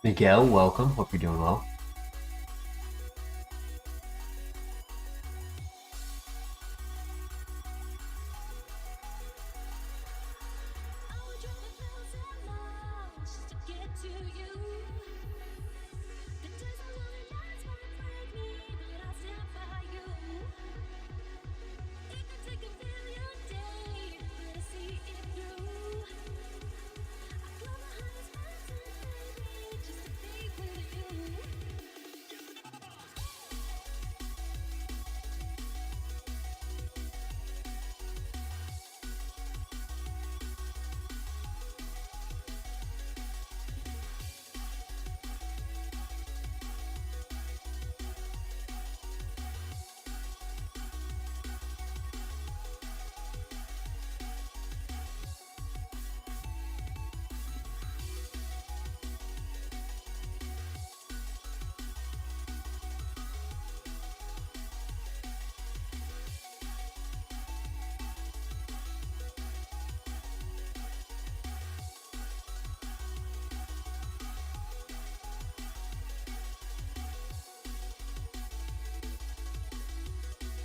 Miguel, welcome. Hope you're doing well.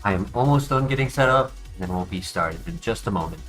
I am almost done getting set up, and then we'll be started in just a moment.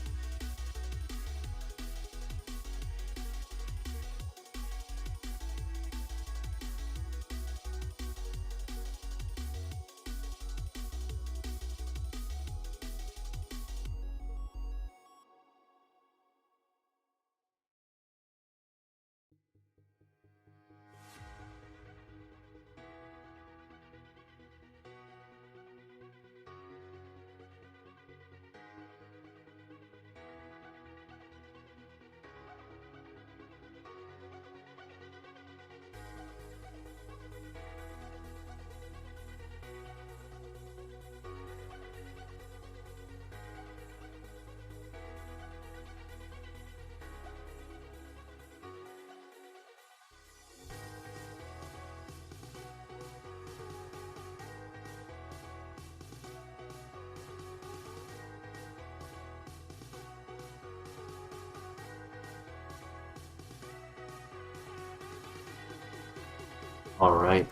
Alright,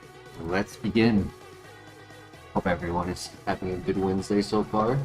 let's begin. Hope everyone is having a good Wednesday so far.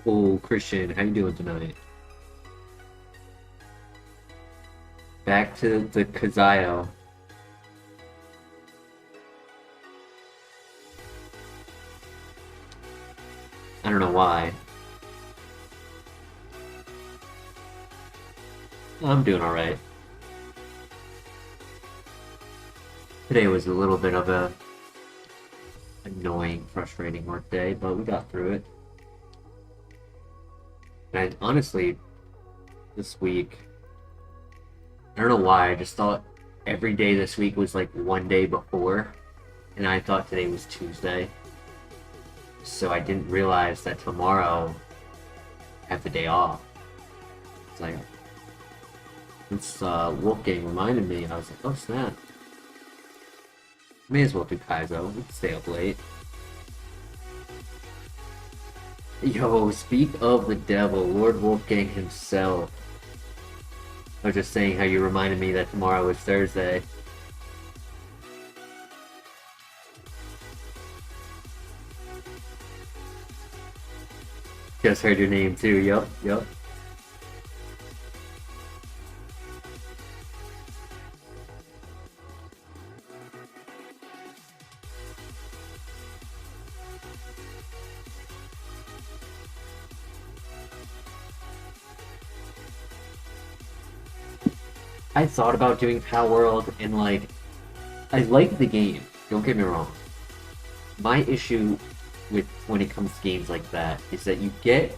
Yo, Christian, how you doing tonight? Back to the Kaizo. I don't know why. I'm doing alright. Today was a little bit of a annoying, frustrating work day, but we got through it. And honestly, this week, I don't know why, I just thought every day this week was like one day before, and I thought today was Tuesday. So I didn't realize that tomorrow I have the day off. It's like, since Wolfgang reminded me, I was like, oh snap. May as well do Kaizo, we can stay up late. Yo, speak of the devil, Lord Wolfgang himself. I was just saying how you reminded me that tomorrow was Thursday. Just heard your name too. Yup, yup. I thought about doing Pal World and like I like the game. Don't get me wrong. My issue with when it comes to games like that is that you get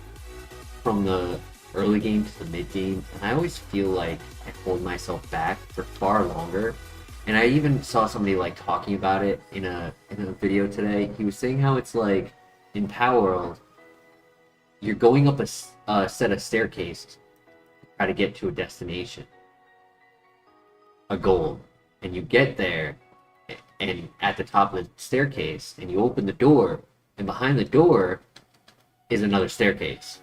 from the early game to the mid game, and I always feel like I hold myself back for far longer. And I even saw somebody like talking about it in a video today. He was saying how it's like in Power World, you're going up a set of staircases to try to get to a destination, a goal, and you get there, and at the top of the staircase, and you open the door, and behind the door is another staircase,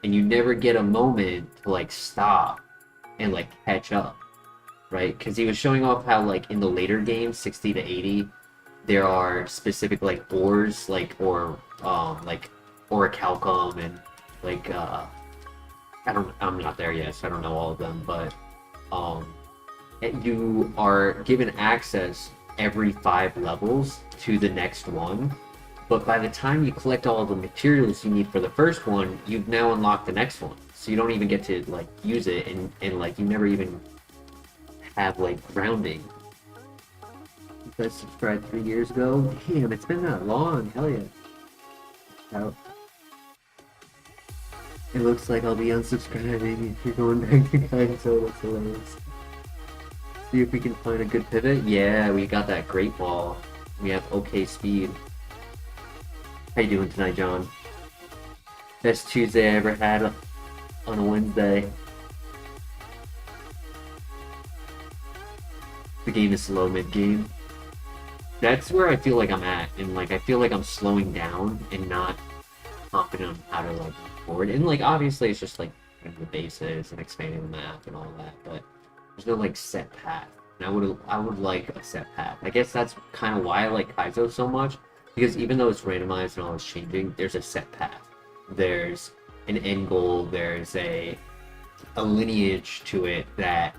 and you never get a moment to like stop and like catch up, right? Because he was showing off how like in the later games, 60 to 80, there are specific like ores, like orichalcum and like I'm not there yet, so I don't know all of them, but you are given access every 5 levels to the next one. But by the time you collect all the materials you need for the first one, you've now unlocked the next one. So you don't even get to like use it, and like you never even have like grounding. You guys subscribed 3 years ago? Damn, it's been that long. Hell yeah. Out. It looks like I'll be unsubscribing if you're going back to Kaizo. That's hilarious. See if we can find a good pivot. Yeah, we got that great ball. We have okay speed. How you doing tonight, John? Best Tuesday I ever had on a Wednesday. The game is slow mid-game. That's where I feel like I'm at, and like I feel like I'm slowing down and not confident on how to like move forward. And like obviously it's just like the bases and expanding the map and all that, but there's no like set path. And I would like a set path. I guess that's kind of why I like Kaizo so much, because even though it's randomized and all it's changing, there's a set path. There's an end goal. There's a lineage to it that,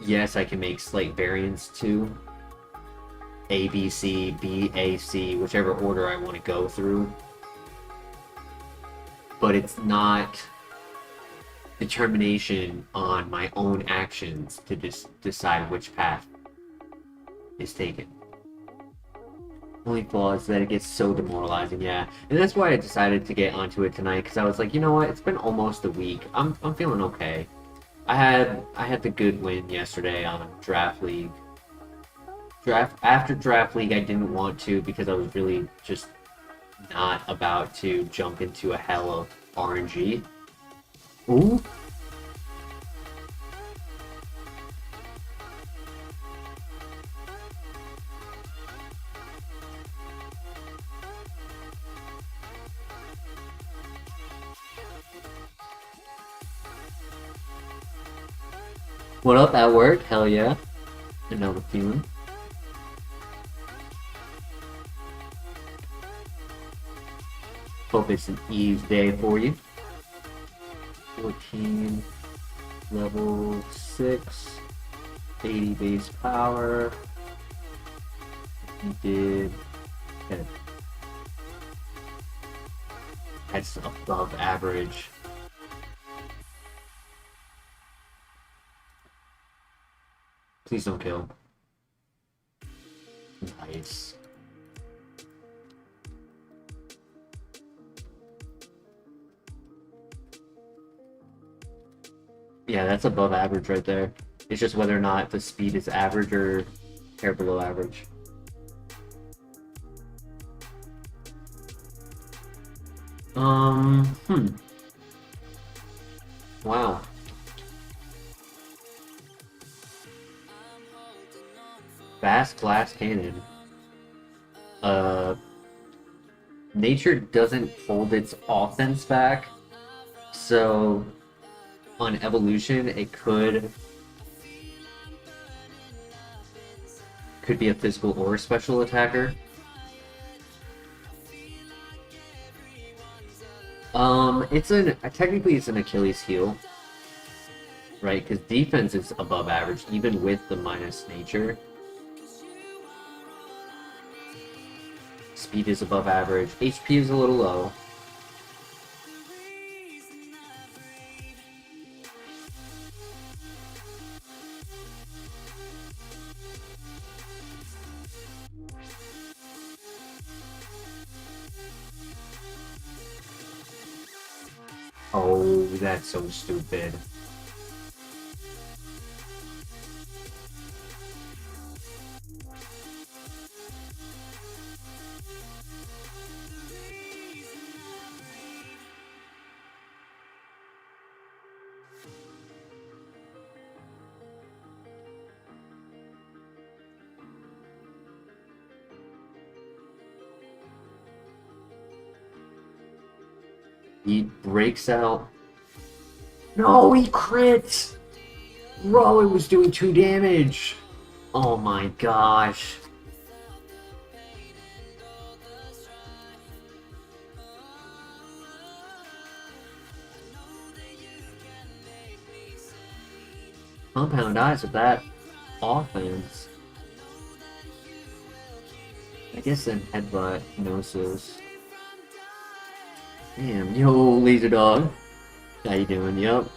yes, I can make slight variants to. A, B, C, B, A, C, whichever order I want to go through. But it's not determination on my own actions to just decide which path is taken. Only flaw is that it gets so demoralizing, yeah. And that's why I decided to get onto it tonight, because I was like, you know what, it's been almost a week. I'm feeling okay. I had the good win yesterday on Draft League. After Draft League, I didn't want to because I was really just not about to jump into a hell of RNG. Ooh. What up, at work? Hell yeah. I know the feeling. Hope it's an ease day for you. 14, level 6, 80 base power. You did. Okay. That's above average. Please don't kill. Nice. Yeah, that's above average right there. It's just whether or not the speed is average or hair below average. Wow. Fast glass cannon. Nature doesn't hold its offense back, so on evolution it could be a physical or a special attacker. Technically it's an Achilles heel, right? Because defense is above average, even with the minus nature. Speed is above average. HP is a little low. Oh, that's so stupid. He breaks out. No, he crits! Bro, it was doing 2 damage! Oh my gosh. Compound eyes with that offense. I guess then headbutt, gnosis. Damn, yo, laser dog. How you doing? Yup.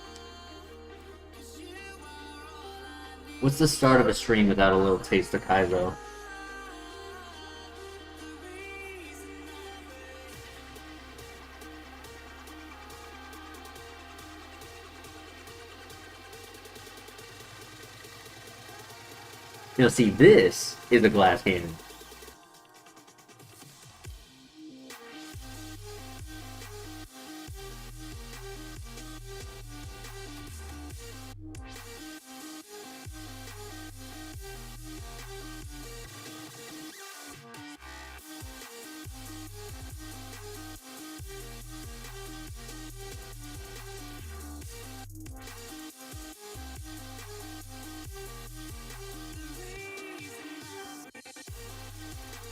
What's the start of a stream without a little taste of Kaizo? You know, see, this is a glass cannon.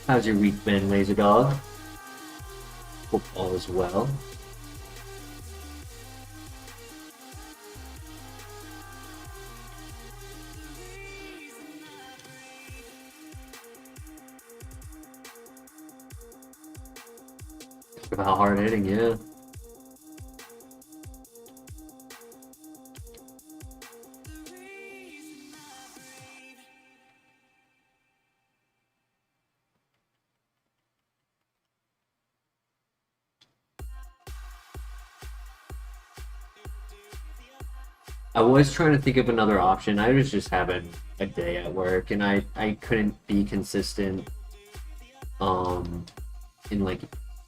How's your week been, Laser Dog? Hope all is well. Talk about hard hitting, yeah. I was trying to think of another option. I was just having a day at work, and I couldn't be consistent, in like,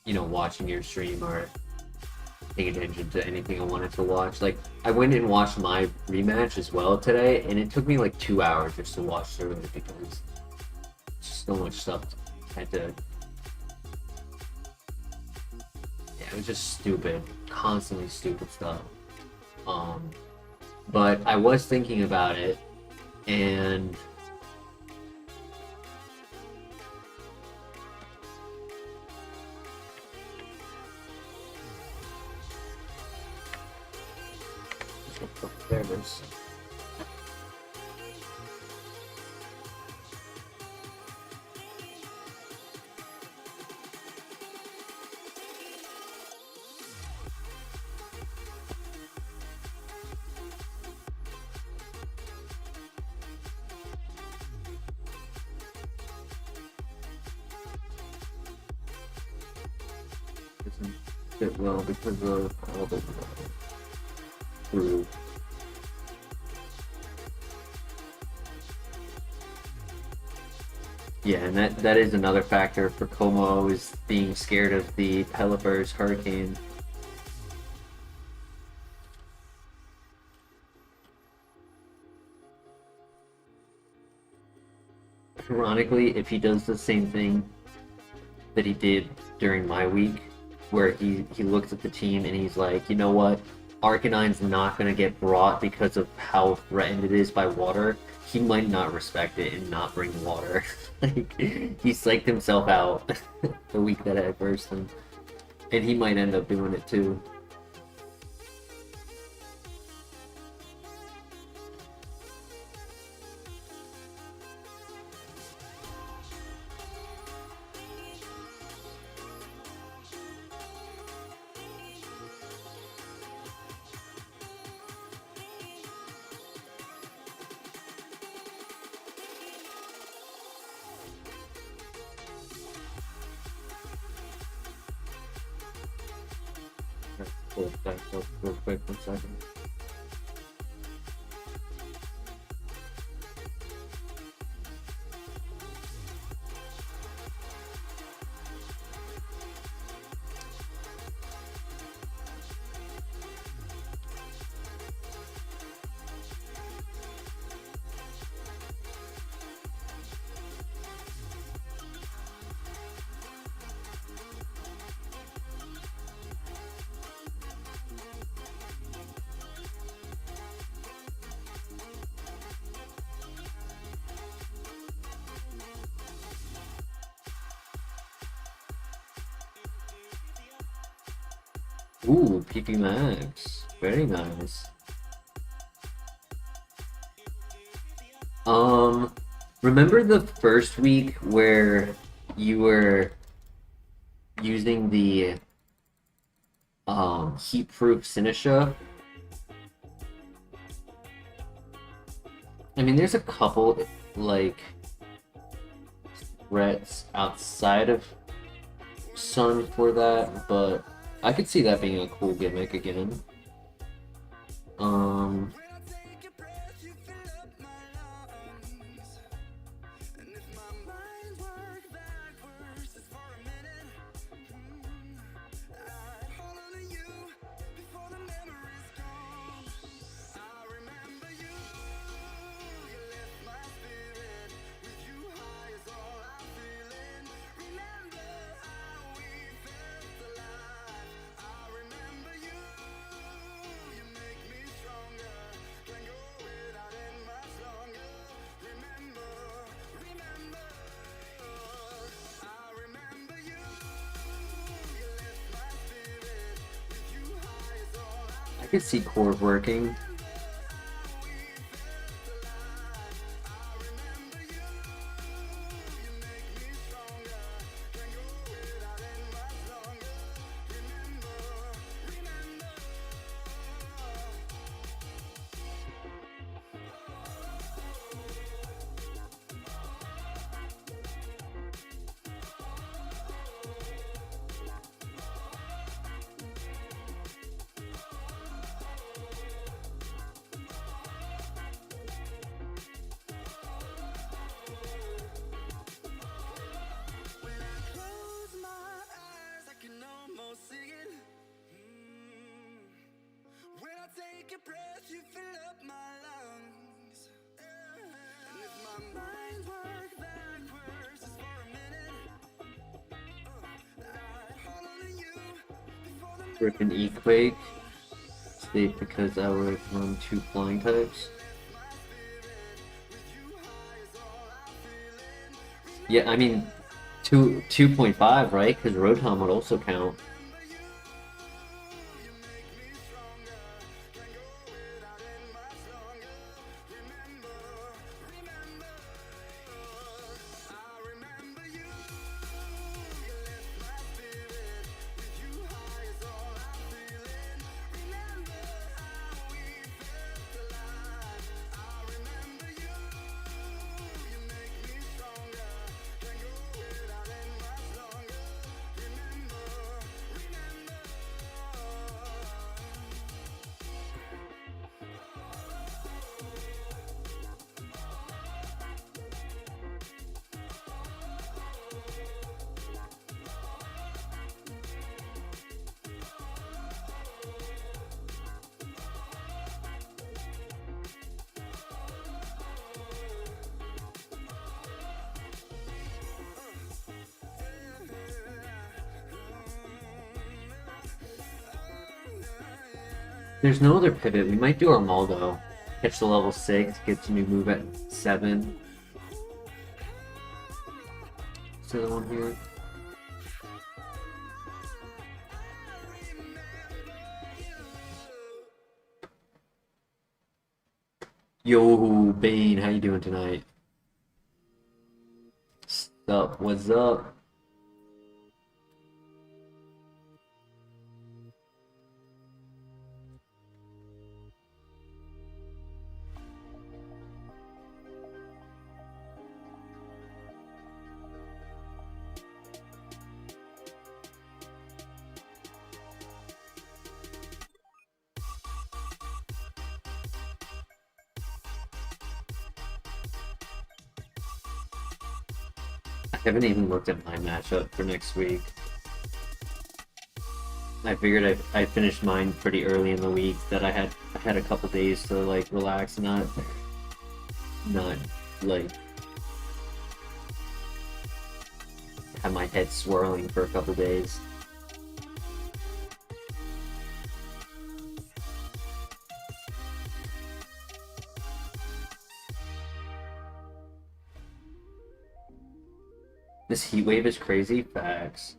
you know, watching your stream or paying attention to anything I wanted to watch. Like, I went and watched my rematch as well today, and it took me like 2 hours just to watch through it because so much stuff I had to. Yeah, it was just stupid, constantly stupid stuff. But I was thinking about it, and there it is. Doesn't fit well because of all the through. Yeah, and that is another factor for Como, is being scared of the Pelipper's Hurricane. Ironically, if he does the same thing that he did during my week, where he looks at the team and he's like, you know what, Arcanine's not going to get brought because of how threatened it is by water, he might not respect it and not bring water. Like, he psyched himself out the week that I versed him. And he might end up doing it too. Pull it back up real quick, 1 second. Ooh, PP Max. Very nice. Remember the first week where you were using the heat-proof Sinisha? I mean, there's a couple, like, threats outside of Sun for that, but I could see that being a cool gimmick again. I could see Core working. Rip an E-Quake. State because I would run 2 flying types. Yeah, I mean 2.5, right? Because Rotom would also count. There's no other pivot. We might do Armaldo. Catch the level 6, get a new move at 7. Is the other one here? Yo, Bane, how you doing tonight? Sup? What's up? I haven't even looked at my matchup for next week. I figured I finished mine pretty early in the week. That I had a couple days to like relax, not like have my head swirling for a couple days. This heat wave is crazy. Facts.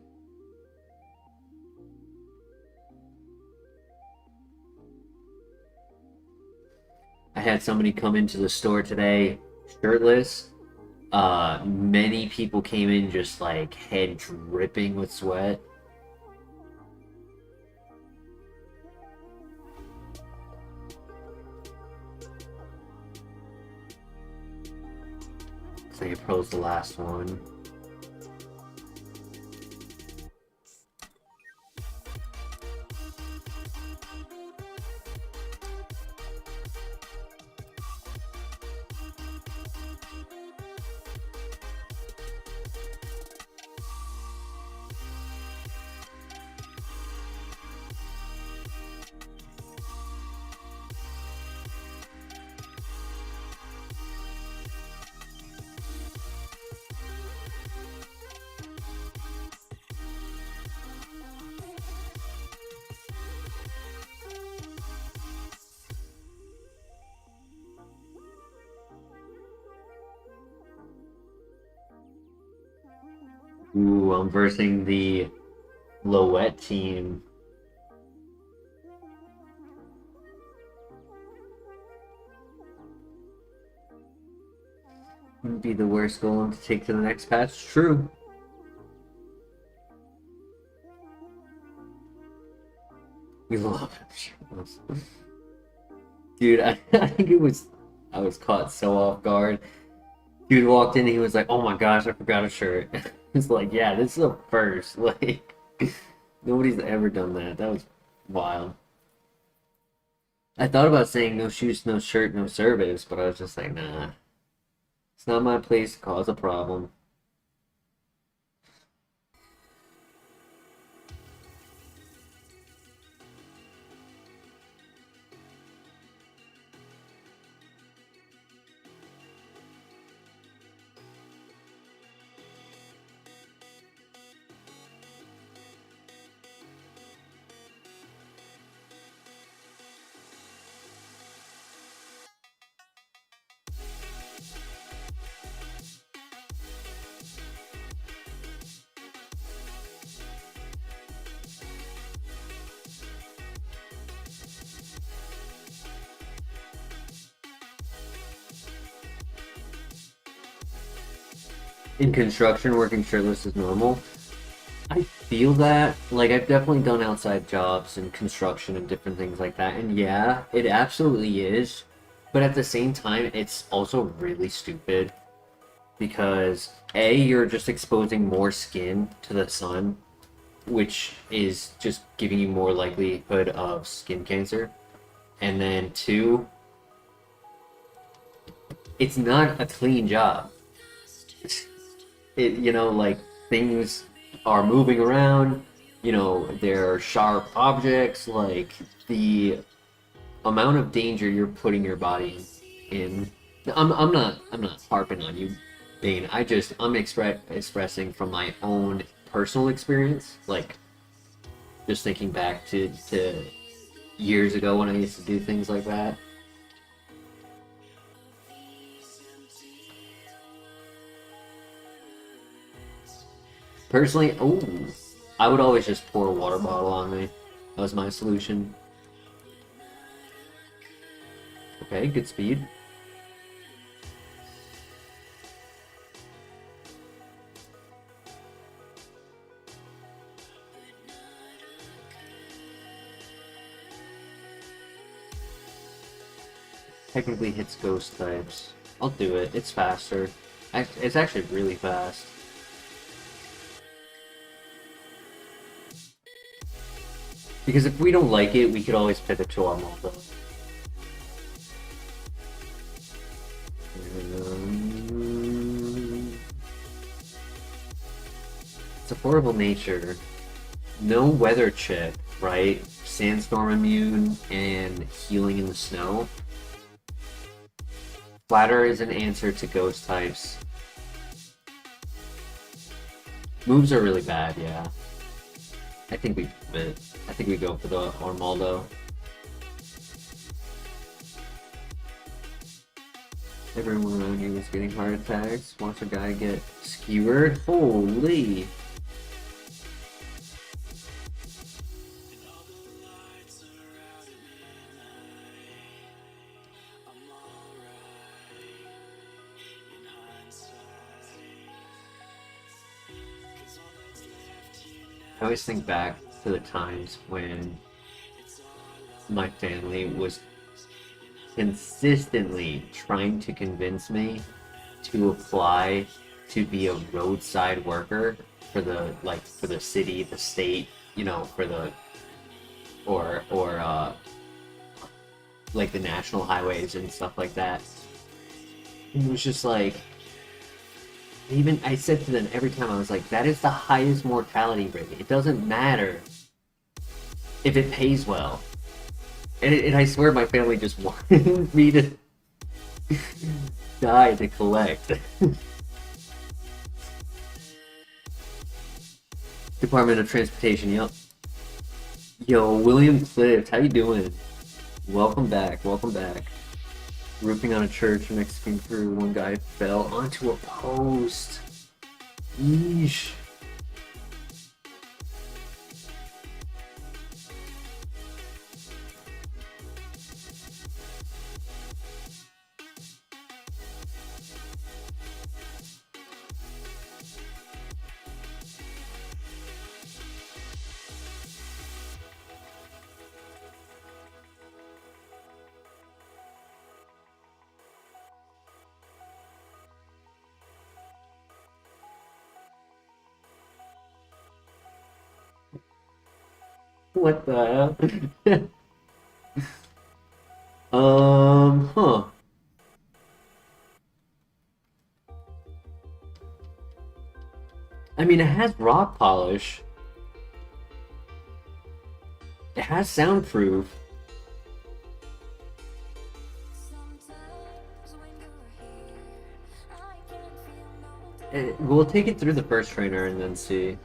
I had somebody come into the store today shirtless. Many people came in just like head dripping with sweat. Say Pro's the last one. Ooh, I'm versing the Lowette team. Wouldn't be the worst golem to take to the next patch. True. We love him. Dude, I think I was caught so off guard. Dude walked in and he was like, "Oh my gosh, I forgot a shirt." It's like, yeah, this is a first. Like, nobody's ever done that. That was wild. I thought about saying no shoes, no shirt, no service, but I was just like, nah. It's not my place to cause a problem. In construction, working shirtless is normal. I feel that. Like, I've definitely done outside jobs and construction and different things like that. And yeah, it absolutely is. But at the same time, it's also really stupid because A, you're just exposing more skin to the sun, which is just giving you more likelihood of skin cancer. And then two, it's not a clean job. Like things are moving around, there are sharp objects, like the amount of danger you're putting your body in. I'm not harping on you, Bane. I'm expressing from my own personal experience, like just thinking back to years ago when I used to do things like that. Personally, I would always just pour a water bottle on me. That was my solution. Okay, good speed. technically hits ghost types. I'll do it. It's faster. It's actually really fast. Because if we don't like it, we could always pivot to our Maldo. Supportable nature. No weather chip, right? Sandstorm immune and healing in the snow. Flatter is an answer to ghost types. Moves are really bad, yeah. I think we fit. I think we go for the Armaldo. Everyone around you is getting heart attacks. Watch a guy get skewered. Holy! I always think back to the times when my family was consistently trying to convince me to apply to be a roadside worker for the city, the state, you know, for the or like the national highways and stuff like that. And it was just like, even I said to them every time, I was like, that is the highest mortality rate. It doesn't matter if it pays well. And I swear my family just wanted me to die to collect. Department of Transportation, yep. Yo, William Clift, how you doing? Welcome back, welcome back. Roofing on a church, Mexican crew, one guy fell onto a post. Yeesh. What the hell? Huh. I mean, it has rock polish. It has soundproof. We'll take it through the first trainer and then see.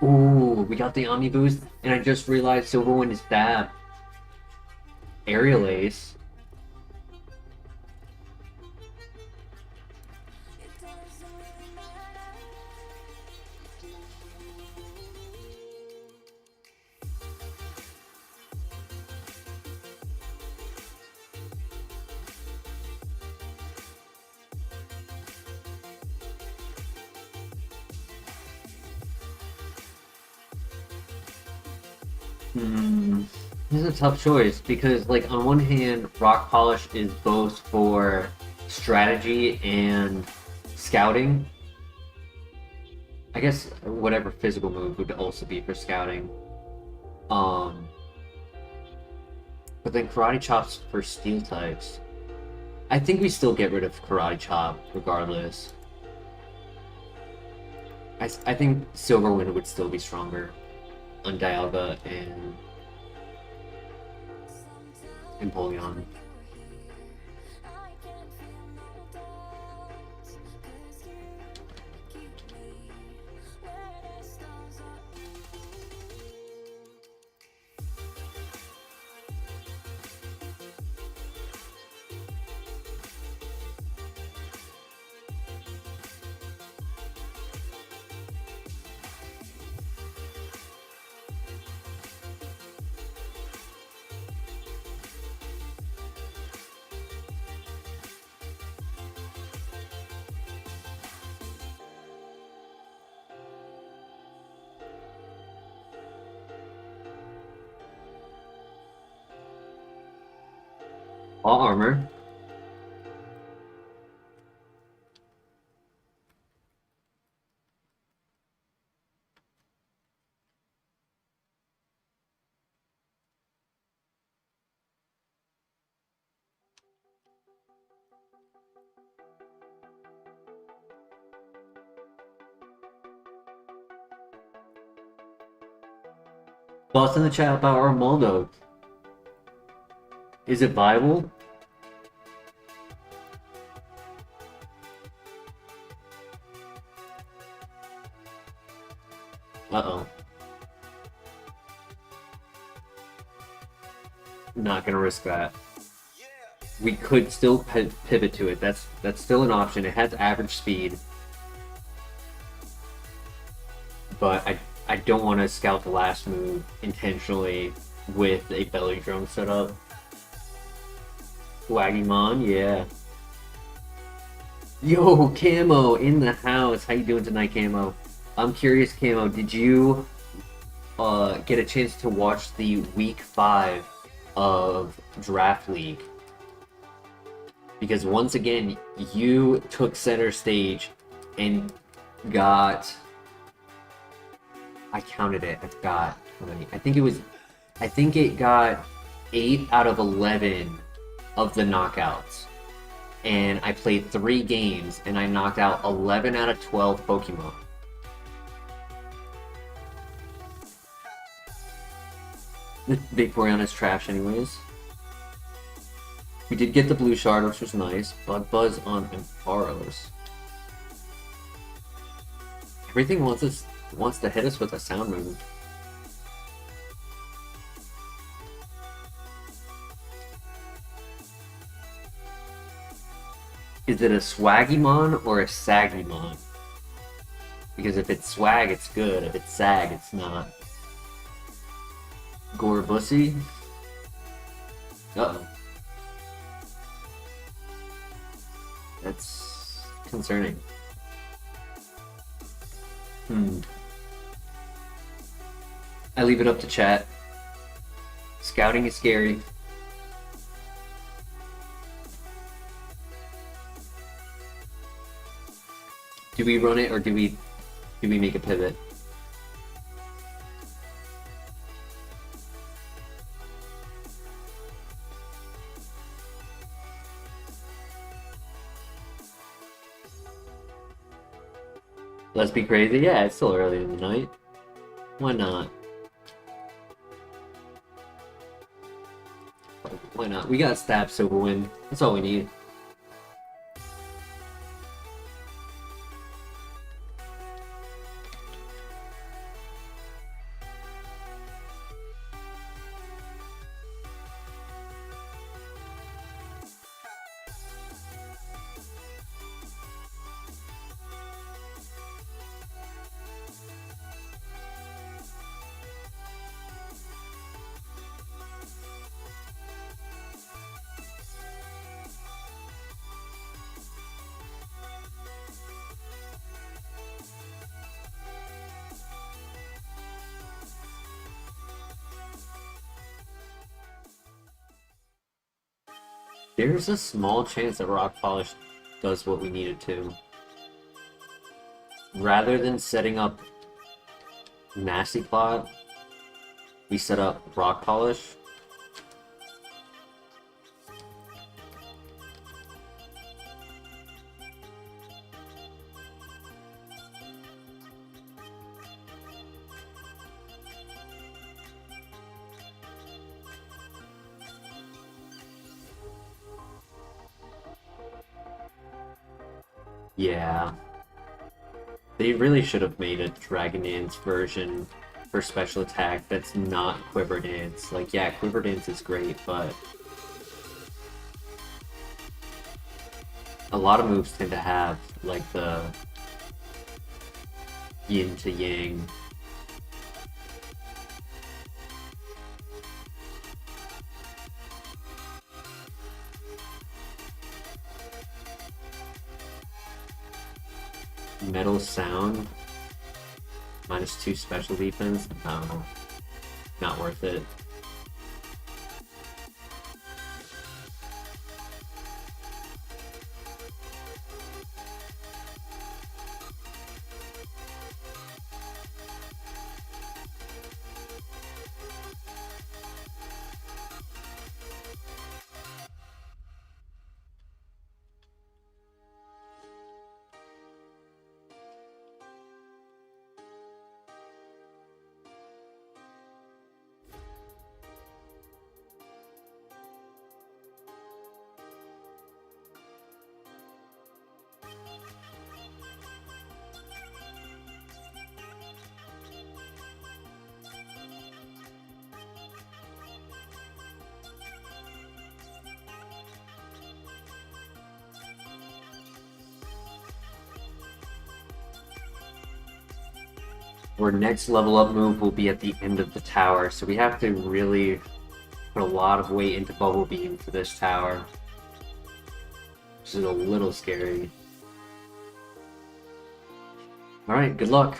Ooh, we got the Omni boost, and I just realized Silverwind is that Aerial Ace. This is a tough choice because, like, on one hand, Rock Polish is both for strategy and scouting. I guess whatever physical move would also be for scouting. But then Karate Chop's for steel types. I think we still get rid of Karate Chop regardless. I think Silverwind would still be stronger on Dialga and Empoleon. All armor. Thoughts in the chat about Armando. Is it viable? Uh-oh. Not gonna risk that. We could still pivot to it. That's still an option. It has average speed. But I don't want to scout the last move intentionally with a belly drum setup. Waggymon, yeah. Yo, Camo in the house. How you doing tonight, Camo? I'm curious, Camo, did you get a chance to watch the week 5 of Draft League? Because once again, you took center stage and got... I counted it. I forgot how many. I think it got 8 out of 11 of the knockouts. And I played 3 games and I knocked out 11 out of 12 Pokemon. Vaporeon is trash anyways. We did get the blue shard, which was nice. Bug Buzz on Ampharos. Everything wants to hit us with a sound move. Is it a Swaggymon or a Saggymon? Because if it's swag, it's good. If it's sag, it's not. Gorebussy? Uh-oh. That's concerning. I leave it up to chat. Scouting is scary. Do we run it or do we make a pivot? Let's be crazy? Yeah, it's still early in the night. Why not? Why not? We got Stab Silverwind. That's all we need. There's a small chance that Rock Polish does what we need it to. Rather than setting up Nasty Plot, we set up Rock Polish. Yeah. They really should have made a Dragon Dance version for special attack that's not Quiver Dance. Like, yeah, Quiver Dance is great, but a lot of moves tend to have, like, the yin to yang. Metal Sound, -2 special defense. No, not worth it. Our next level up move will be at the end of the tower, so we have to really put a lot of weight into Bubble Beam for this tower. Which is a little scary. Alright, good luck.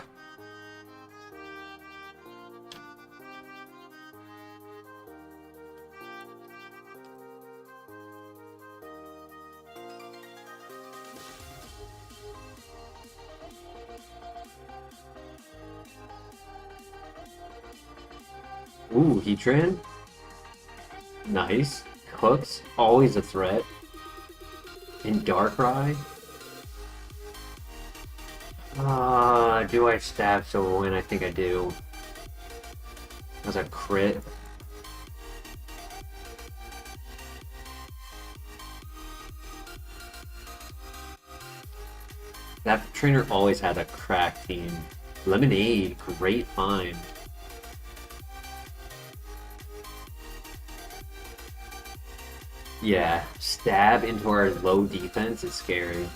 Ooh, Heatran. Nice. Hooks, always a threat. And Darkrai. Do I stab so win? I think I do. That's a crit. That trainer always had a crack team. Lemonade, great find. Yeah, stab into our low defense is scary.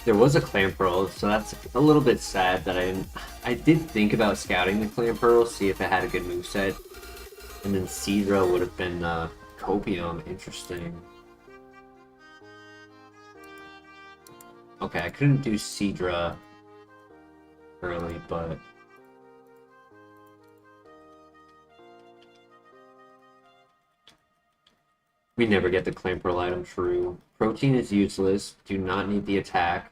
There was a Clamperl, so that's a little bit sad that I didn't. I did think about scouting the Clamperl, see if it had a good moveset. And then Seadra would have been Copium. Interesting. Okay, I couldn't do Seadra early, but... we never get the Clamperl item true. Protein is useless. Do not need the attack.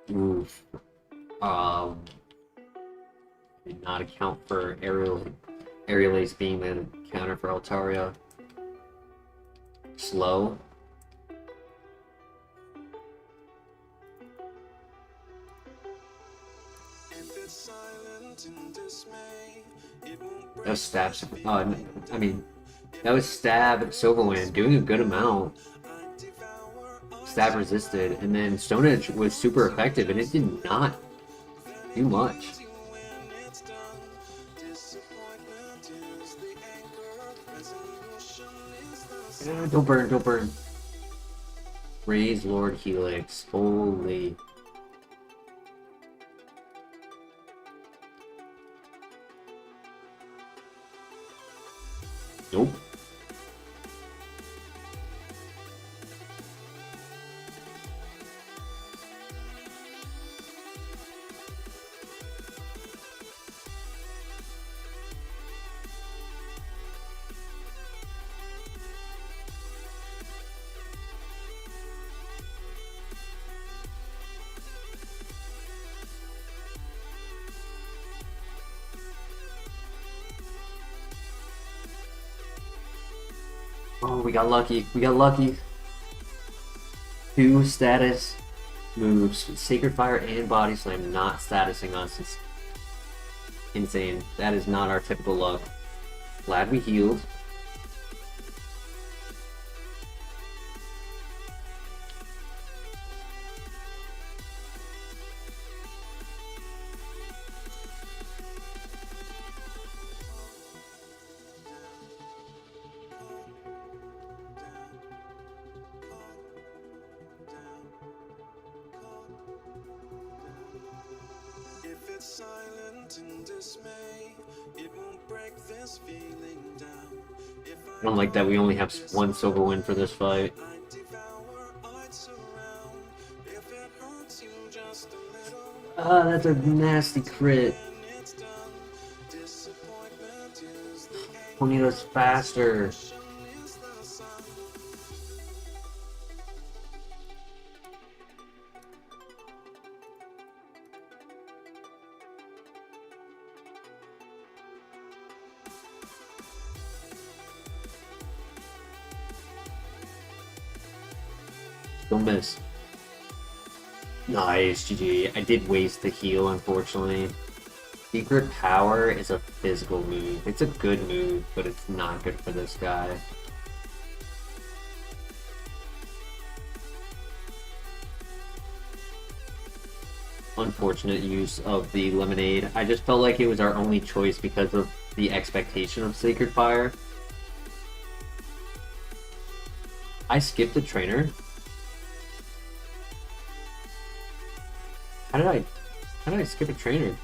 Oof. Did not account for Aerial Ace being the counter for Altaria. Slow. That was stab. I mean, that was stab Silverwind doing a good amount. Stab resisted, and then Stone Edge was super effective, and it did not do much. Don't burn, don't burn. Raise Lord Helix. Holy. Nope. Oh, we got lucky. We got lucky. 2 status moves. Sacred Fire and Body Slam not statusing us. It's insane. That is not our typical luck. Glad we healed. I don't like that we only have 1 silver win for this fight. Ah, that's a nasty crit. Ponyta's faster. Don't miss. Nice, GG. I did waste the heal, unfortunately. Secret Power is a physical move. It's a good move, but it's not good for this guy. Unfortunate use of the Lemonade. I just felt like it was our only choice because of the expectation of Sacred Fire. I skipped the trainer. How did I skip a trainer?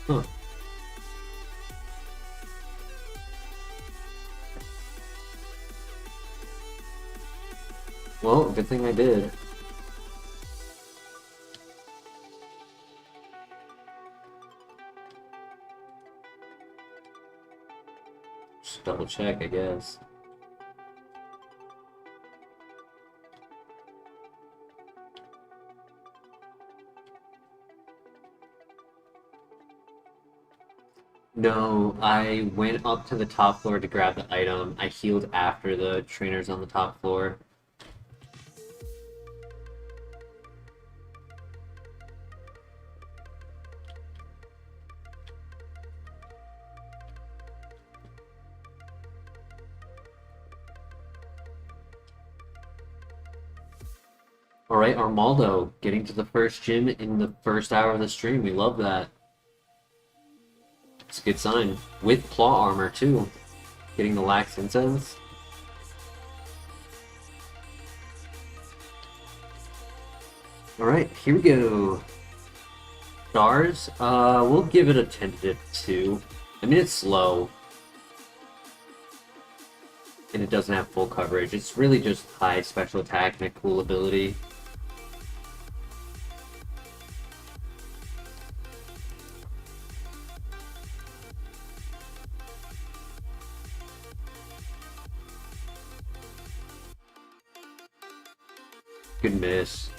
Huh. Well, good thing I did. Just double check, I guess. No, I went up to the top floor to grab the item. I healed after the trainers on the top floor. Alright, Armaldo, getting to the first gym in the first hour of the stream. We love that. It's a good sign. With claw armor, too. Getting the lax incense. Alright, here we go. Stars, we'll give it a tentative 2. I mean, it's slow. And it doesn't have full coverage. It's really just high special attack and a cool ability. Good miss.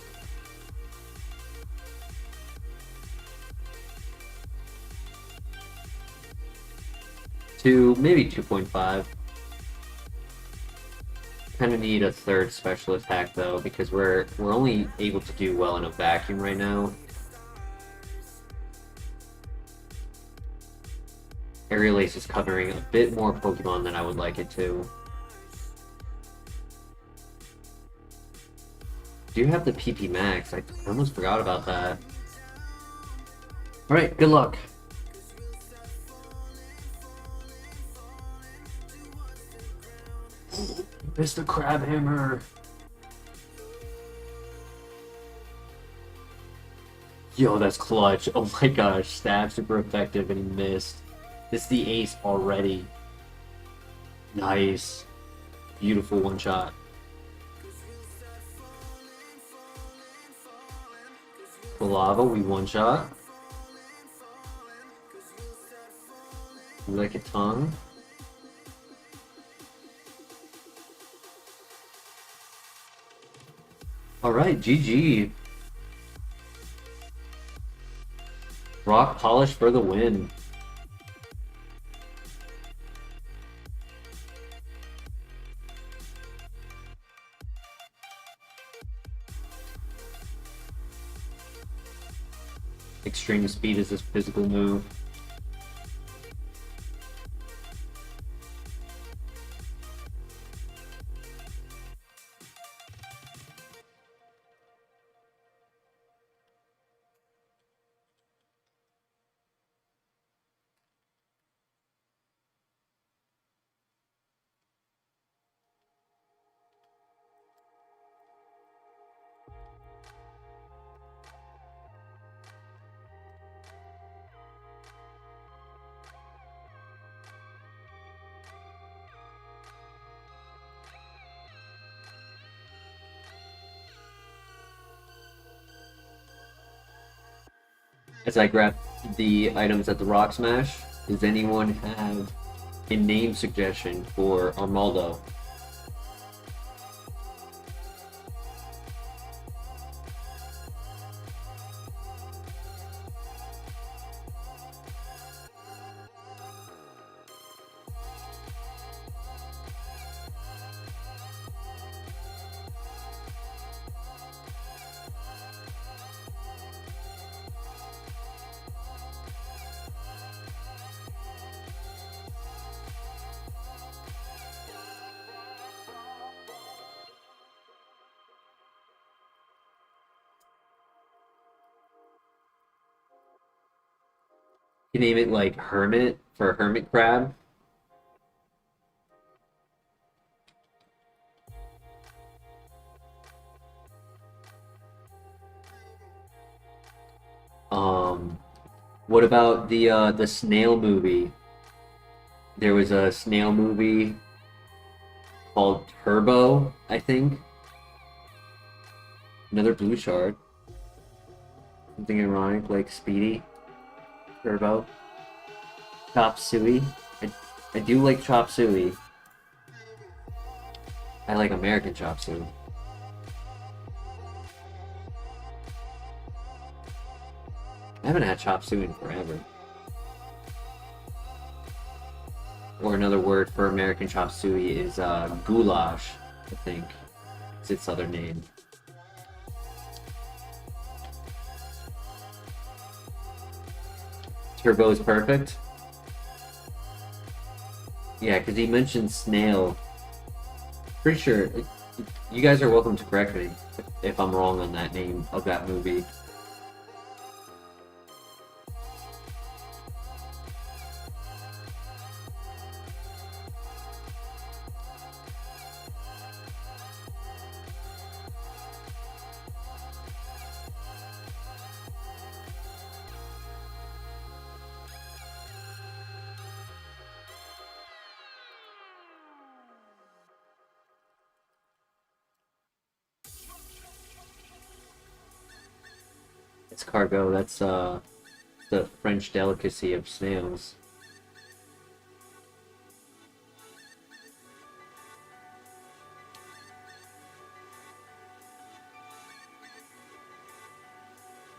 Maybe 2.5. Kind of need a third special attack though, because we're only able to do well in a vacuum right now. Aerial Ace is covering a bit more Pokemon than I would like it to. Do you have the PP Max? I almost forgot about that. Alright, good luck. Mr. Crabhammer. Yo, that's clutch. Oh my gosh, stab super effective and he missed. It's the ace already. Nice. Beautiful one shot. The lava, we one shot. Lick a tongue. Alright, GG. Rock polish for the win. Extreme speed is this physical move. As I grab the items at the Rock Smash, does anyone have a name suggestion for Armaldo? You can name it like Hermit for hermit crab. What about the snail movie? There was a snail movie called Turbo, I think. Another blue shard. Something ironic like Speedy. Turbo. Chop Suey. I do like Chop Suey. I like American Chop Suey. I haven't had chop suey in forever. Or another word for American chop suey is goulash, I think. It's its other name. Turbo is perfect? Yeah, because he mentioned snail. Pretty sure. You guys are welcome to correct me if I'm wrong on that name of that movie. It's cargo. That's the French delicacy of snails.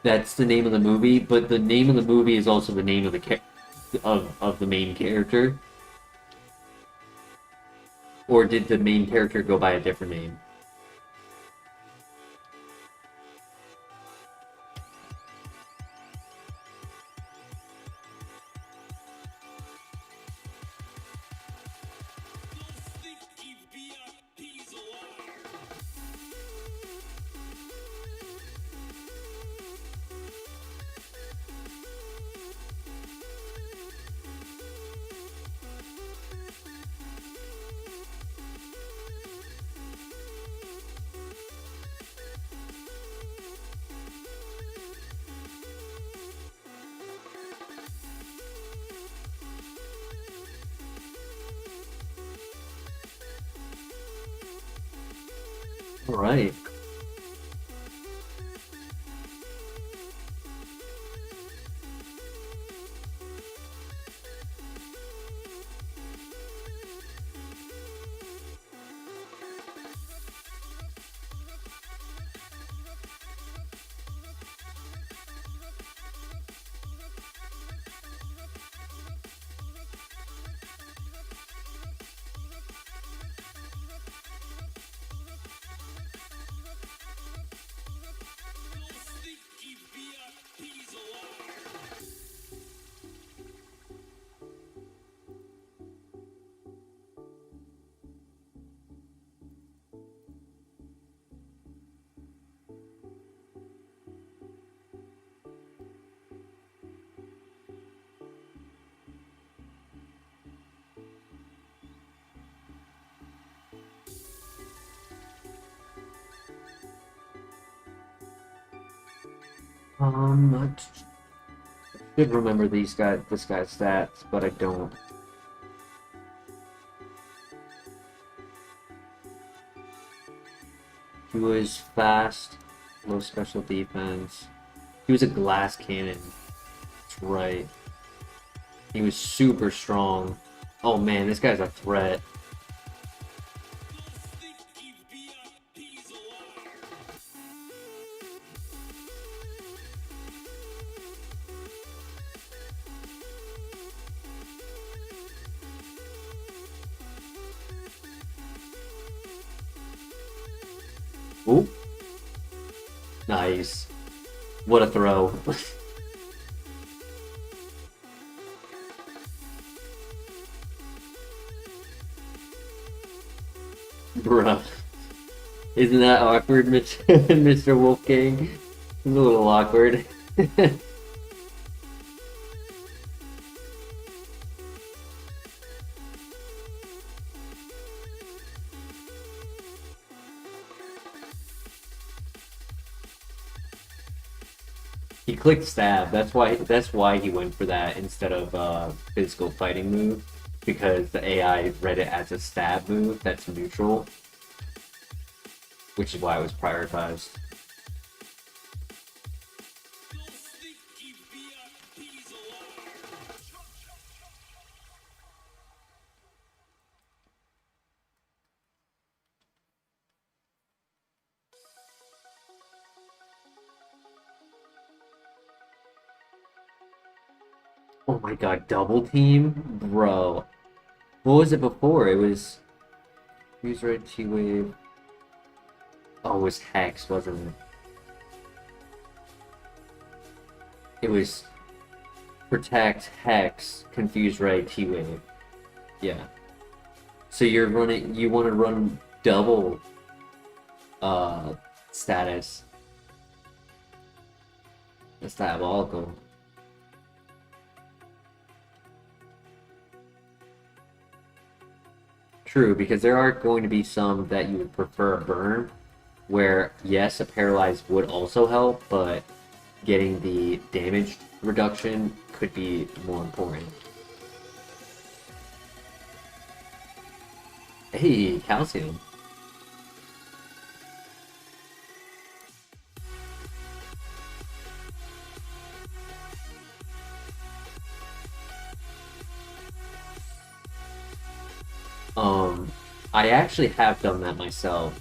That's the name of the movie, but the name of the movie is also the name of the of the main character. Or did the main character go by a different name? All right. I should remember this guy's stats, but I don't. He was fast, low special defense. He was a glass cannon. That's right. He was super strong. Oh man, this guy's a threat. Ooh. Nice. What a throw. Bruh. Isn't that awkward, Mr. Wolfgang? It's a little awkward. He clicked stab. That's why he went for that instead of physical fighting move, because the AI read it as a stab move that's neutral, which is why it was prioritized. Oh my god, double team? Bro. What was it before? It was Use Red T-Wave. Oh, it was Hex, wasn't it? It was Protect, Hex, Confuse Ray, T-Wave. Yeah. So you want to run double status. That's diabolical. True, because there are going to be some that you would prefer a burn, where yes, a paralyze would also help, but getting the damage reduction could be more important. Hey, calcium. I actually have done that myself.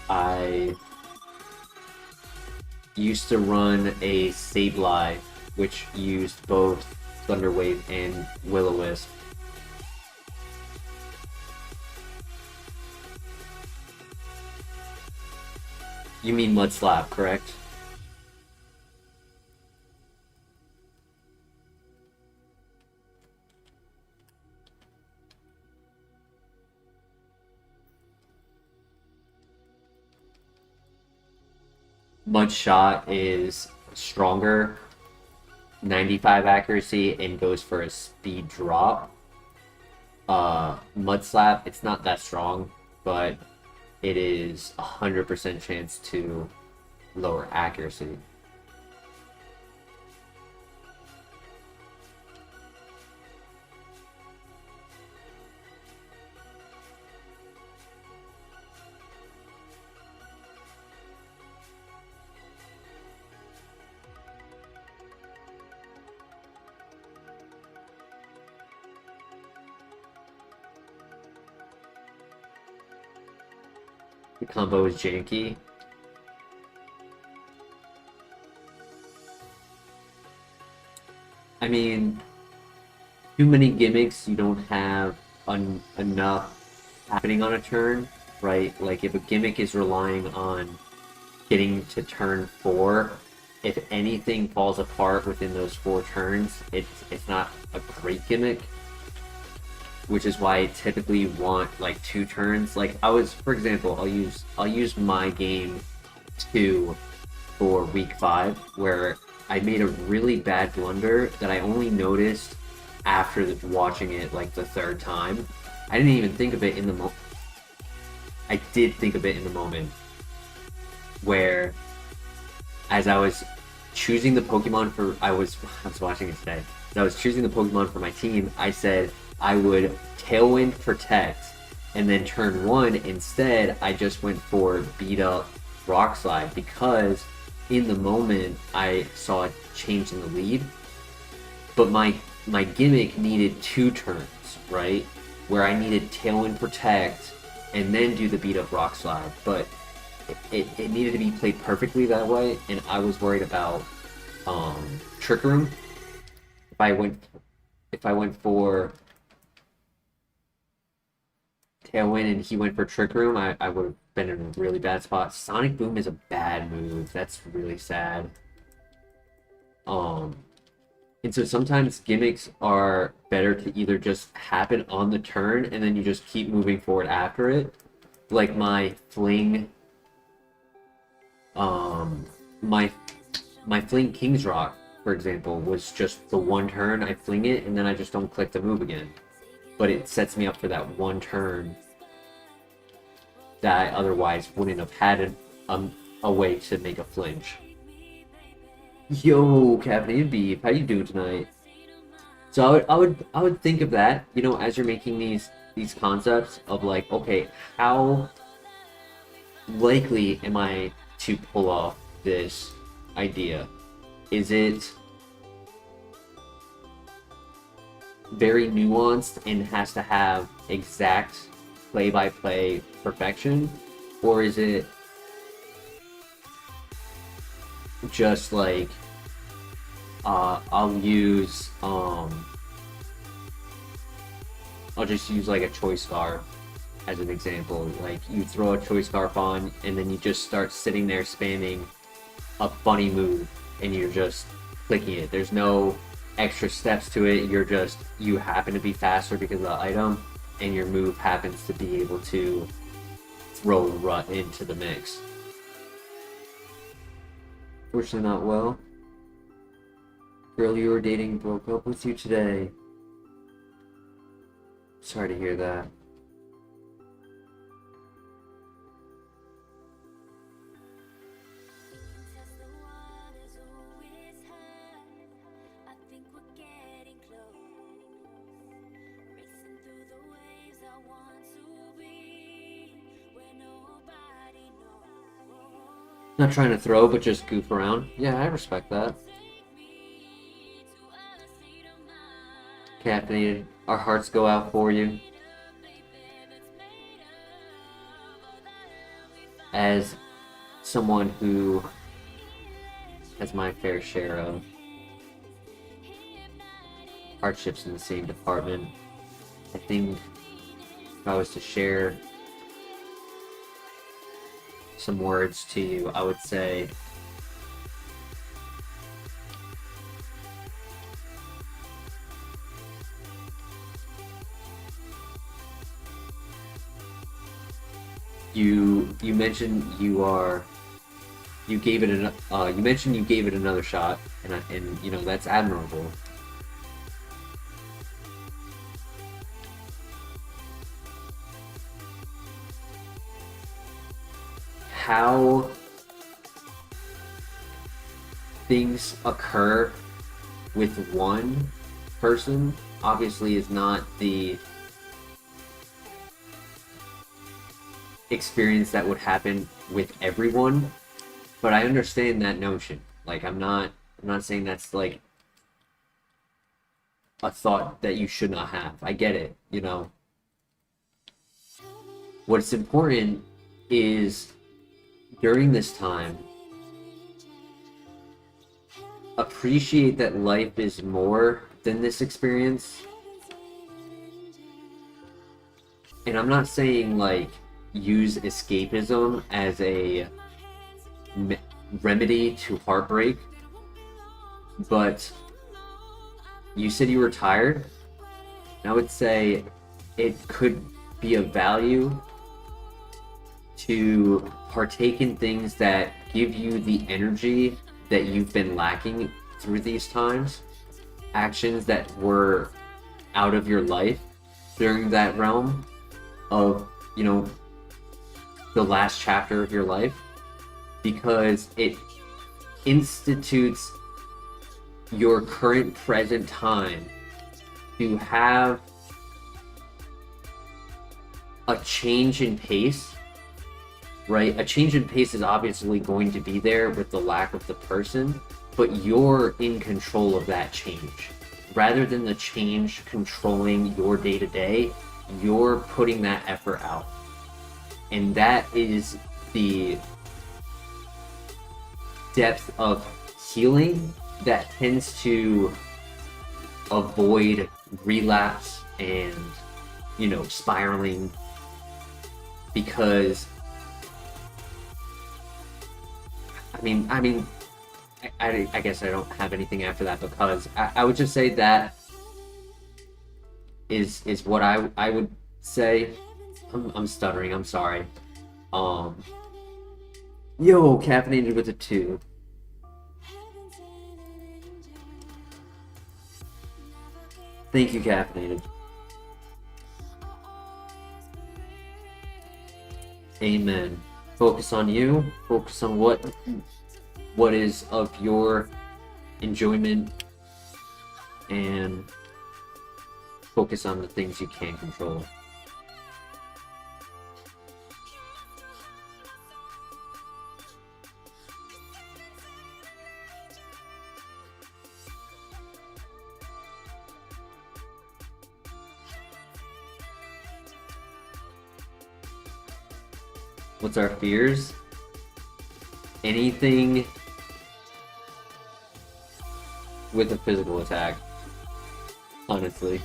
I used to run a Sableye, which used both Thunderwave and Will-O-Wisp. You mean Mud Slap, correct? Mud Shot is stronger, 95 accuracy, and goes for a speed drop. Mud Slap, it's not that strong, but it is 100% chance to lower accuracy. The combo is janky. I mean, too many gimmicks, you don't have enough happening on a turn, right? Like, if a gimmick is relying on getting to turn 4, if anything falls apart within those 4 turns, it's not a great gimmick. Which is why I typically want like 2 turns. Like, for example, I'll use my game 2 for week 5, where I made a really bad blunder that I only noticed after watching it like the 3rd time. I didn't even think of it in the moment. I did think of it in the moment, where as I was choosing the Pokemon I was watching it today. As I was choosing the Pokemon for my team, I said I would Tailwind Protect, and then turn 1 instead I just went for Beat Up Rock Slide, because in the moment I saw a change in the lead, but my gimmick needed 2 turns, right? Where I needed Tailwind Protect and then do the Beat Up Rock Slide, but it needed to be played perfectly that way, and I was worried about Trick Room. If I went for Tailwind and he went for Trick Room, I would have been in a really bad spot. Sonic Boom is a bad move. That's really sad. And so sometimes gimmicks are better to either just happen on the turn and then you just keep moving forward after it. Like my Fling, my Fling King's Rock, for example, was just the 1 turn, I fling it, and then I just don't click the move again. But it sets me up for that 1 turn that I otherwise wouldn't have had a way to make a flinch. Yo, caffeinated beef, how you doing tonight? So I would think of that, as you're making these concepts of like, okay, how likely am I to pull off this idea? Is it very nuanced and has to have exact play-by-play perfection, or is it just like I'll just use like a choice scarf as an example. Like you throw a choice scarf on and then you just start sitting there spamming a funny move and you're just clicking it. There's no extra steps to it. You happen to be faster because of the item and your move happens to be able to throw rut into the mix. Fortunately not well. Girl you were dating broke up with you today. Sorry to hear that. Not trying to throw, but just goof around. Yeah, I respect that. Caffeinated, our hearts go out for you. As someone who has my fair share of hardships in the same department, I think if I was to share some words to you, I would say you mentioned you gave it you mentioned you gave it another shot, and that's admirable. How things occur with one person obviously is not the experience that would happen with everyone, but I understand that notion. Like I'm not saying that's like a thought that you should not have. I get it, What's important is during this time, appreciate that life is more than this experience. And I'm not saying like use escapism as a remedy to heartbreak, but you said you were tired. And I would say it could be of value to partake in things that give you the energy that you've been lacking through these times, actions that were out of your life during that realm of, the last chapter of your life, because it institutes your current present time to have a change in pace, right? A change in pace is obviously going to be there with the lack of the person, but you're in control of that change. Rather than the change controlling your day-to-day, you're putting that effort out. And that is the depth of healing that tends to avoid relapse and, spiraling, because I guess I don't have anything after that, because I would just say that is what I would say. I'm stuttering, I'm sorry. Yo, caffeinated with a 2. Thank you, caffeinated. Amen. Focus on you. Focus on what is of your enjoyment and focus on the things you can control. What's our fears? Anything with a physical attack, honestly.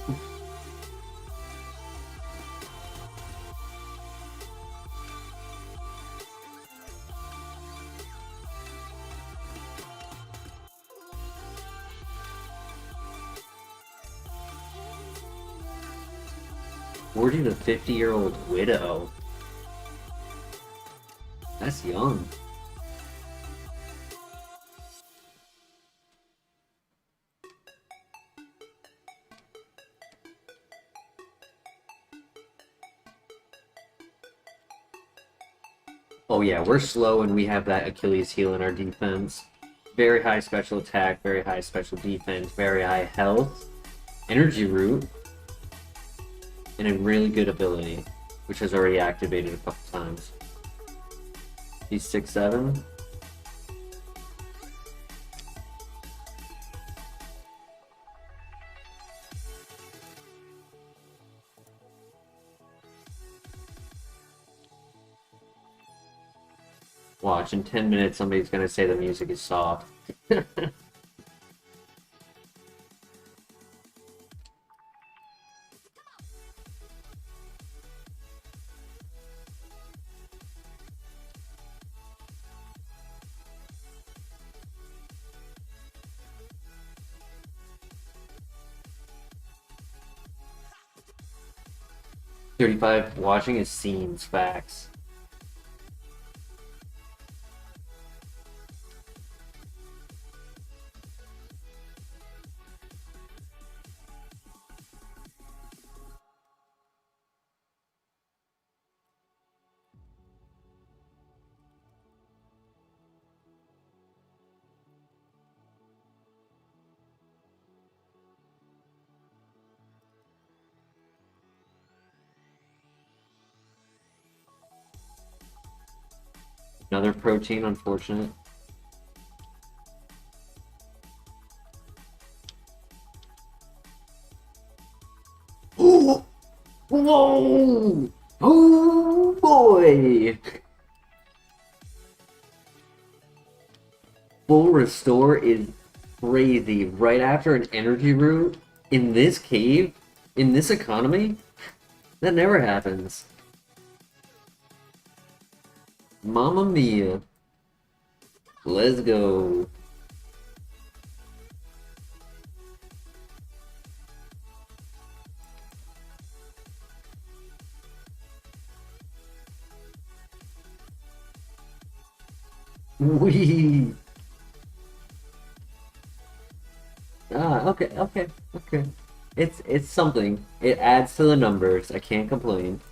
We're to the 50-year-old widow. That's young. Oh yeah, we're slow and we have that Achilles heel in our defense. Very high special attack, very high special defense, very high health, energy root, and a really good ability, which has already activated a couple times. He's 6'7". Watch, in 10 minutes somebody's gonna say the music is soft. 35 watching is scenes, facts. Another protein, unfortunate. Oh! Whoa! Oh boy! Full restore is crazy. Right after an energy root in this cave, in this economy, that never happens. Mamma mia. Let's go. Wee. Okay. It's something. It adds to the numbers. I can't complain.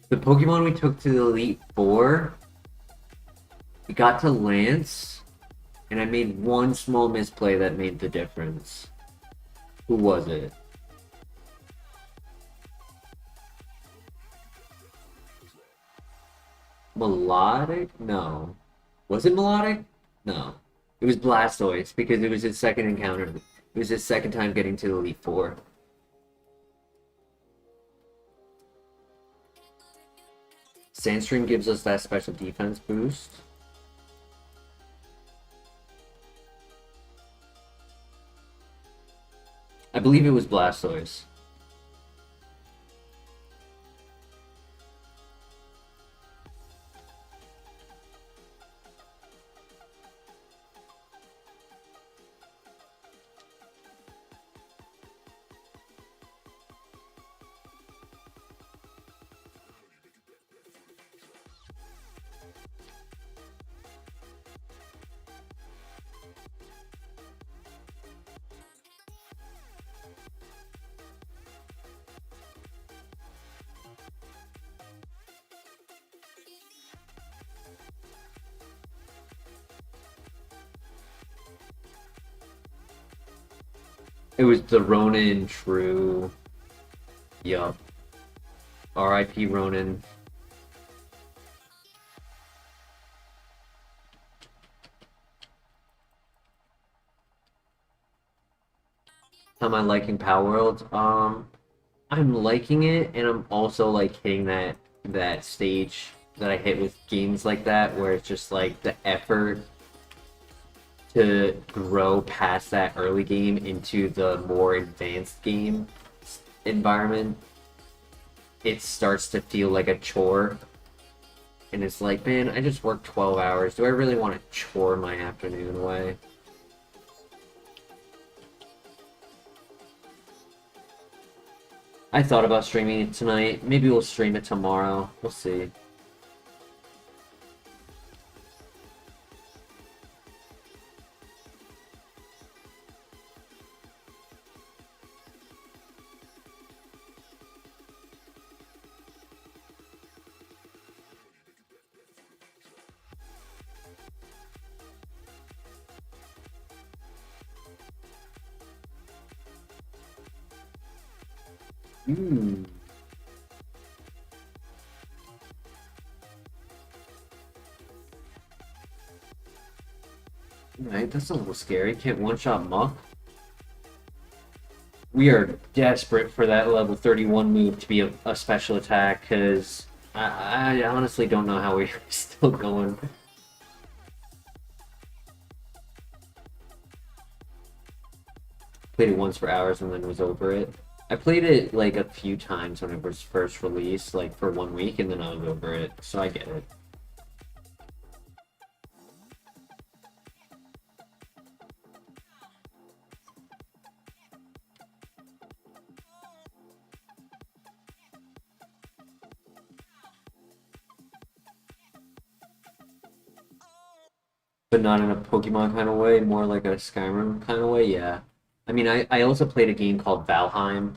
The Pokemon we took to the Elite Four, we got to Lance, and I made one small misplay that made the difference. Who was it? Melodic? No. Was it Melodic? No. It was Blastoise, because it was his second encounter. It was his second time getting to the Elite Four. Sandstream gives us that special defense boost. I believe it was Blastoise. It was the Ronin True. Yup. R.I.P. Ronin. How am I liking Power World? I'm liking it, and I'm also like hitting that stage that I hit with games like that, where it's just like the effort to grow past that early game into the more advanced game environment. It starts to feel like a chore, and it's like, man, I just worked 12 hours. Do I really want to chore my afternoon away? I thought about streaming it tonight. Maybe we'll stream it tomorrow. We'll see. Hmm. Alright, that's a little scary. Can't one-shot Muck. We are desperate for that level 31 move to be a special attack, because I honestly don't know how we're still going. Played it once for hours and then was over it. I played it like a few times when it was first released, like for 1 week, and then I was over it, so I get it. But not in a Pokemon kind of way, more like a Skyrim kind of way, yeah. I mean, I also played a game called Valheim,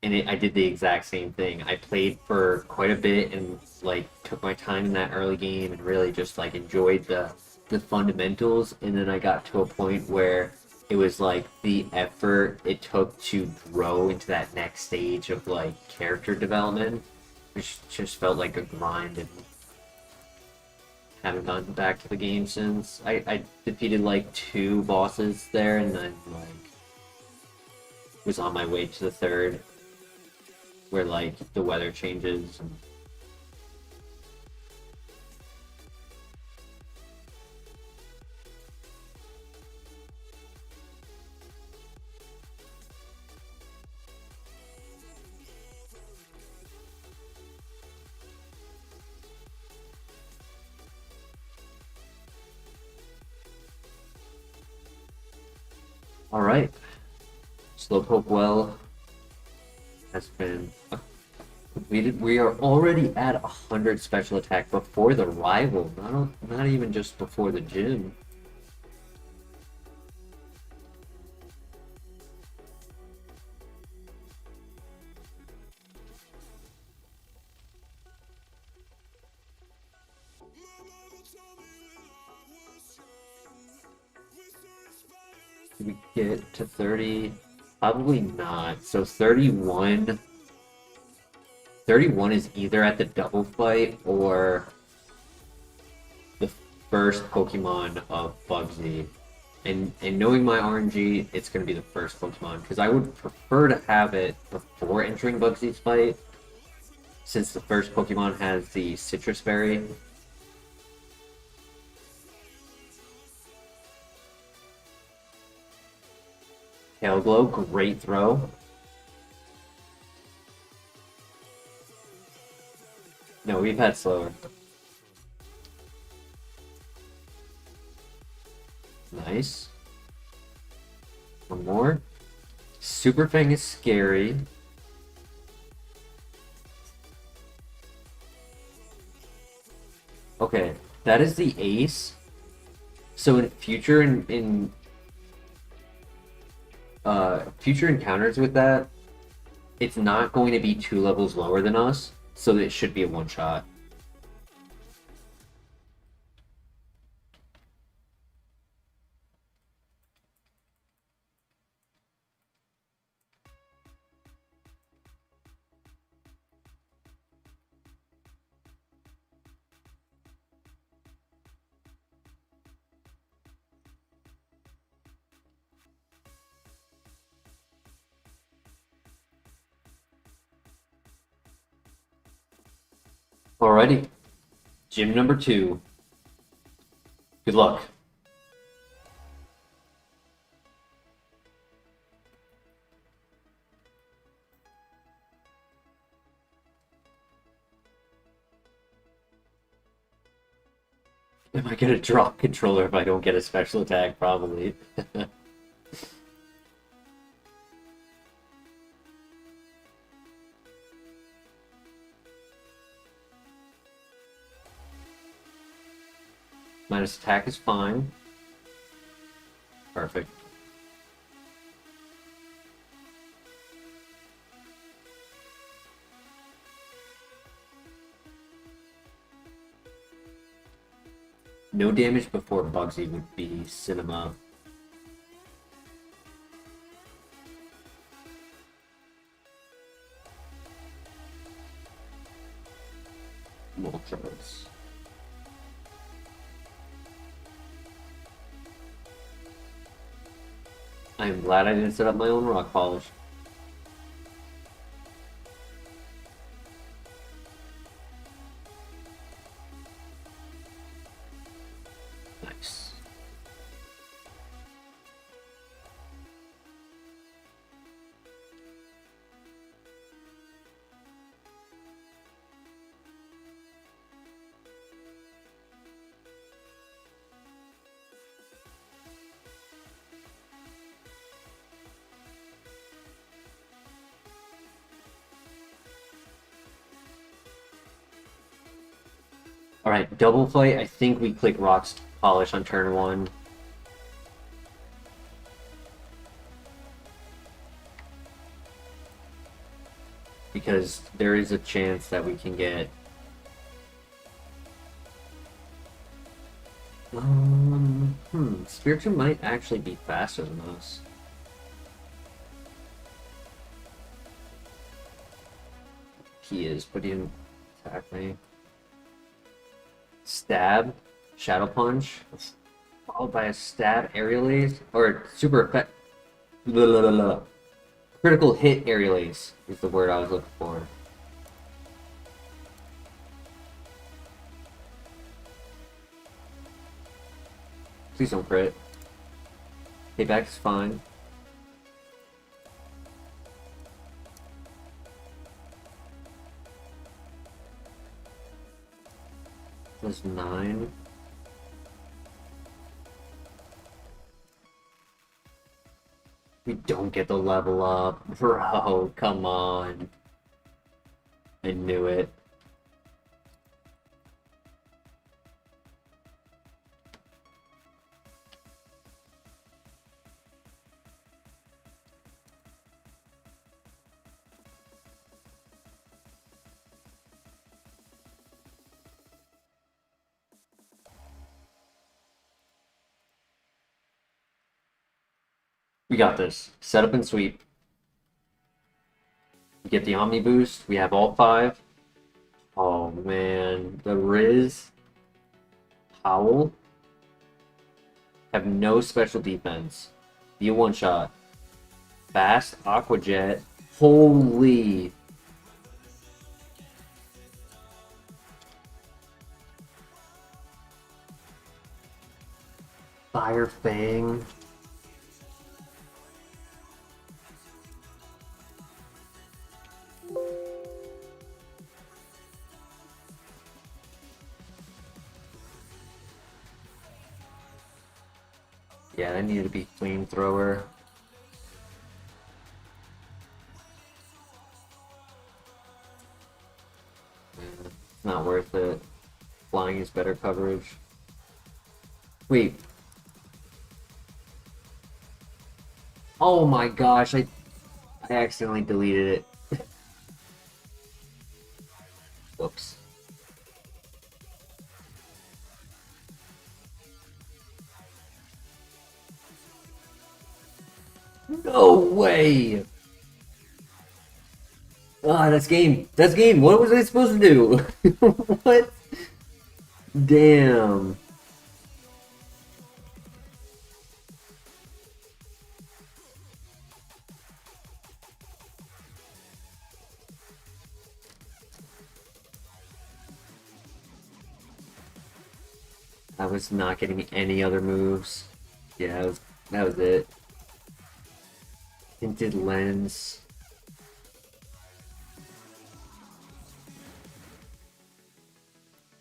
and I did the exact same thing. I played for quite a bit and like took my time in that early game and really just like enjoyed the fundamentals, and then I got to a point where it was like the effort it took to grow into that next stage of like character development, which just felt like a grind, and haven't gone back to the game since. I defeated like two bosses there, and then like was on my way to the third, where like the weather changes. And... All right, Slowpoke Well has been completed. We are already at 100 special attack before the rival. Not even just before the gym. Did we get to 30? Probably not. So 31. 31 is either at the double fight or the first Pokemon of Bugsy. And knowing my RNG, it's going to be the first Pokemon, because I would prefer to have it before entering Bugsy's fight, since the first Pokemon has the Citrus Berry. Tail Glow, great throw. No, we've had slower. Nice. One more. Super Fang is scary. Okay, that is the ace. So in future encounters with that, it's not going to be 2 levels lower than us, so it should be a one-shot. Alrighty. Gym number 2. Good luck. Am I gonna drop controller if I don't get a special attack? Probably. Minus attack is fine. Perfect. No damage before Bugsy would be cinema. Moltres. I am glad I didn't set up my own rock polish. Nice. Alright, double fight. I think we click Rock's Polish on turn 1. Because there is a chance that we can get... Spiritomb might actually be faster than us. He is, but he didn't attack me. Stab, Shadow Punch, followed by a stab, Aerial Ace, or super effect. Critical hit Aerial Ace is the word I was looking for. Please don't crit. Payback is fine. That's 9. We don't get the level up. Bro, come on. I knew it. We got this. Setup and sweep. We get the Omni boost. We have all 5. Oh man. The Riz. Howl. Have no special defense. Be a one-shot. Fast. Aqua Jet. Holy. Fire Fang. Yeah, that needed to be Flamethrower. It's not worth it. Flying is better coverage. Wait. Oh my gosh, I accidentally deleted it. Whoops. No way! Ah, that's game. That's game. What was I supposed to do? What? Damn. I was not getting any other moves. Yeah, that was it. Tinted lens.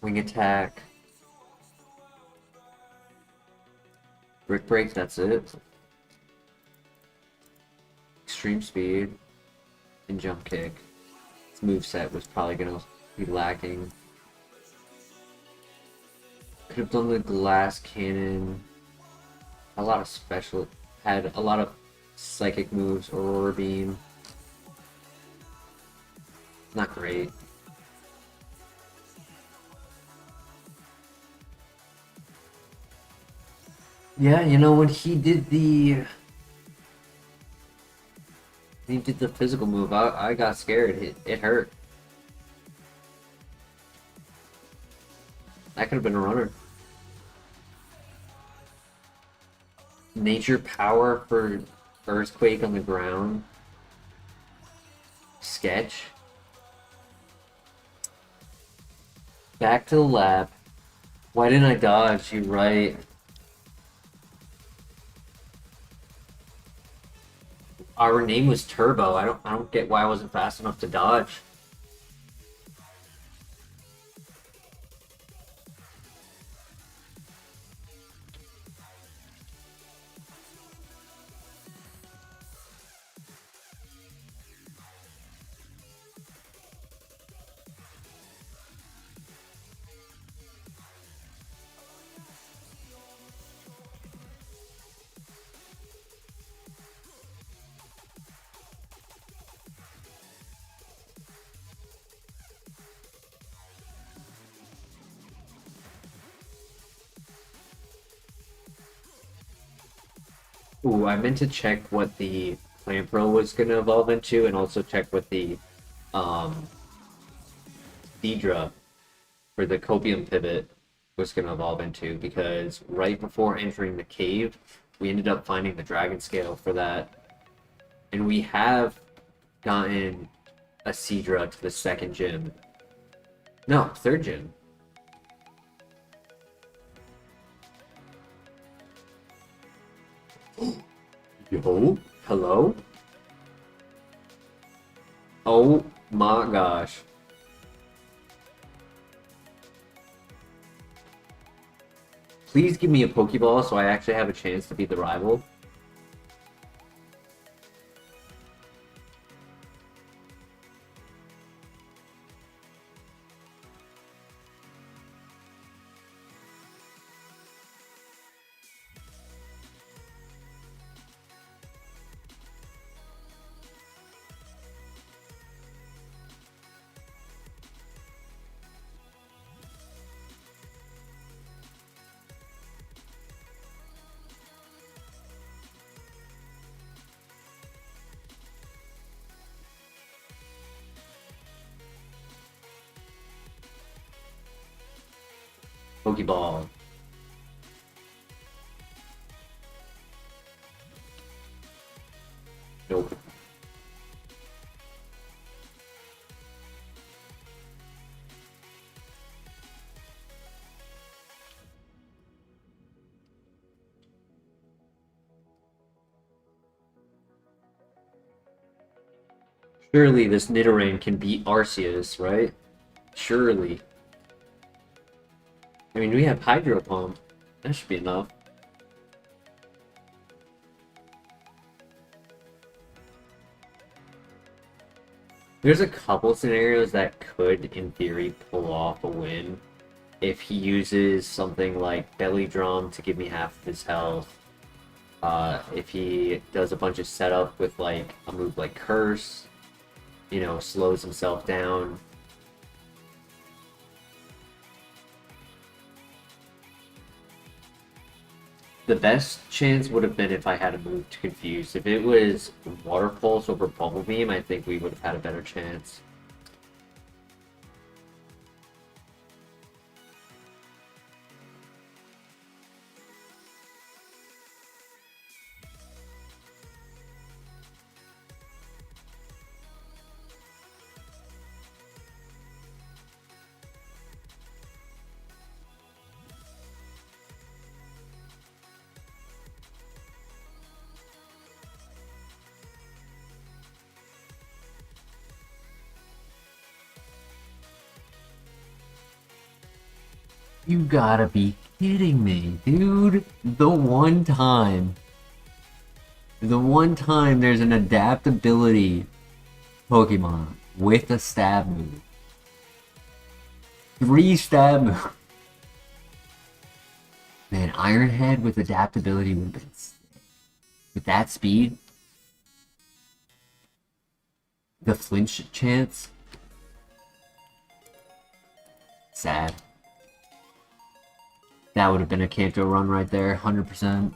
Wing attack. Brick break, that's it. Extreme speed. And jump kick. This moveset was probably gonna be lacking. Could have done the glass cannon. A lot of special. Had a lot of psychic moves. Aurora beam. Not great. Yeah, you know, when he did the physical move, I got scared. It hurt. That could have been a runner. Nature power for earthquake on the ground. Sketch. Back to the lab. Why didn't I dodge? You're right. Our name was Turbo. I don't get why I wasn't fast enough to dodge. Ooh, I meant to check what the Clamperl was going to evolve into, and also check what the um, Deidre for the Copium pivot was going to evolve into, because right before entering the cave, we ended up finding the Dragon Scale for that. And we have gotten a Seadra to the second gym. No, third gym. Yo, hello? Oh my gosh. Please give me a Pokeball so I actually have a chance to beat the rival. Pokeball. Nope. Surely this Nidoran can beat Arceus, right? Surely. I mean, we have Hydro Pump. That should be enough. There's a couple scenarios that could, in theory, pull off a win. If he uses something like Belly Drum to give me half of his health. If he does a bunch of setup with like a move like Curse, you know, slows himself down. The best chance would have been if I had a move to confuse. If it was Water Pulse over Bubble Beam, I think we would have had a better chance. You gotta be kidding me, dude. The one time there's an adaptability Pokemon with a stab move. 3 stab moves. Man, Iron Head with adaptability would have been sick. With that speed, the flinch chance, sad. That would have been a Kanto run right there, 100%.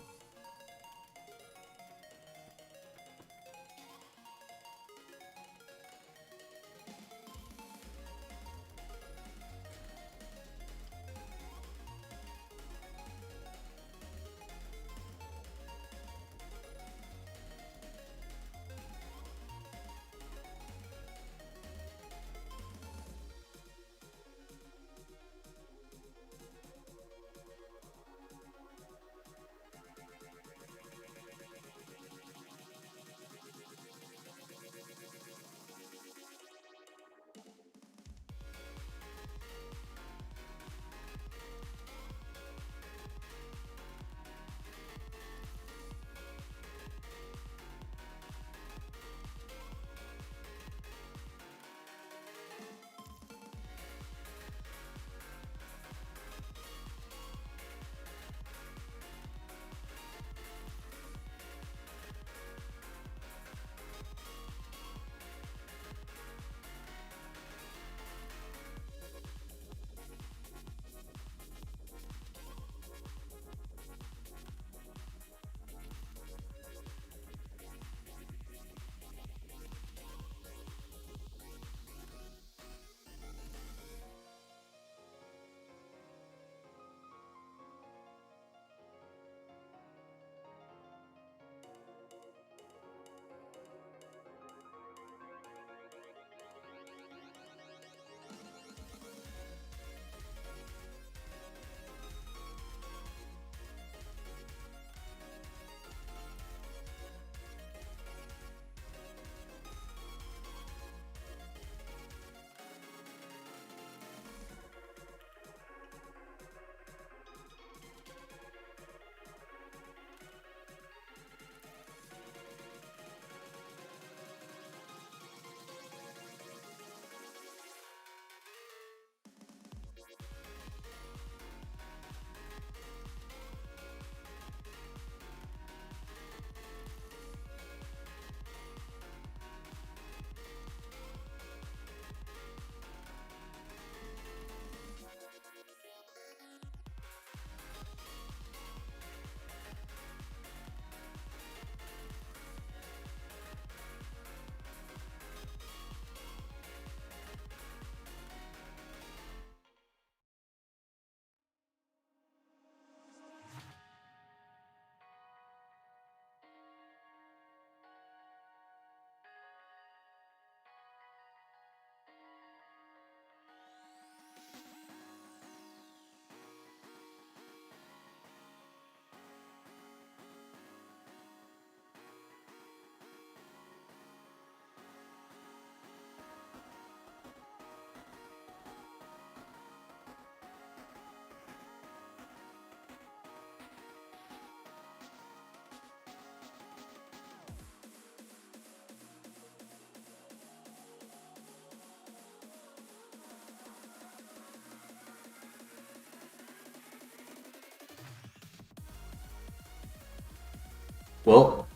Well,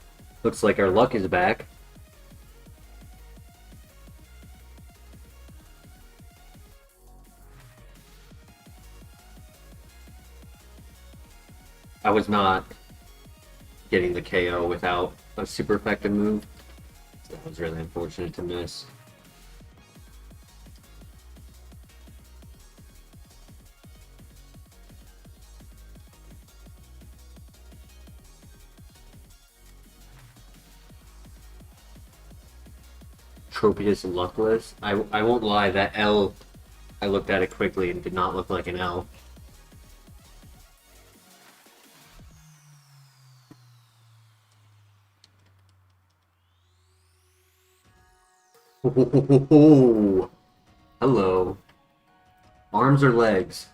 looks like our luck is back. I was not getting the KO without a super effective move. So that was really unfortunate to miss. Tropius luckless. I won't lie, that L, I looked at it quickly and did not look like an L. Hello. Arms or legs?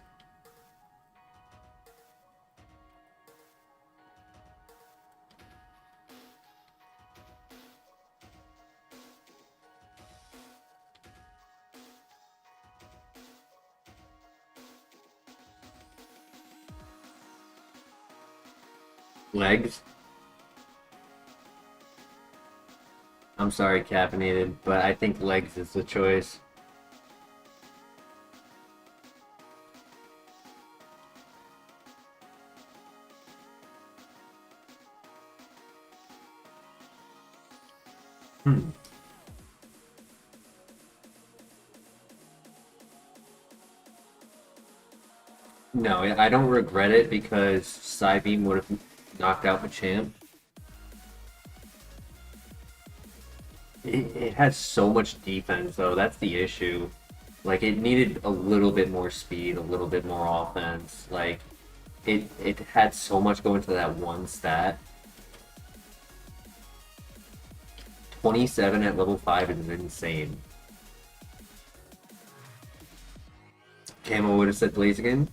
Legs? I'm sorry, caffeinated, but I think legs is the choice. Hmm. No, I don't regret it because Psybeam would have knocked out Machamp. It has so much defense, though. That's the issue. Like, it needed a little bit more speed, a little bit more offense. Like, it had so much going to that one stat. 27 at level 5 is insane. Camo would have said Blaziken.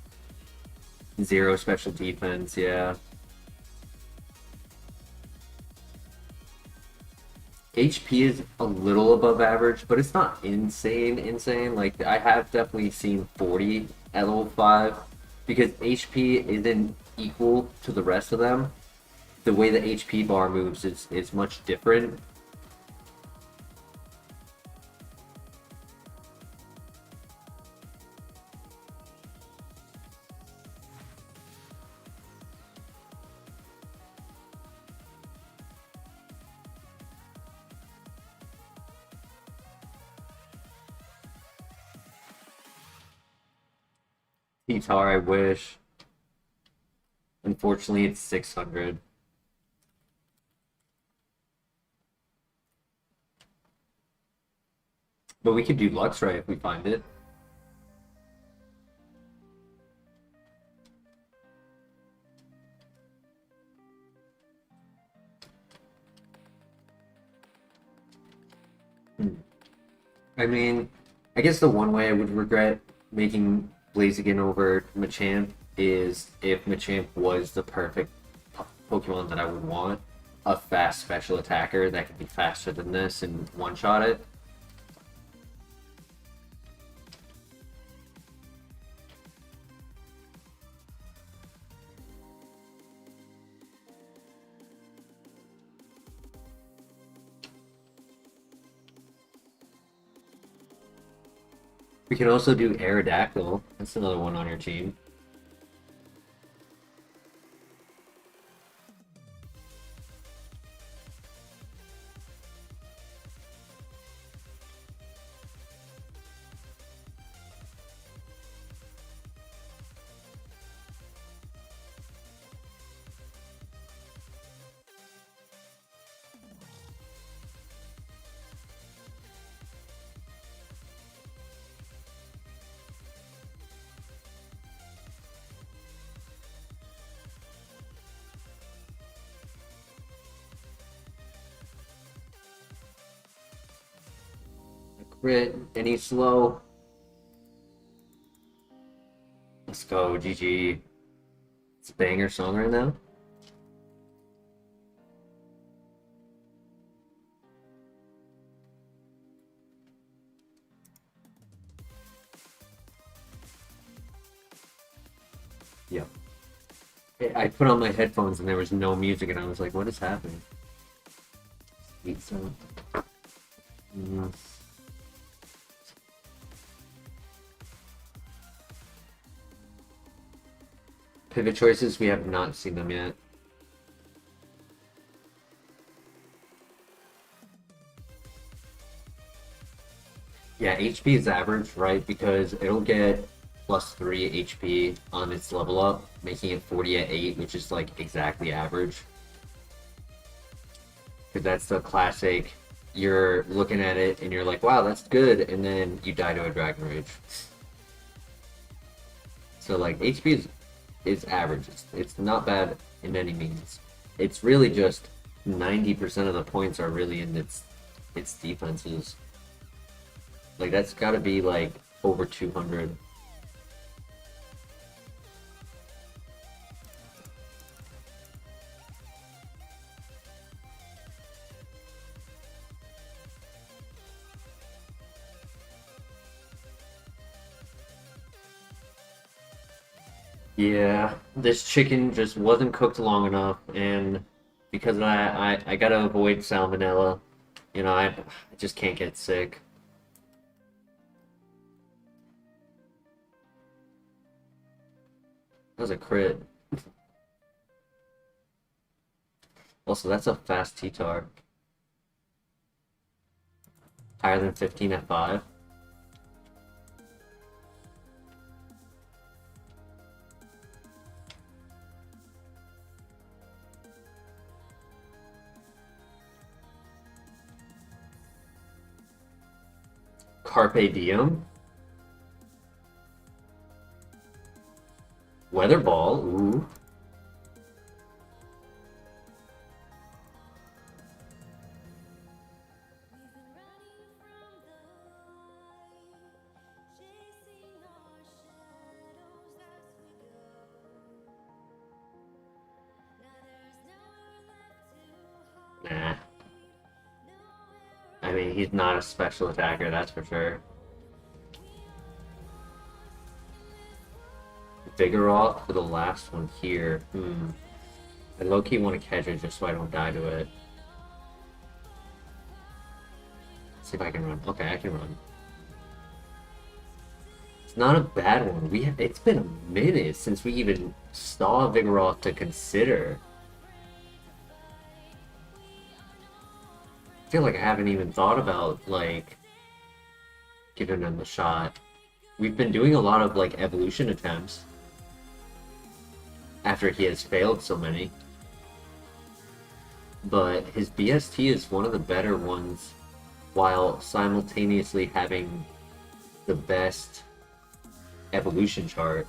Zero special defense, yeah. HP is a little above average, but it's not insane. Like, I have definitely seen 40 at level 5, because HP isn't equal to the rest of them. The way the HP bar moves is much different. T-Tar, I wish. Unfortunately, it's 600. But we could do Luxray if we find it. I mean, I guess the one way I would regret making Blaziken over Machamp is if Machamp was the perfect Pokemon that I would want. A fast special attacker that could be faster than this and one-shot it. We can also do Aerodactyl. That's another one on your team. Crit, any slow. Let's go, GG. It's a banger song right now. Yep. I put on my headphones and there was no music and I was like, what is happening? Sweet song. Pivot choices, we have not seen them yet. Yeah, HP is average, right? Because it'll get +3 HP on its level up, making it 40 at 8, which is like exactly average. Because that's the classic, you're looking at it and you're like, wow, that's good, and then you die to a Dragon Rage. So like HP is average. It's not bad in any means. It's really just 90% of the points are really in its defenses. Like that's got to be like over 200. Yeah, this chicken just wasn't cooked long enough, and because of that, I gotta avoid salmonella. You know, I just can't get sick. That was a crit. Also, that's a fast T-tar. Higher than 15 at 5. Carpe Diem. Weather Ball. Ooh. Nah. I mean, he's not a special attacker, that's for sure. Vigoroth for the last one here. I low-key want to catch it just so I don't die to it. Let's see if I can run. Okay, I can run. It's not a bad one. It's been a minute since we even saw Vigoroth to consider. I feel like I haven't even thought about, like, giving him a shot. We've been doing a lot of, like, evolution attempts after he has failed so many. But his BST is one of the better ones while simultaneously having the best evolution chart.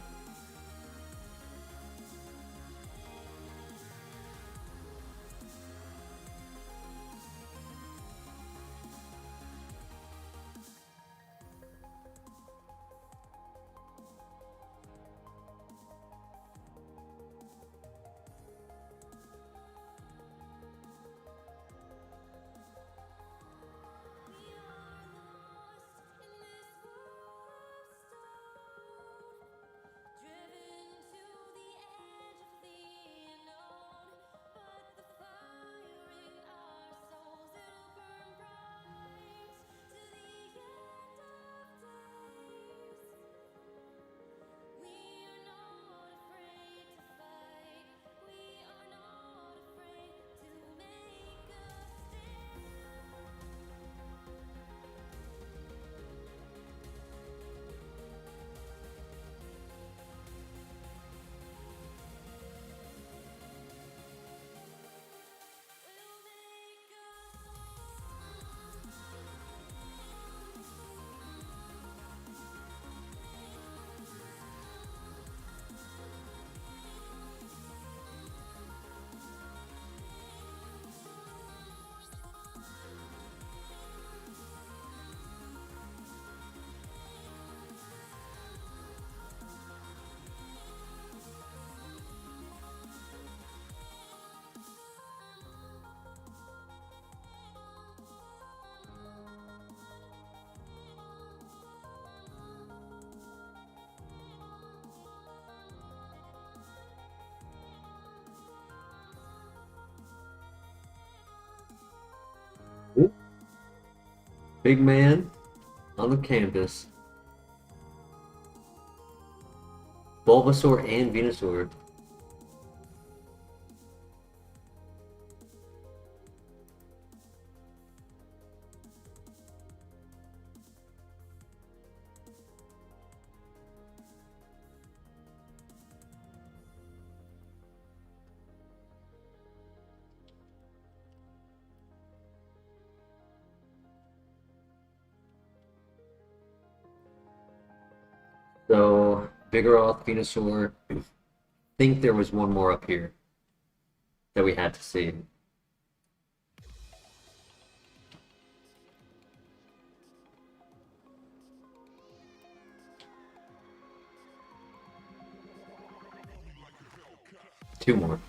Big man on the campus. Bulbasaur and Venusaur. So, Vigoroth, Venusaur. I think there was one more up here that we had to see. Two more.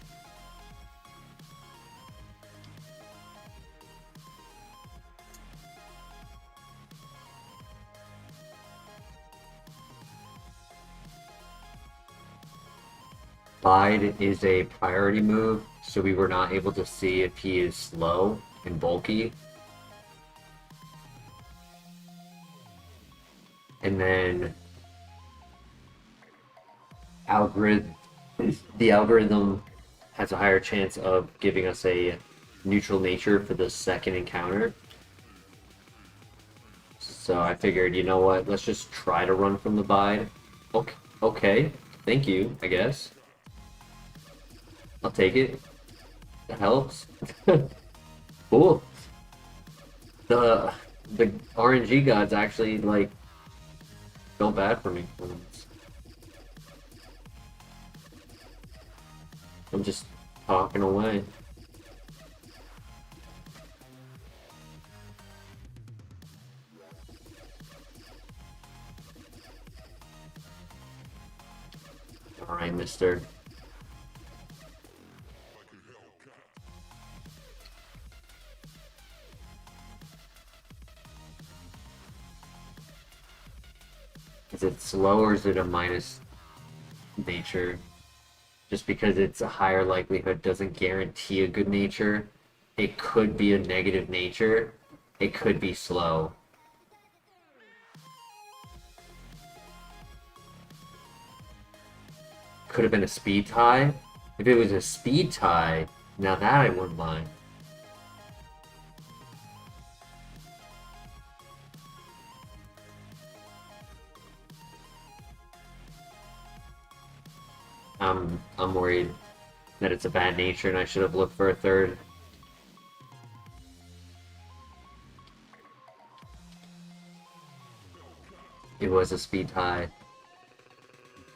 Bide is a priority move, so we were not able to see if he is slow and bulky. And then the algorithm has a higher chance of giving us a neutral nature for the second encounter. So I figured, you know what, let's just try to run from the Bide. Okay, thank you, I guess. I'll take it. That helps. Cool. The RNG gods actually, like, felt bad for me. I'm just talking away. Alright, mister. Is it slow or is it a minus nature? Just because it's a higher likelihood doesn't guarantee a good nature. It could be a negative nature. It could be slow. Could have been a speed tie. If it was a speed tie, now that I wouldn't mind. I'm worried that it's a bad nature and I should have looked for a third. It was a speed tie.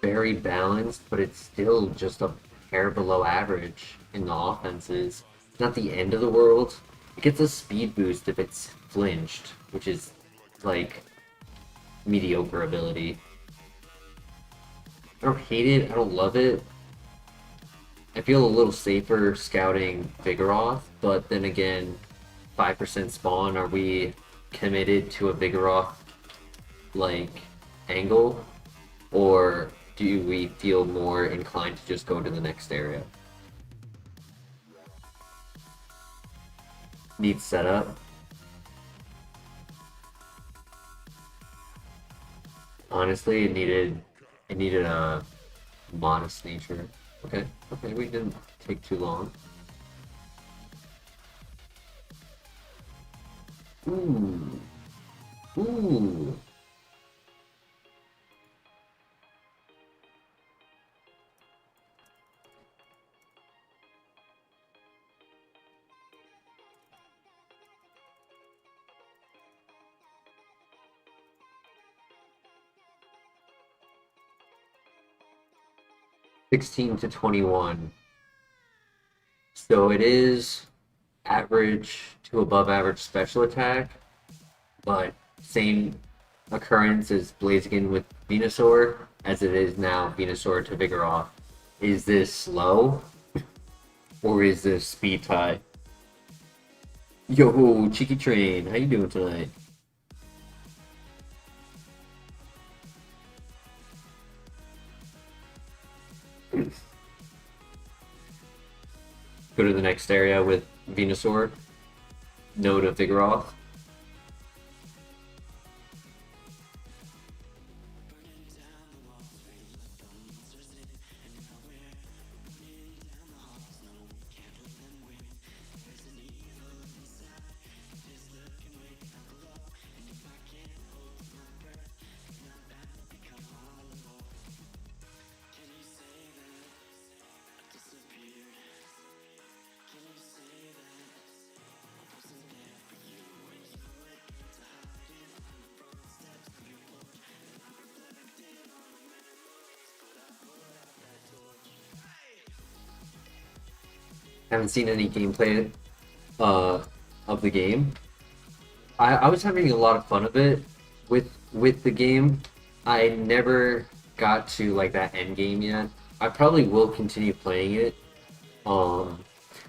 Very balanced, but it's still just a hair below average in the offenses. It's not the end of the world. It gets a speed boost if it's flinched, which is like mediocre ability. I don't hate it, I don't love it. I feel a little safer scouting Vigoroth, but then again, 5% spawn, are we committed to a Vigoroth like angle? Or do we feel more inclined to just go to the next area? Needs setup. Honestly, it needed a modest nature. Okay, we didn't take too long. Ooh. 16 to 21. So it is average to above average special attack, but same occurrence as Blaziken with Venusaur as it is now Venusaur to Vigoroth. Is this slow or is this speed tie? Yo, Cheeky Train, how you doing tonight? Go to the next area with Venusaur. No to Vigoroth. Haven't seen any gameplay of the game. I was having a lot of fun of it with the game. I never got to like that end game yet. I probably will continue playing it.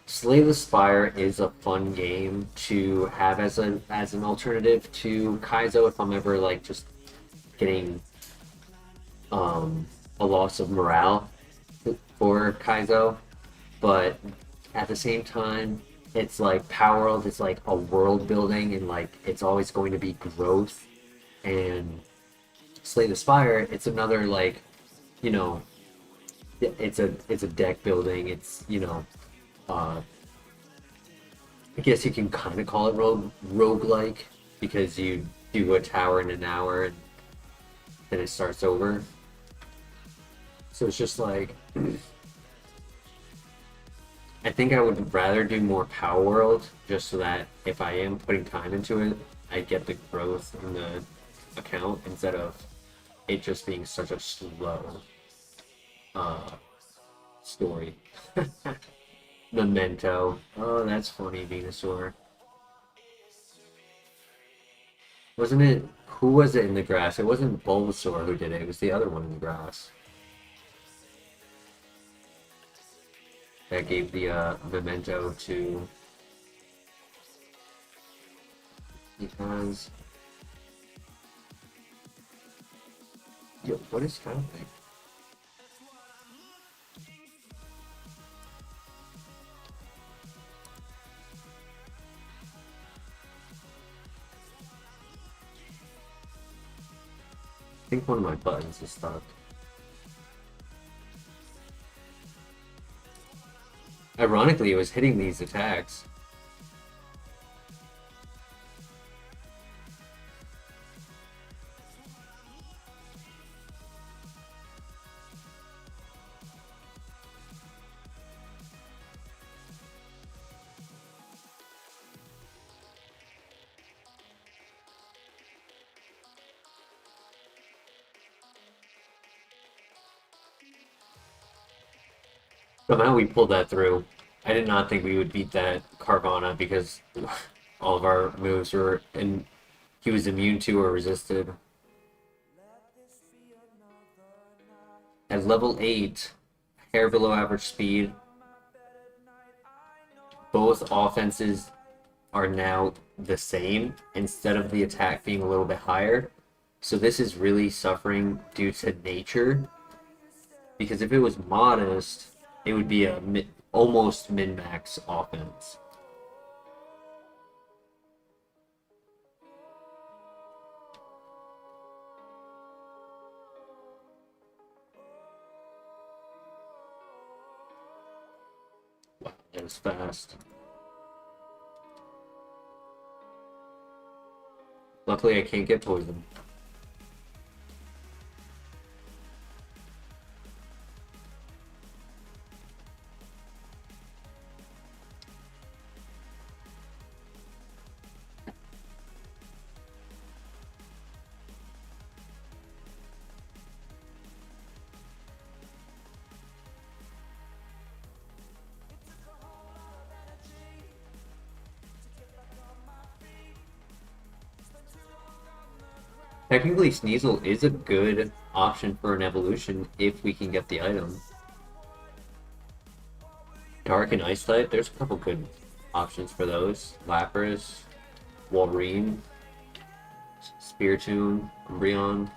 Slay the Spire is a fun game to have as an alternative to Kaizo if I'm ever like just getting a loss of morale. for Kaizo, but at the same time, it's like Power World is like a world building and like it's always going to be growth. And Slay the Spire, it's another like, you know, it's a deck building. It's uh, I guess you can kind of call it roguelike because you do a tower in an hour and then it starts over. So it's just like I think I would rather do more Power World just so that if I am putting time into it, I get the growth in the account instead of it just being such a slow uh, story. Memento. Oh, that's funny, Venusaur. Wasn't it? Who was it in the grass? It wasn't Bulbasaur who did it. It was the other one in the grass that gave the memento to. Because. Yo, what is happening? I think one of my buttons is stuck. Ironically, it was hitting these attacks. Somehow we pulled that through. I did not think we would beat that Carvana because all of our moves were and he was immune to or resisted. At level 8, hair below average speed, both offenses are now the same instead of the attack being a little bit higher. So this is really suffering due to nature. Because if it was modest, it would be a almost min-max offense. Wow, that was fast. Luckily, I can't get poisoned. Technically, Sneasel is a good option for an evolution if we can get the item. Dark and Ice type, there's a couple good options for those. Lapras, Wolverine, Spiritomb, Umbreon.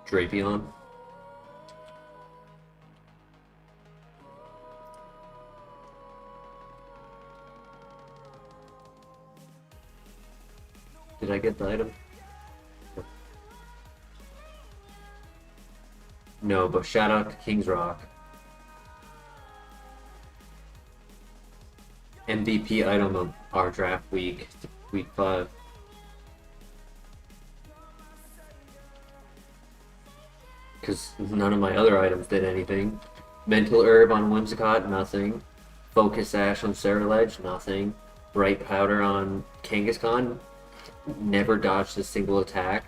Drapion. Did I get the item? No, but shout out to King's Rock. MVP item of our draft week, week 5. Because none of my other items did anything. Mental Herb on Whimsicott, nothing. Focus Ash on Ceruledge, nothing. Bright Powder on Kangaskhan, never dodged a single attack.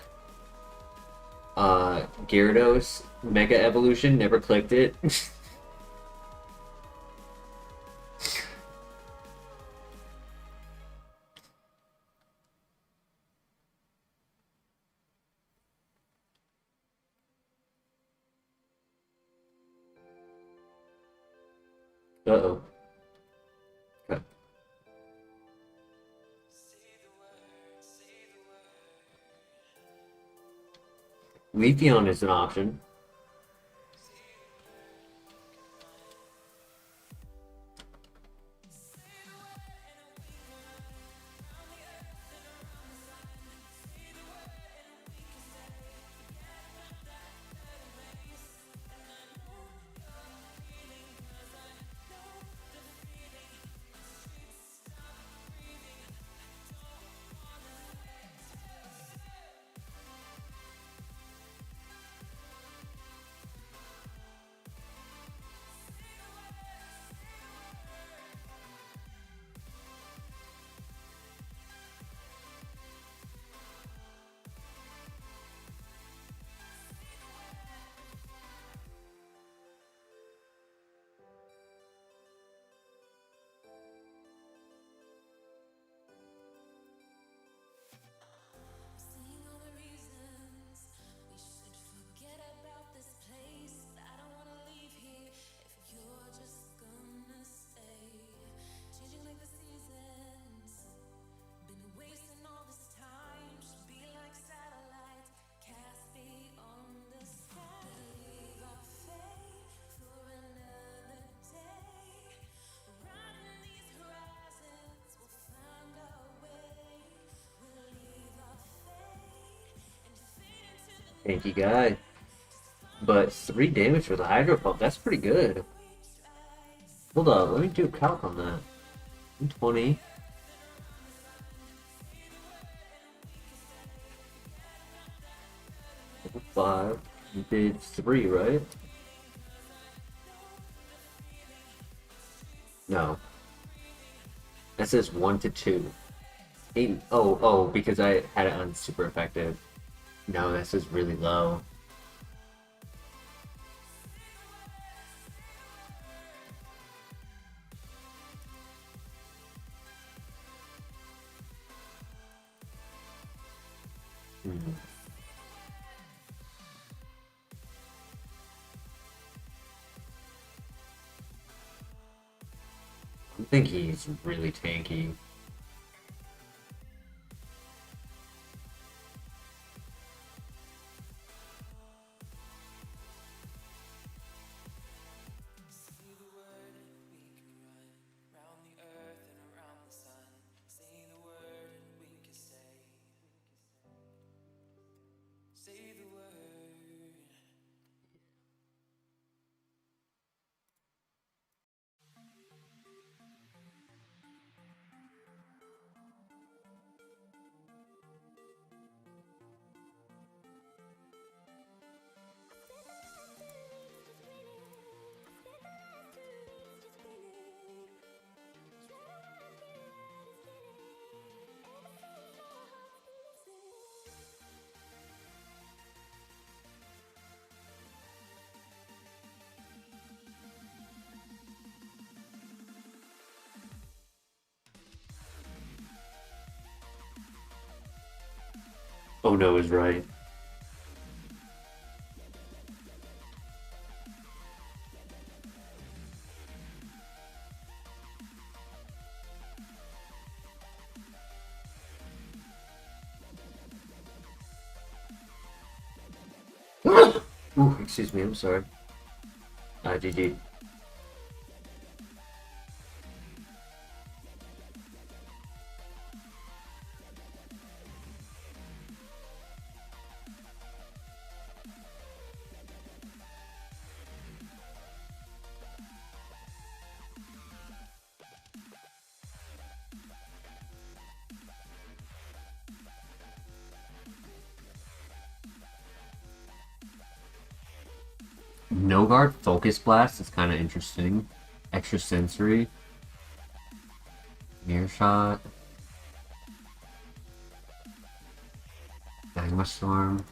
Gyarados, Mega Evolution, never clicked it. Uh-oh. Okay. Leafeon is an option. Tanky guy. But 3 damage for the Hydro Pump, that's pretty good. Hold up, let me do a calc on that. 20. Level 5. You did 3, right? No. That says 1 to 2. 8. Oh, because I had it on super effective. No, that says really low. I think he's really tanky. Oh no is right. Ooh, excuse me, I'm sorry. GG. No guard focus blast is kind of interesting. Extra sensory. Mirror shot. Magma storm.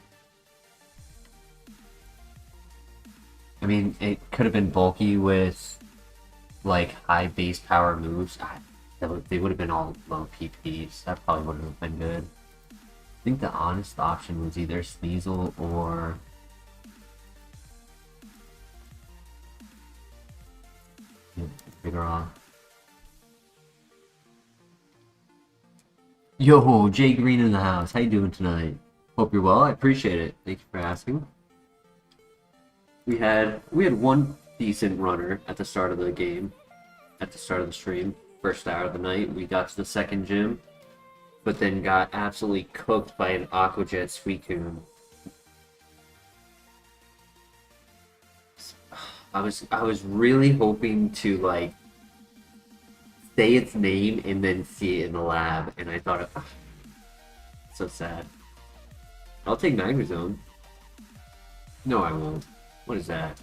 I mean, it could have been bulky with like high base power moves. They would have been all low PPs. That probably would have been good. I think the honest option was either Sneasel or figure out. Yo, Jay Green in the house. How you doing tonight? Hope you're well. I appreciate it. Thank you for asking. We had one decent runner at the start of the game, at the start of the stream. First hour of the night, we got to the second gym, but then got absolutely cooked by an Aquajet Suicune. I was really hoping to like say its name and then see it in the lab, and I thought, so sad. I'll take Magnezone. No, I won't. What is that?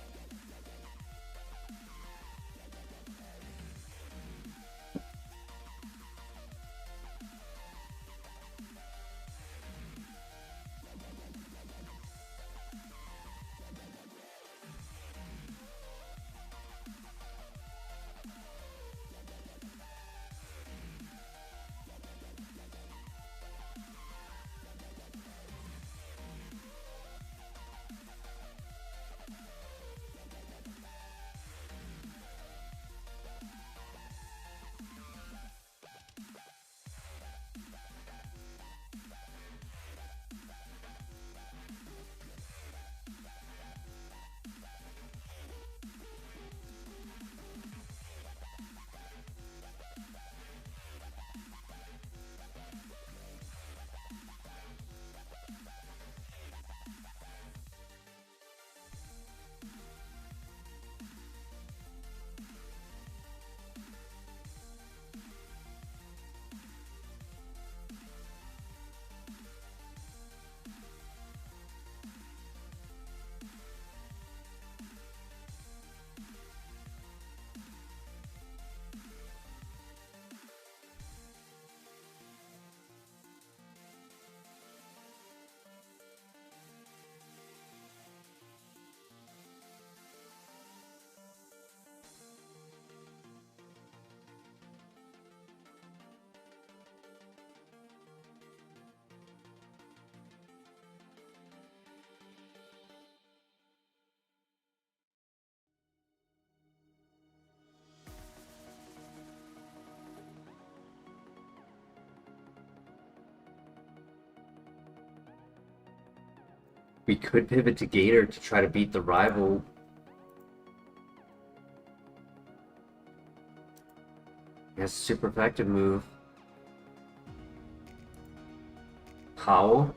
We could pivot to Gator to try to beat the rival. He has a super effective move. Howl.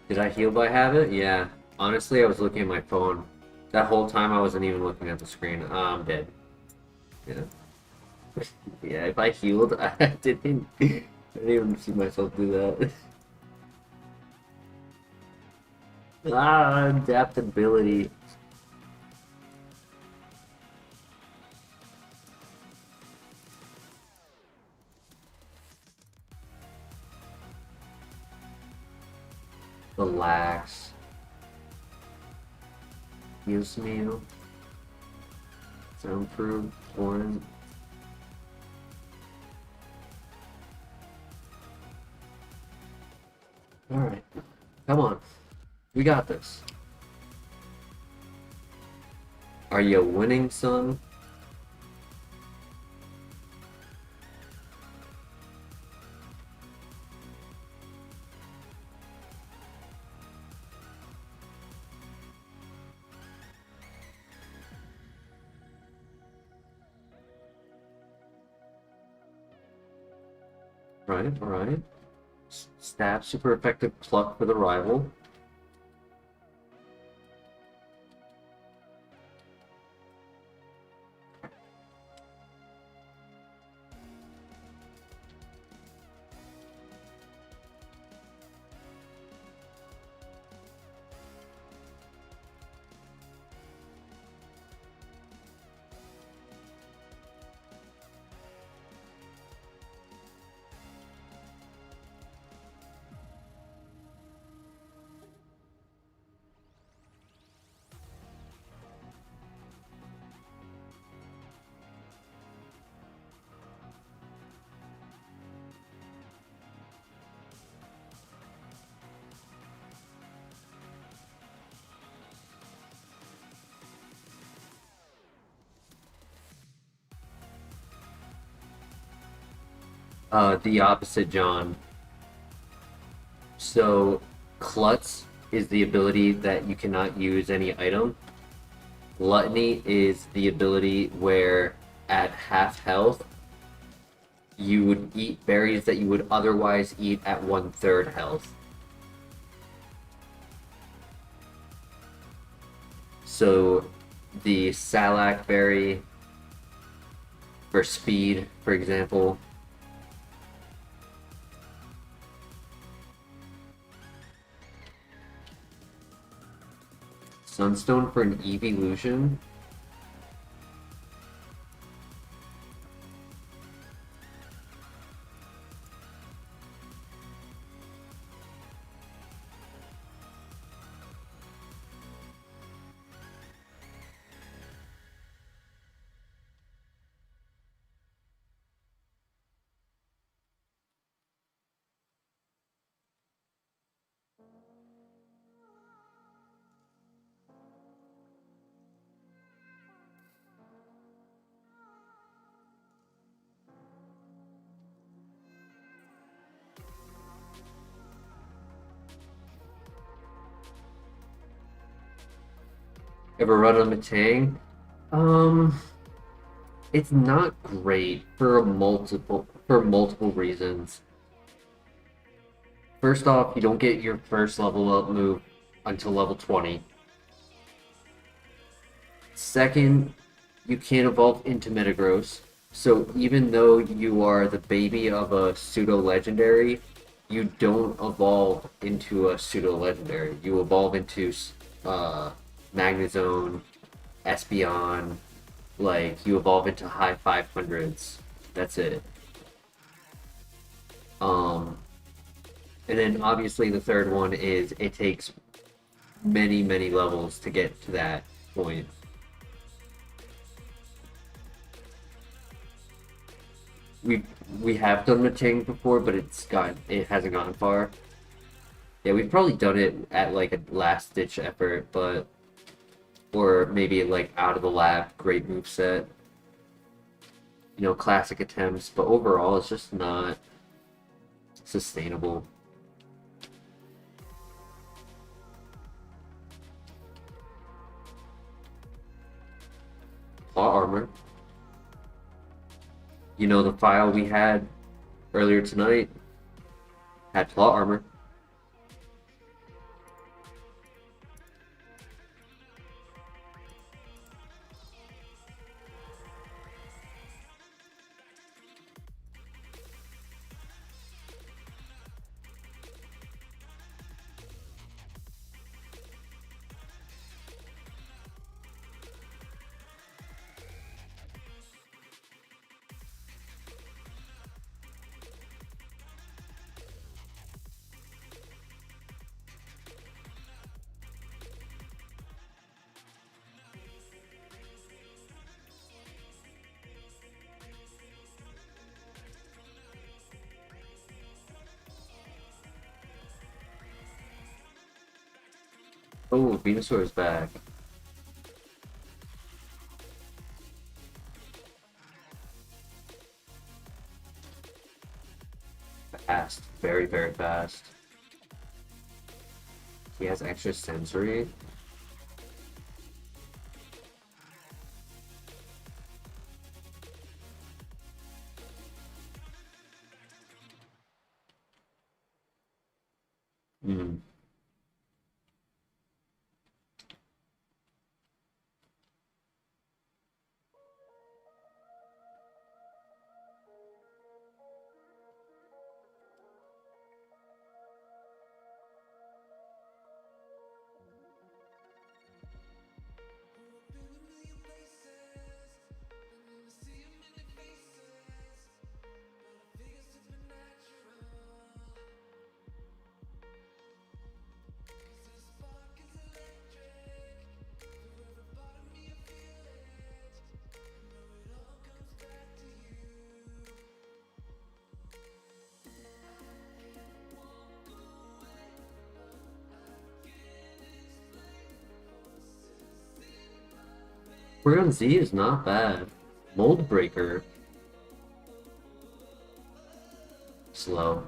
Did I heal by habit? Yeah. Honestly, I was looking at my phone. That whole time I wasn't even looking at the screen. I'm dead. Yeah. Yeah, if I healed, I didn't even see myself do that. Adaptability. Relax. Use meal. Soundproof. Orange. Alright. Come on. We got this. Are you winning, son? Right, alright. Stab, super effective pluck for the rival. The opposite, John. So, klutz is the ability that you cannot use any item. Gluttony is the ability where at half health you would eat berries that you would otherwise eat at 1/3 health. So the Salak berry for speed, for example. Sunstone for an evolution. Ever run on Matang? Um, it's not great for multiple reasons. First off, you don't get your first level up move until level 20. Second, you can't evolve into Metagross. So even though you are the baby of a pseudo legendary, you don't evolve into a pseudo legendary. You evolve into Magnezone, Espeon, like you evolve into high 500s. That's it. Um, and then obviously the third one is it takes many levels to get to that point. We we have done Matang before, but it hasn't gotten far. Yeah, we've probably done it at like a last ditch effort, but or maybe like out of the lab, great move set. You know, classic attempts, but overall it's just not sustainable. Plot armor. You know, the file we had earlier tonight had plot armor. Oh, Venusaur is back. Fast. Very fast. He has extra sensory. Hmm. Porygon Z is not bad. Mold Breaker. slow.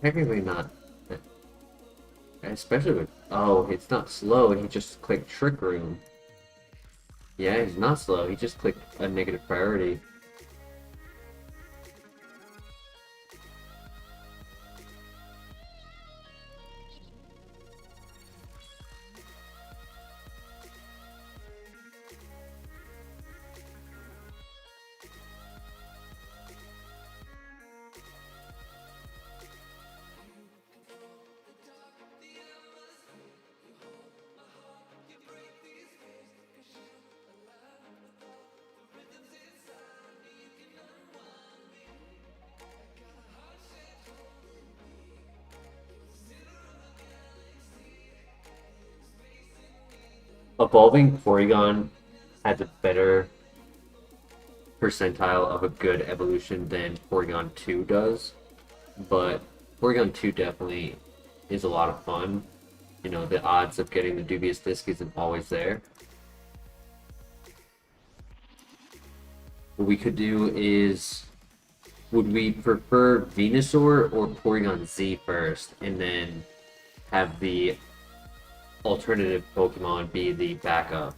Technically not. Especially with... Oh, it's not slow, he just clicked Trick Room. Yeah, he's not slow, he just clicked a negative priority. Evolving Porygon has a better percentile of a good evolution than Porygon 2 does, but Porygon 2 definitely is a lot of fun. You know, the odds of getting the dubious disc isn't always there. What we could do is, would we prefer Venusaur or Porygon Z first, and then have the alternative Pokemon be the backup?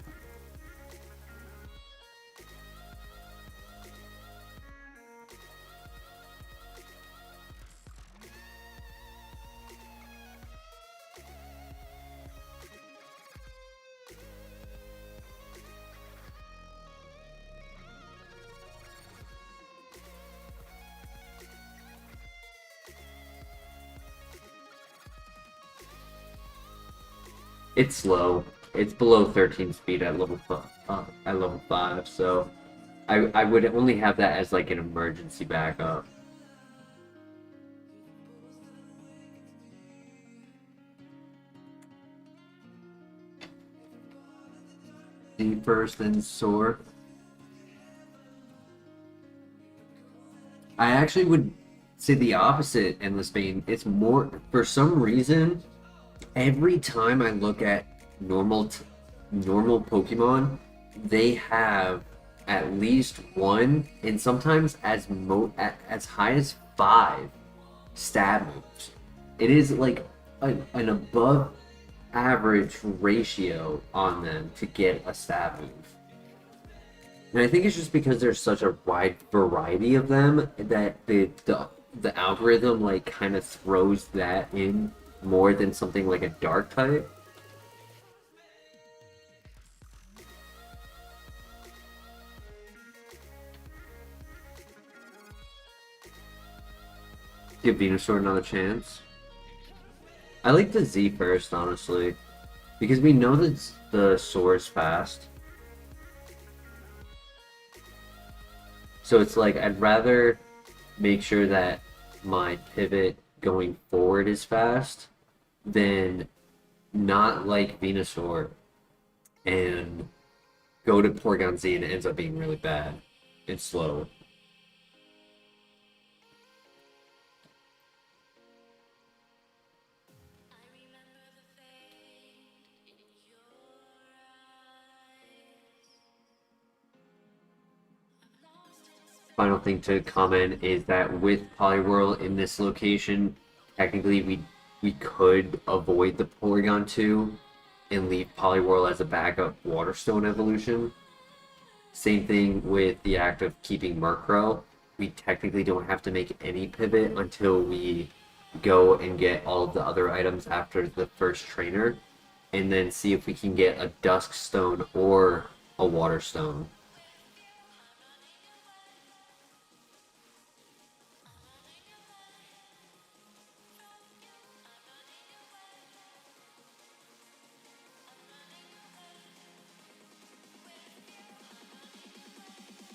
It's slow. It's below 13 speed at level 5, so I would only have that as like an emergency backup. D first, then Soar. I actually would say the opposite, Endless Bane. It's more, for some reason, every time I look at normal Pokemon, they have at least one, and sometimes as high as 5 stab moves. It is like an above average ratio on them to get a stab move. And I think it's just because there's such a wide variety of them that the algorithm like kind of throws that in more than something like a dark type. Give Venusaur another chance. I like the Z first, honestly, because we know that the Soar is fast. So it's like, I'd rather make sure that my pivot going forward is fast than not like Venusaur and go to Porygon Z and it ends up being really bad. It's slow. Final thing to comment is that with Poliwhirl in this location, technically we could avoid the Porygon 2 and leave Poliwhirl as a backup Waterstone evolution. Same thing with the act of keeping Murkrow. We technically don't have to make any pivot until we go and get all of the other items after the first trainer, and then see if we can get a Dusk Stone or a Waterstone.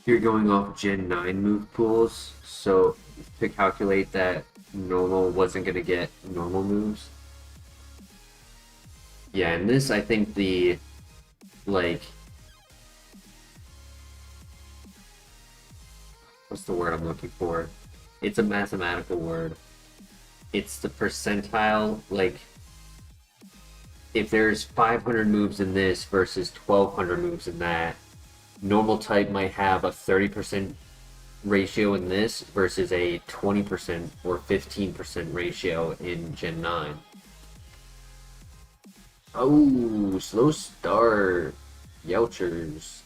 You're going off Gen 9 move pools, so to calculate that normal wasn't going to get normal moves. Yeah, and this, I think the, like, what's the word I'm looking for? It's a mathematical word. It's the percentile, like, if there's 500 moves in this versus 1200 moves in that, normal type might have a 30% ratio in this versus a 20% or 15% ratio in Gen 9. Oh, slow start. Yelchers.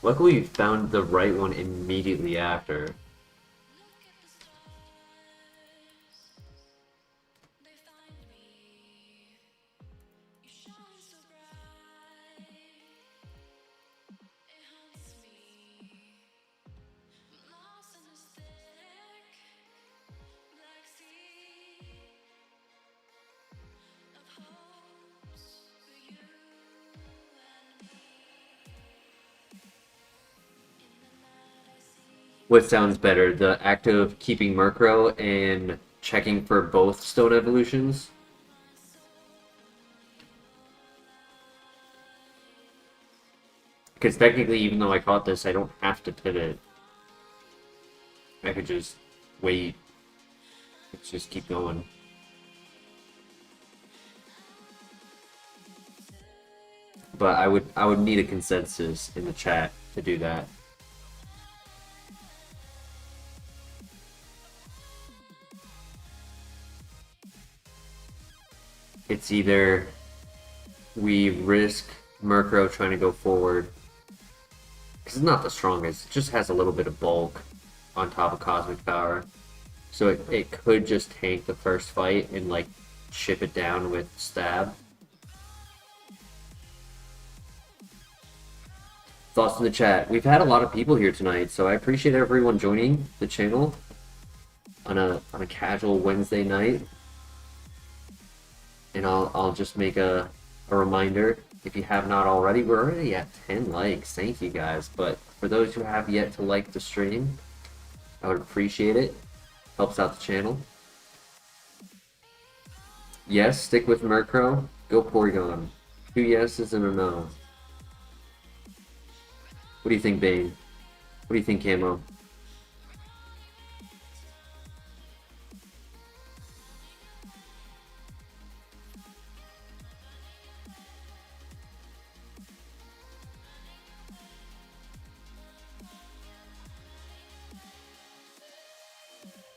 Luckily, we found the right one immediately after. What sounds better, the act of keeping Murkrow and checking for both stone evolutions? Because technically, even though I caught this, I don't have to pivot. I could just wait. Let's just keep going. But I would need a consensus in the chat to do that. It's either we risk Murkrow trying to go forward, because it's not the strongest, it just has a little bit of bulk on top of Cosmic Power. So it could just tank the first fight and like chip it down with Stab. Thoughts in the chat. We've had a lot of people here tonight, so I appreciate everyone joining the channel on a casual Wednesday night. And I'll just make a reminder, if you have not already, we're already at 10 likes. Thank you guys. But for those who have yet to like the stream, I would appreciate it. Helps out the channel. Yes, stick with Murkrow. Go Porygon. 2 yeses and a no. What do you think, Bane? What do you think, Camo?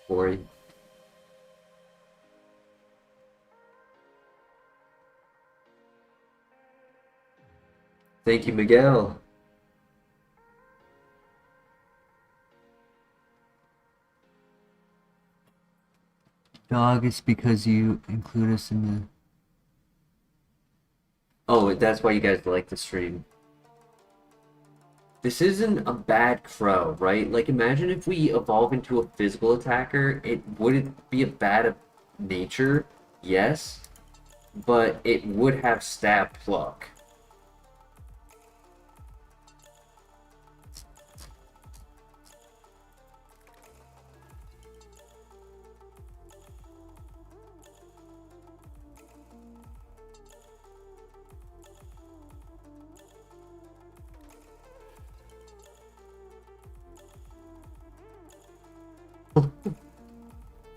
Corey? Thank you, Miguel. Dog, it's because you include us in the... Oh, that's why you guys like the stream. This isn't a bad crow, right? Like, imagine if we evolve into a physical attacker, would it be a bad nature? Yes. But it would have stab pluck.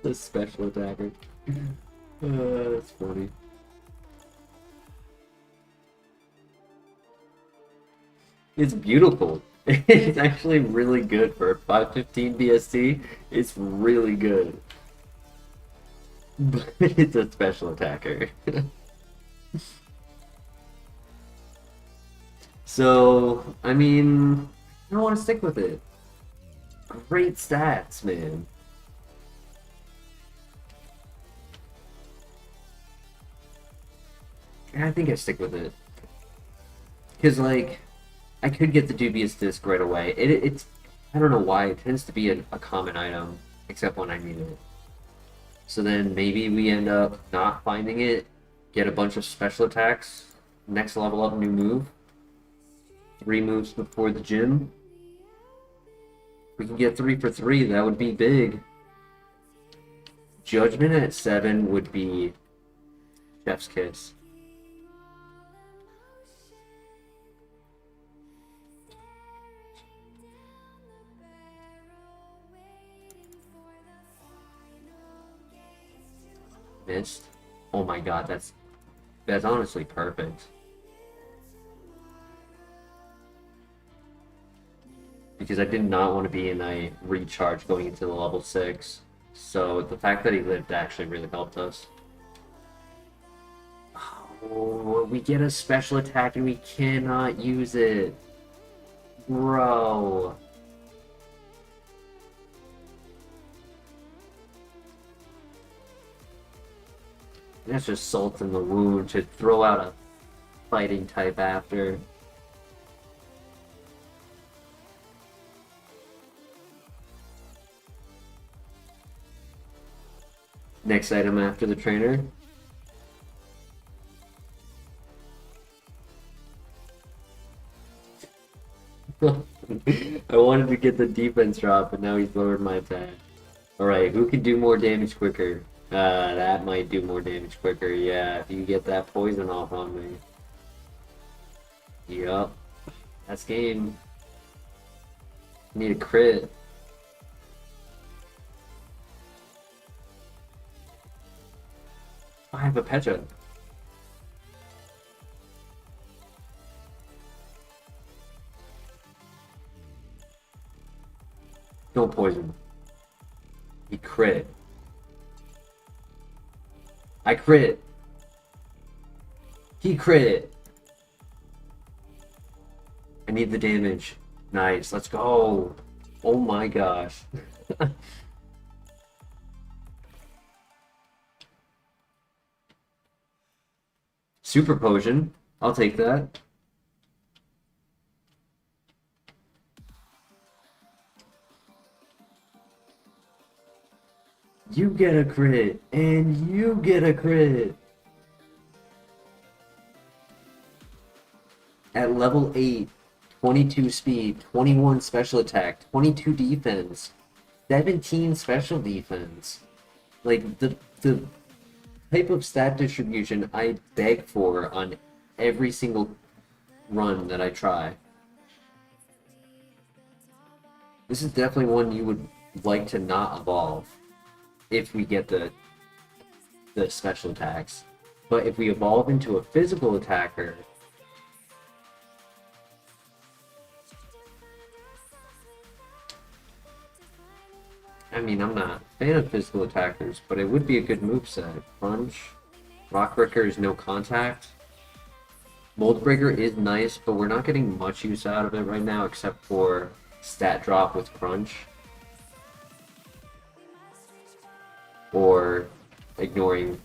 The special attacker. That's funny. It's beautiful. It's actually really good for 515 BST. It's really good. But it's a special attacker. So, I mean, I don't want to stick with it. Great stats, man. I think I stick with it. Because, like, I could get the dubious disc right away. It's, I don't know why, it tends to be a common item, except when I need it. So then maybe we end up not finding it, get a bunch of special attacks, next level up new move, 3 moves before the gym. We can get 3 for 3, that would be big. Judgment at 7 would be Chef's Kiss. missed. Oh my god, that's honestly perfect. Because I did not want to be in a recharge going into the level 6. So the fact that he lived actually really helped us. Oh, we get a special attack and we cannot use it. Bro. That's just salt in the wound to throw out a fighting type after. Next item after the trainer. I wanted to get the defense drop, but now he's lowered my attack. Alright, who can do more damage quicker? That might do more damage quicker, yeah, if you get that poison off on me. Yup. That's game. Need a crit. I have a Pecha. Don't poison. He crit. I crit. He crit. I need the damage. Nice. Let's go. Oh my gosh. Super potion. I'll take that. You get a crit, and you get a crit. At level 8, 22 speed, 21 special attack, 22 defense, 17 special defense. Like, the type of stat distribution I beg for on every single run that I try. This is definitely one you would like to not evolve if we get the special attacks. But if we evolve into a physical attacker, I mean, I'm not a fan of physical attackers, but it would be a good moveset. Crunch, Rockbreaker is no contact. Moldbreaker is nice, but we're not getting much use out of it right now except for stat drop with Crunch. Or ignoring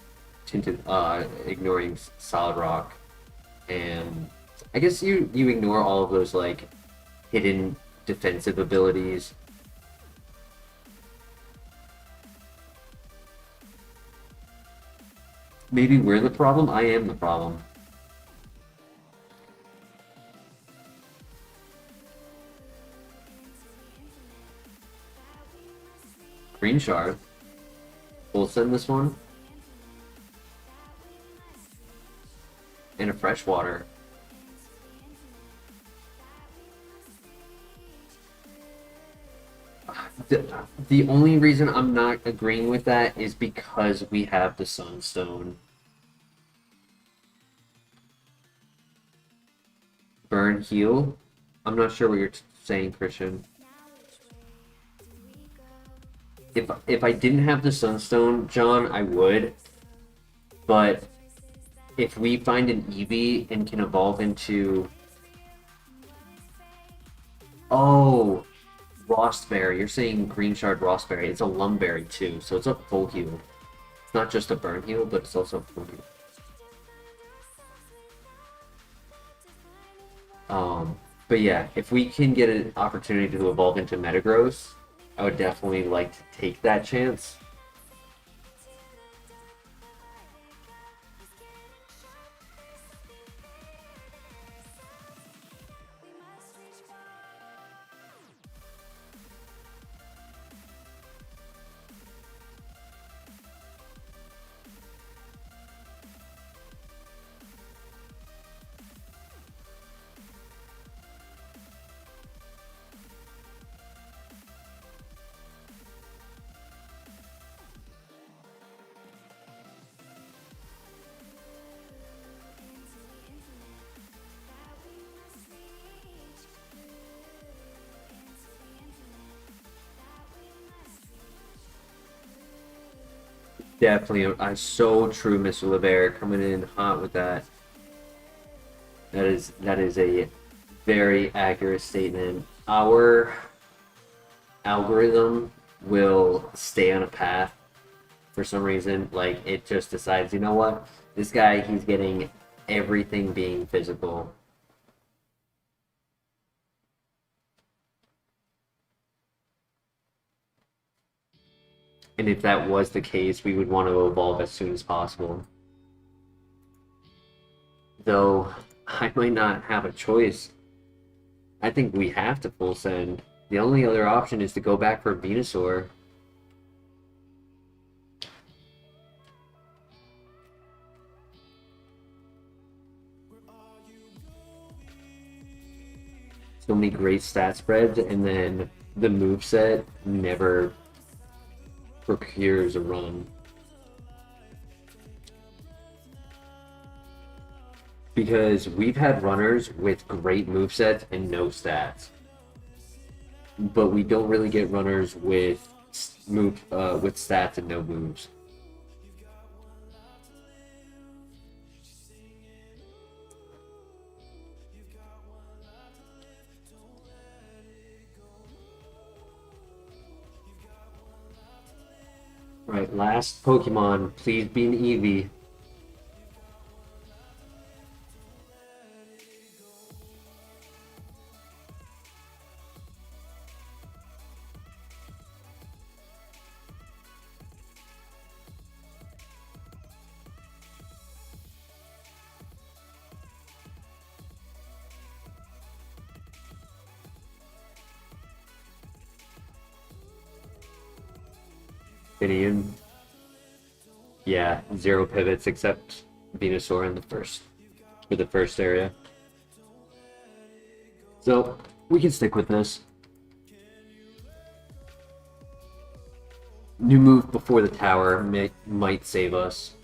ignoring Solid Rock. And I guess you ignore all of those like hidden defensive abilities. Maybe we're the problem? I am the problem. Green Shard. We'll send this one. And a freshwater. The only reason I'm not agreeing with that is because we have the Sunstone. Burn, heal? I'm not sure what you're saying, Christian. If I didn't have the Sunstone, John, I would. But if we find an Eevee and can evolve into... Oh! Rostberry. You're saying Green Shard Rostberry. It's a Lumberry too, so it's a full heal. It's not just a burn heal, but it's also a full heal. But yeah, if we can get an opportunity to evolve into Metagross, I would definitely like to take that chance. Definitely, so true, Mr. LeBear, coming in hot with that. That is a very accurate statement. Our algorithm will stay on a path for some reason. Like it just decides, you know what? This guy, he's getting everything being physical. And if that was the case, we would want to evolve as soon as possible. Though, I might not have a choice. I think we have to full send. The only other option is to go back for Venusaur. So many great stat spreads, and then the moveset never procures a run. Because we've had runners with great movesets and no stats. But we don't really get runners with with stats and no moves. Right, last Pokemon, please be an Eevee. Finian. Yeah, 0 pivots except Venusaur in the first area. So we can stick with this. New move before the tower might save us.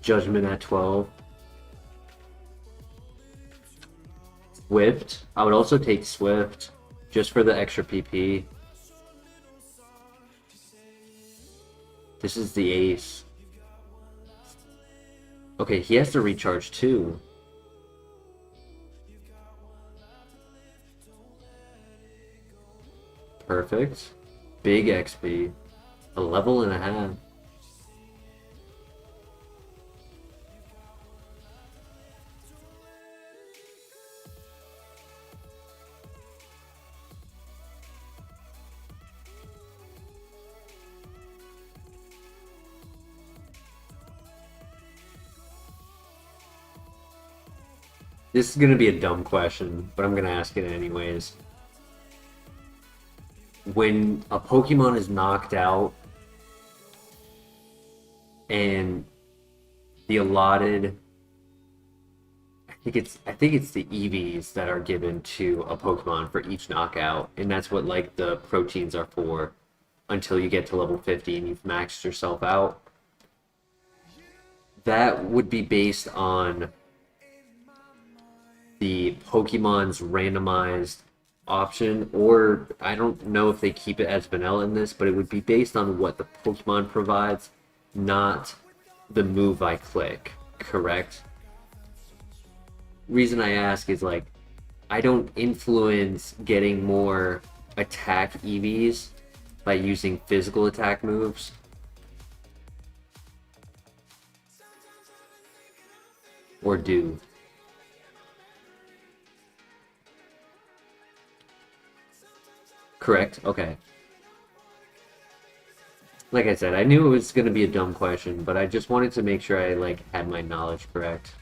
Judgment at 12. Swift. I would also take Swift just for the extra PP. This is the ace. Okay, he has to recharge too. Perfect. Big XP. A level and a half. This is going to be a dumb question, but I'm going to ask it anyways. When a Pokemon is knocked out and the allotted, I think it's the EVs that are given to a Pokemon for each knockout, and that's what like the proteins are for until you get to level 50 and you've maxed yourself out. That would be based on the Pokemon's randomized option, or I don't know if they keep it as vanilla in this, but it would be based on what the Pokemon provides, not the move I click, correct? Reason I ask is like, I don't influence getting more attack EVs by using physical attack moves. Or do. Correct? Okay. Like I said, I knew it was going to be a dumb question, but I just wanted to make sure I like had my knowledge correct.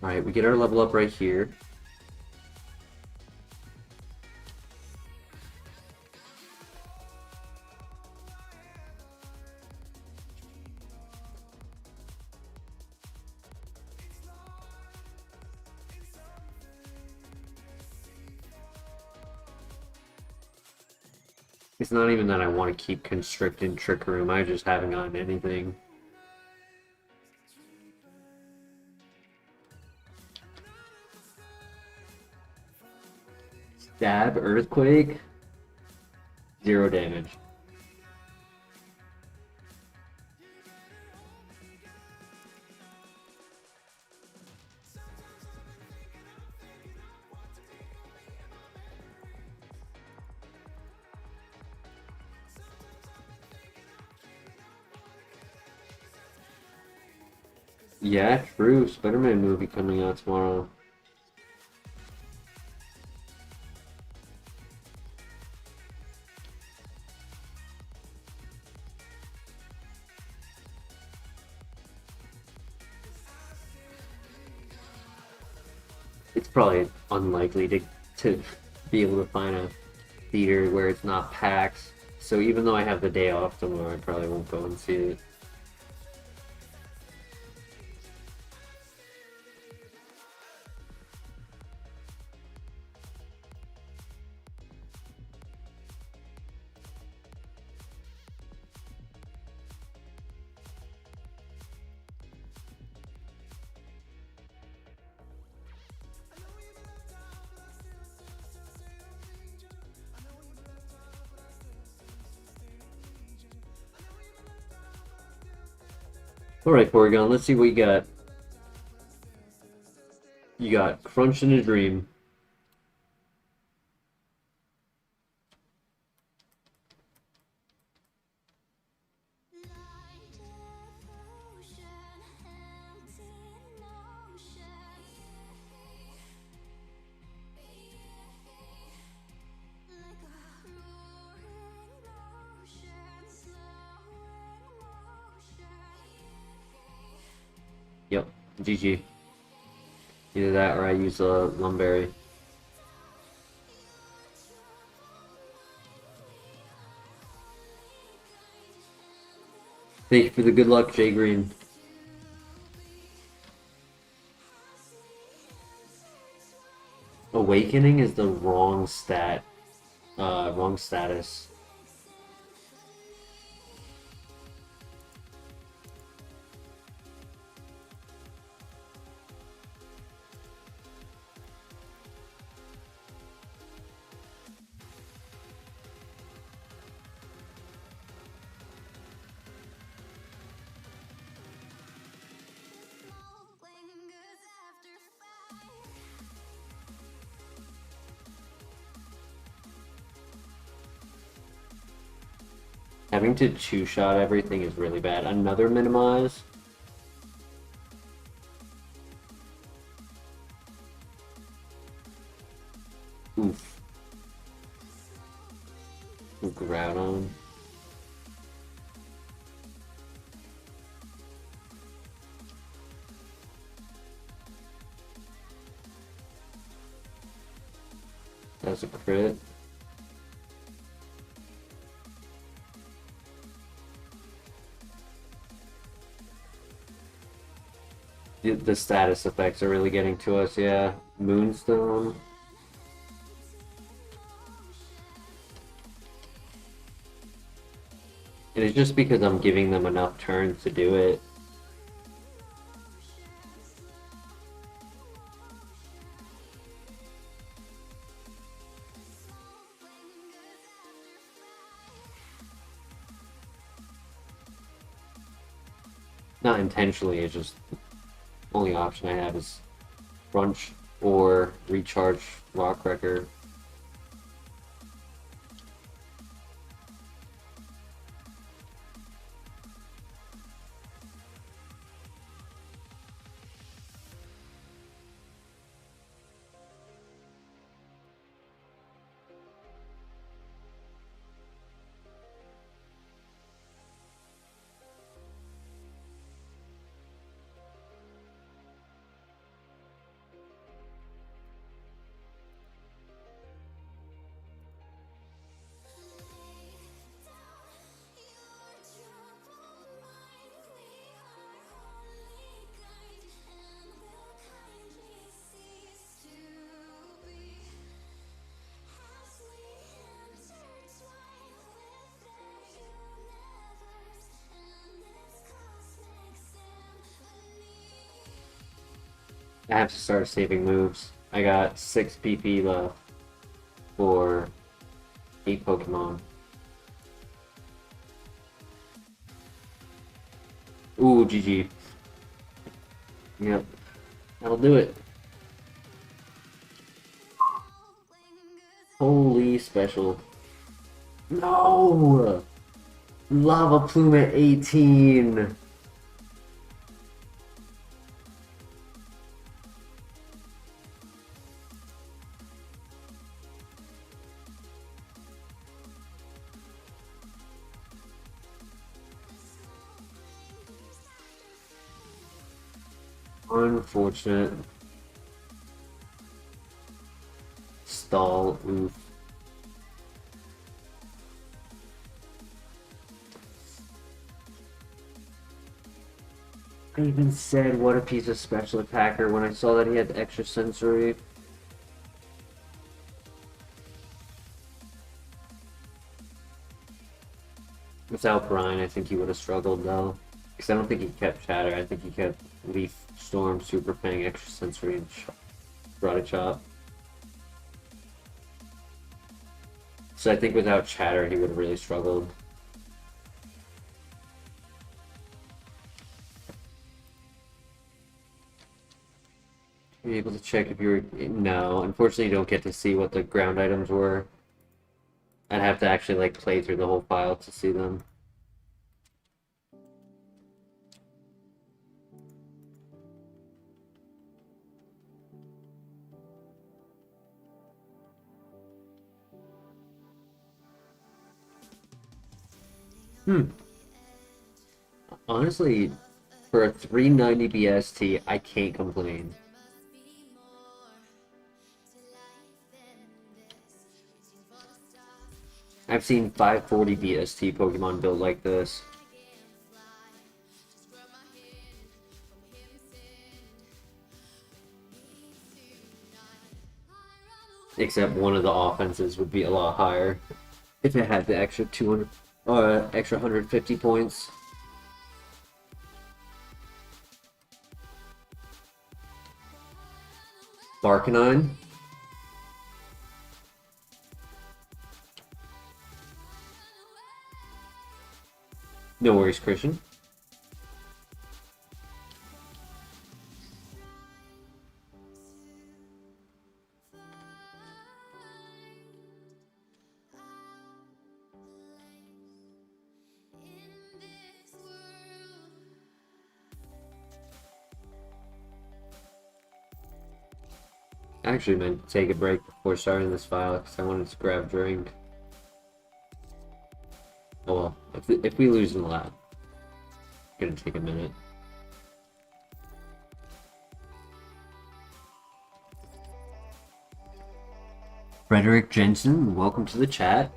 Alright, we get our level up right here. It's not even that I want to keep constricting Trick Room, I just haven't gotten anything. Stab Earthquake. 0 damage. Yeah, true. Spider-Man movie coming out tomorrow. It's probably unlikely to be able to find a theater where it's not packed. So even though I have the day off tomorrow, I probably won't go and see it. Alright, Porygon, let's see what you got. You got Crunch in a Dream. Yep, GG. Either that or I use a Lumberry. Thank you for the good luck, Jay Green. Awakening is the wrong wrong status. Having to two-shot everything is really bad. Another minimize. Oof. Groudon. That's a crit. The status effects are really getting to us, yeah. Moonstone. And it's just because I'm giving them enough turns to do it. Not intentionally, it's just only option I have is Crunch or Recharge Rockcracker. I have to start saving moves. I got 6 PP left. 8 Pokemon. Ooh, GG. Yep. That'll do it. Holy special. No! Lava Plume at 18! Unfortunate. Stall, oof. I even said what a piece of special attacker when I saw that he had extra sensory. Without Brian, I think he would have struggled though. Because I don't think he kept Chatter, I think he kept Leaf, Storm, Super Fang, extra sensory, and Karate Chop. So I think without Chatter, he would have really struggled. You're able to check if you're... No, unfortunately you don't get to see what the ground items were. I'd have to actually like play through the whole file to see them. Honestly, for a 390 BST, I can't complain. I've seen 540 BST Pokemon built like this. Except one of the offenses would be a lot higher if it had the extra 200 or extra 150 points. Barkanine. No worries, Christian. I actually meant to take a break before starting this file because I wanted to grab a drink. Oh well, if we lose in the lab, it's gonna take a minute. Frederick Jensen, welcome to the chat.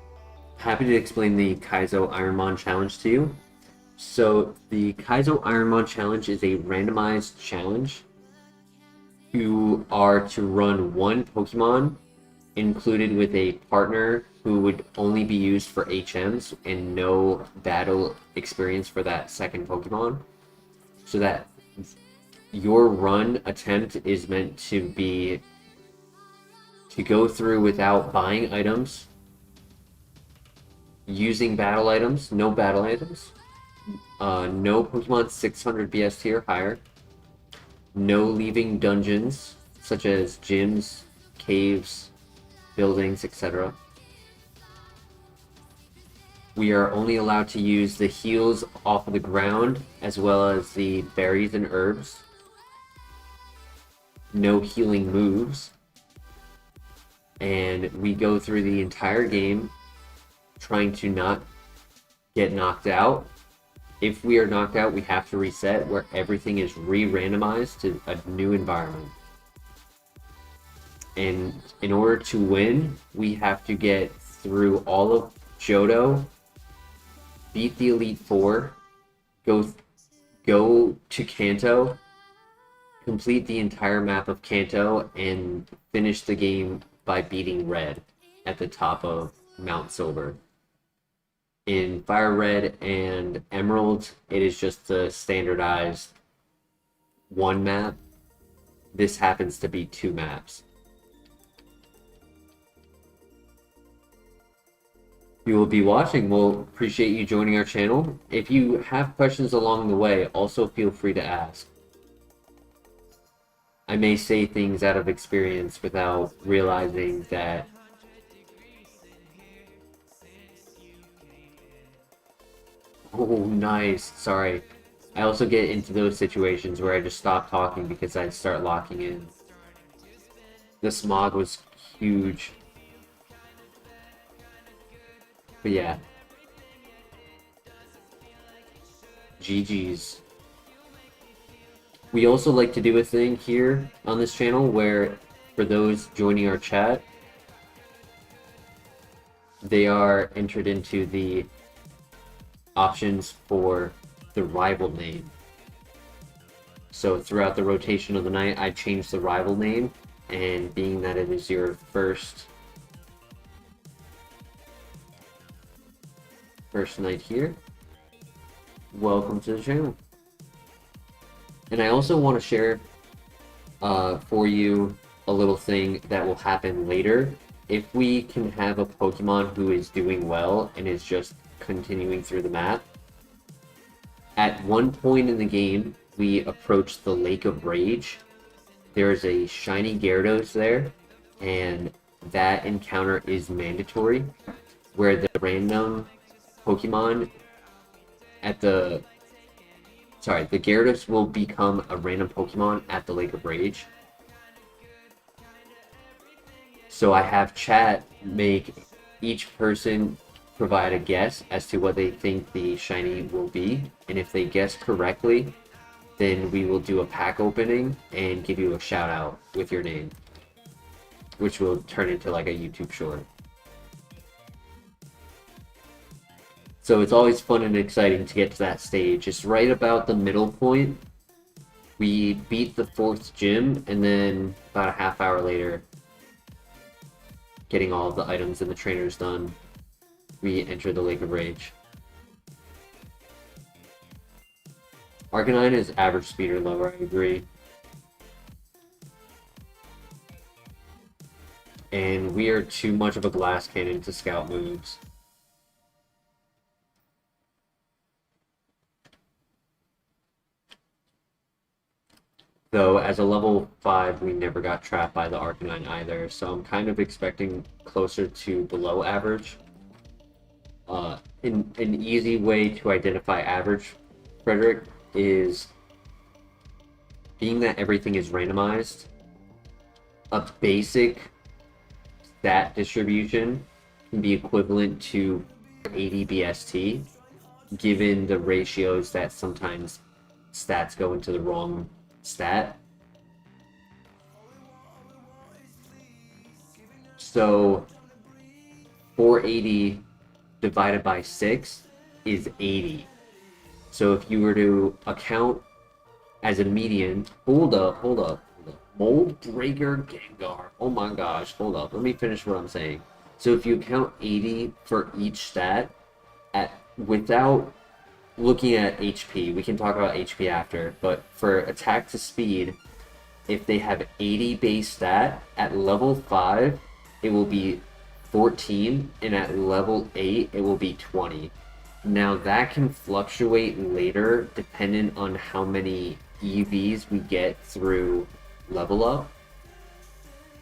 Happy to explain the Kaizo Ironmon challenge to you. So the Kaizo Ironmon challenge is a randomized challenge. You are to run one Pokemon included with a partner who would only be used for HMs and no battle experience for that second Pokemon. So that your run attempt is meant to be to go through without buying items, using battle items, no battle items, no Pokemon 600 BST or higher, no leaving dungeons such as gyms, caves, buildings, etc. We are only allowed to use the heals off of the ground as well as the berries and herbs. No healing moves. And we go through the entire game trying to not get knocked out. If we are knocked out, we have to reset where everything is re-randomized to a new environment. And in order to win, we have to get through all of Johto, beat the Elite Four, go to Kanto, complete the entire map of Kanto, and finish the game by beating Red at the top of Mount Silver. In FireRed and Emerald, it is just the standardized one map. This happens to be 2 maps. you will be watching. We'll appreciate you joining our channel. If you have questions along the way, also feel free to ask. I may say things out of experience without realizing that oh, nice. Sorry. I also get into those situations where I just stop talking because I start locking in. The smog was huge. But yeah. GG's. We also like to do a thing here on this channel where, for those joining our chat, they are entered into the options for the rival name. So throughout the rotation of the night, I changed the rival name, and being that it is your first night here, welcome to the channel. And I also want to share for you a little thing that will happen later. If we can have a Pokemon who is doing well and is just continuing through the map, at one point in the game, we approach the Lake of Rage. There's a shiny Gyarados there, and that encounter is mandatory, where the random Pokemon at the Gyarados will become a random Pokemon at the Lake of Rage. So I have chat make each person provide a guess as to what they think the shiny will be, and if they guess correctly, then we will do a pack opening and give you a shout out with your name, which will turn into like a YouTube short. So it's always fun and exciting to get to that stage. It's right about the middle point. We beat the 4th gym, and then about a half hour later, getting all of the items and the trainers done, we enter the Lake of Rage. Arcanine is average speed or lower, I agree. And we are too much of a glass cannon to scout moves. Though, as a level 5, we never got trapped by the Arcanine either, so I'm kind of expecting closer to below average. An easy way to identify average, Frederick, is being that everything is randomized, a basic stat distribution can be equivalent to 80 BST, given the ratios that sometimes stats go into the wrong stat. So 480 divided by 6 is 80. So if you were to account as a median, hold up. Mold Breaker Gengar. Oh my gosh, hold up. Let me finish what I'm saying. So if you count 80 for each stat without looking at HP, we can talk about HP after, but for attack to speed, if they have 80 base stat, at level 5, it will be 14, and at level 8, it will be 20. Now that can fluctuate later dependent on how many EVs we get through level up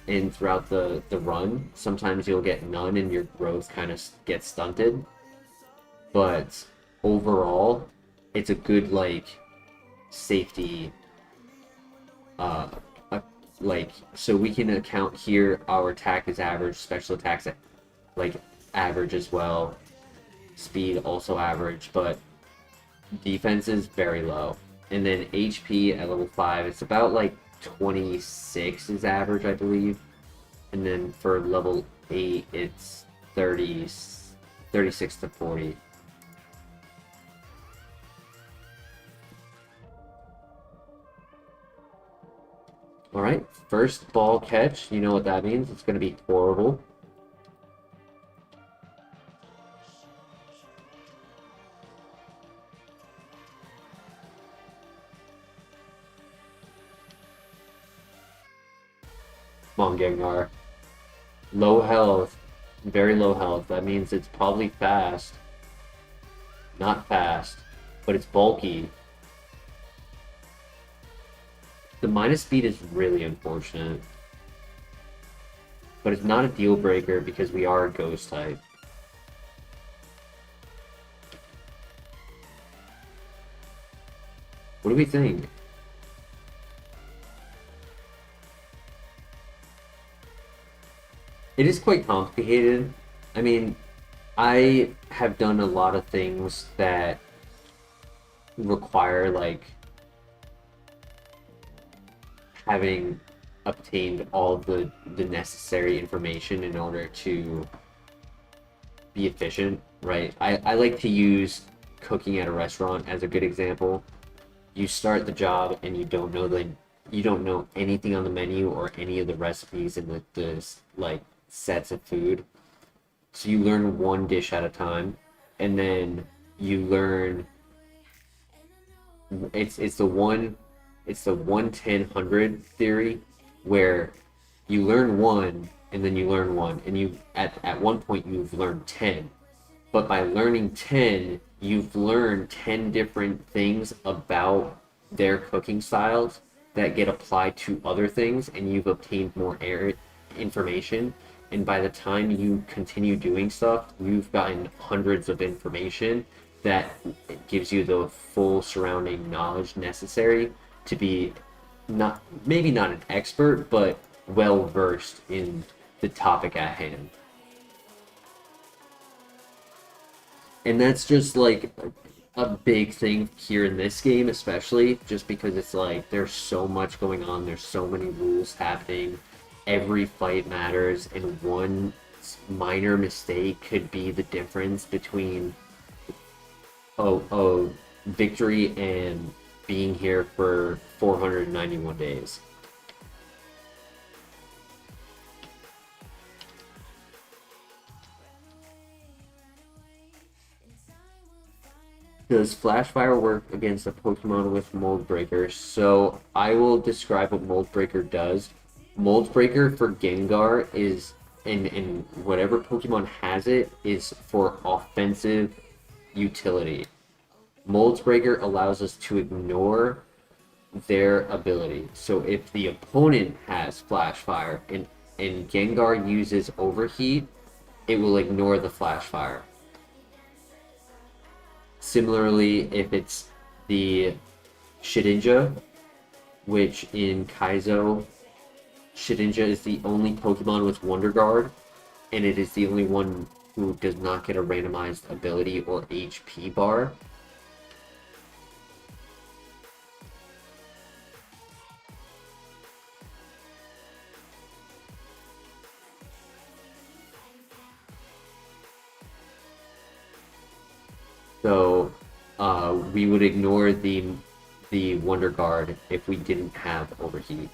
and throughout the run. Sometimes you'll get none and your growth kind of gets stunted. But overall, it's a good safety so we can account here our attack is average, special attacks average as well, speed also average, but defense is very low. And then HP at level 5, it's about 26 is average, I believe. And then for level 8, it's 36 to 40. Alright, first ball catch. You know what that means. It's going to be horrible. Come on, Gengar. Low health. Very low health. That means it's probably fast. Not fast, but it's bulky. The minus speed is really unfortunate. But it's not a deal breaker because we are a ghost type. What do we think? It is quite complicated. I mean, I have done a lot of things that require like having obtained all the necessary information in order to be efficient, right? I like to use cooking at a restaurant as a good example. You start the job and you don't know anything on the menu or any of the recipes and the like sets of food. So you learn one dish at a time, and then you learn it's the 1-10-100 theory, where you learn one and then you learn one, and you at one point you've learned 10. But by learning 10, you've learned 10 different things about their cooking styles that get applied to other things, and you've obtained more information. And by the time you continue doing stuff, you've gotten hundreds of information that gives you the full surrounding knowledge necessary to be maybe not an expert, but well versed in the topic at hand. And that's just like a big thing here in this game, especially just because it's like there's so much going on, there's so many rules happening, every fight matters, and one minor mistake could be the difference between a victory and being here for 491 days. Does Flash Fire work against a Pokemon with Mold Breaker? So I will describe what Mold Breaker does. Mold Breaker for Gengar is, and whatever Pokemon has it, is for offensive utility. Mold Breaker allows us to ignore their ability. So if the opponent has Flash Fire and Gengar uses Overheat, it will ignore the Flash Fire. Similarly, if it's the Shedinja, which in Kaizo, Shedinja is the only Pokemon with Wonder Guard, and it is the only one who does not get a randomized ability or HP bar. So we would ignore the Wonder Guard if we didn't have Overheat.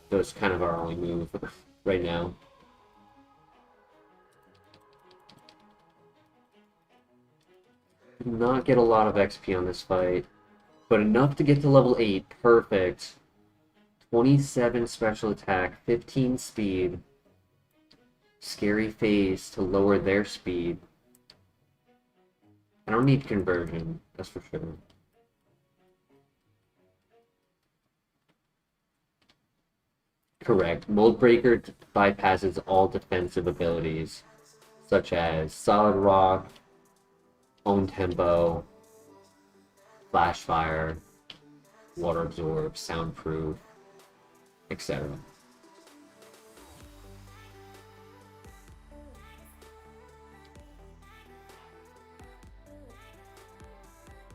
So it's kind of our only move right now. Did not get a lot of XP on this fight, but enough to get to level 8. Perfect. 27 special attack, 15 speed. Scary phase to lower their speed. I don't need conversion, that's for sure. Correct. Mold Breaker bypasses all defensive abilities, such as Solid Rock, Own Tempo, Flash Fire, Water Absorb, Soundproof, etc.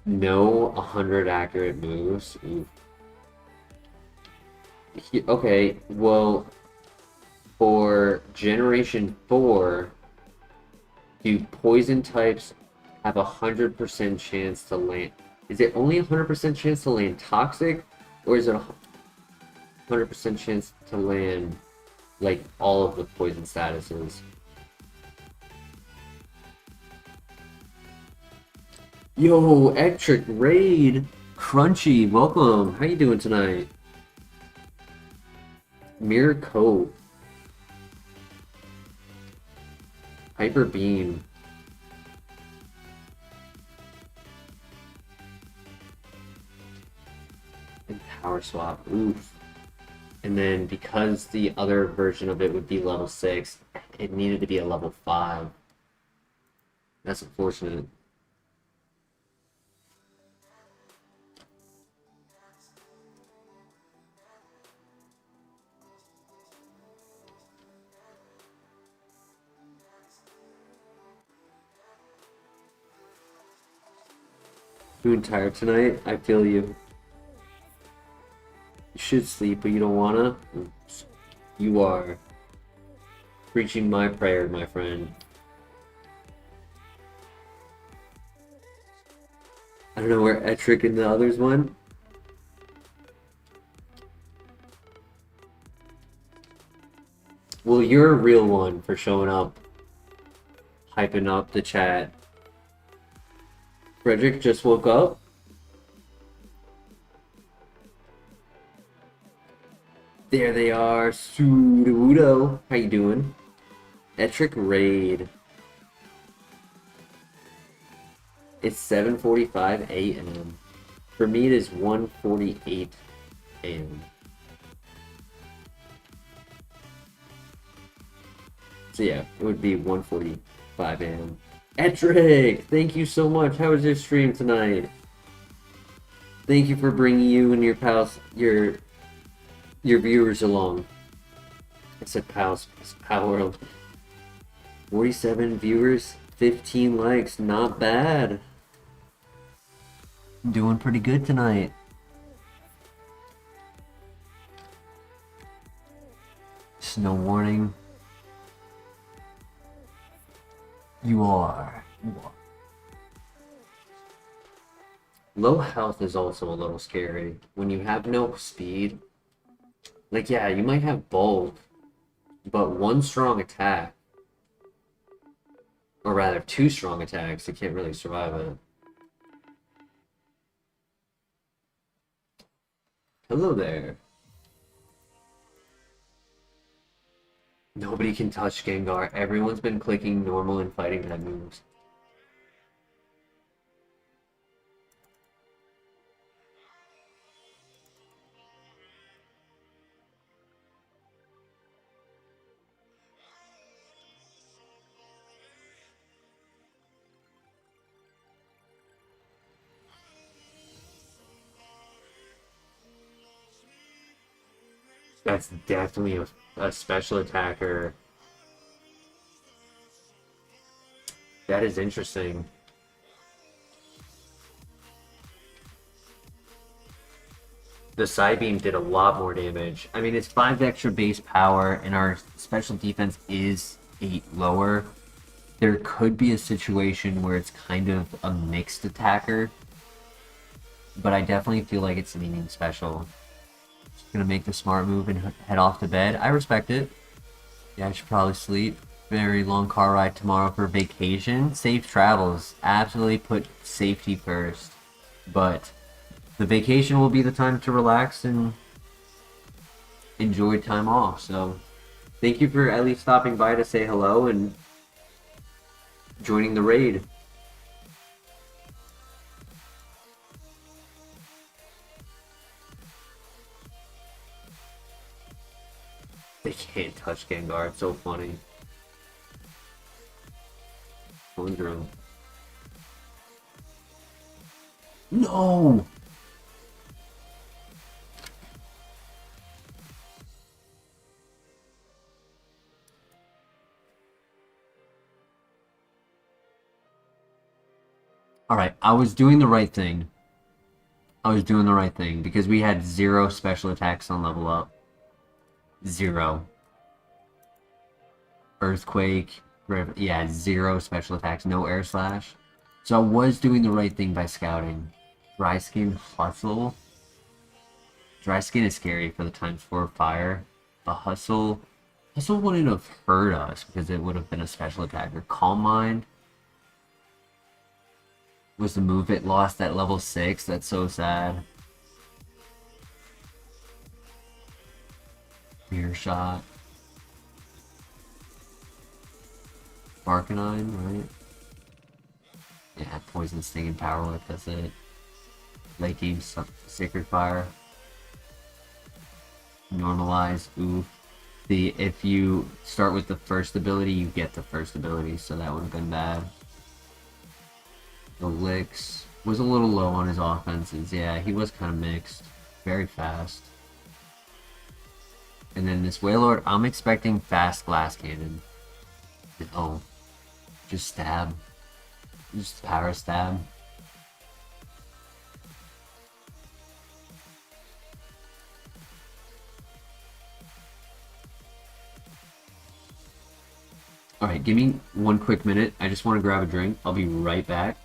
No 100 accurate moves. Oof. Okay, well, for Generation 4, do poison types have a 100% chance to land? Is it only a 100% chance to land Toxic, or is it a 100% chance to land, like, all of the poison statuses? Yo, Electric Raid! Crunchy, welcome! How you doing tonight? Mirror Cove. Hyper Beam. And Power Swap. Oof. And then because the other version of it would be level 6, it needed to be a level 5. That's unfortunate. Feeling tired tonight? I feel you. You should sleep, but you don't wanna? Oops. You are preaching my prayer, my friend. I don't know where Etrick and the others went. Well, you're a real one for showing up, hyping up the chat. Frederick just woke up. There they are. Sudo. How you doing? Etrick Raid. It's 7:45 a.m. For me, it is 1:48 a.m. So yeah, it would be 1:45 a.m. Etrick, thank you so much. How was your stream tonight? Thank you for bringing you and your pals, your viewers along. I said pals, it's Pal World. 47 viewers, 15 likes, not bad. Doing pretty good tonight. Snow warning. You are. Low health is also a little scary. When you have no speed, like yeah, you might have bulk, but one strong attack, or rather 2 strong attacks, you can't really survive it. Hello there. Nobody can touch Gengar. Everyone's been clicking normal and fighting type moves. That's definitely a special attacker. That is interesting. The Psybeam did a lot more damage. I mean, it's 5 extra base power, and our special defense is 8 lower. There could be a situation where it's kind of a mixed attacker, but I definitely feel like it's leaning special. Just gonna make the smart move and head off to bed. I respect it. Yeah, I should probably sleep. Very long car ride tomorrow for vacation. Safe travels. Absolutely put safety first. But the vacation will be the time to relax and enjoy time off. So thank you for at least stopping by to say hello and joining the raid. They can't touch Gengar. It's so funny. Conjurum. No! Alright, I was doing the right thing. Because we had 0 special attacks on level up. 0. Earthquake. Yeah, 0 special attacks. No air slash. So I was doing the right thing by scouting. Dry Skin Hustle. Dry Skin is scary for the ×4 fire. The Hustle wouldn't have hurt us because it would have been a special attacker. Calm Mind was the move it lost at level 6. That's so sad. Mirror Shot. Arcanine, right? Yeah, Poison Sting and Power Whip, that's it. Late game, Sacred Fire. Normalize, oof. If you start with the first ability, you get the first ability, so that would have been bad. The Licks was a little low on his offenses. Yeah, he was kind of mixed. Very fast. And then this Wailord, I'm expecting fast Glass Cannon. No. Just stab. Just power stab. Alright, give me 1 quick minute. I just want to grab a drink. I'll be right back.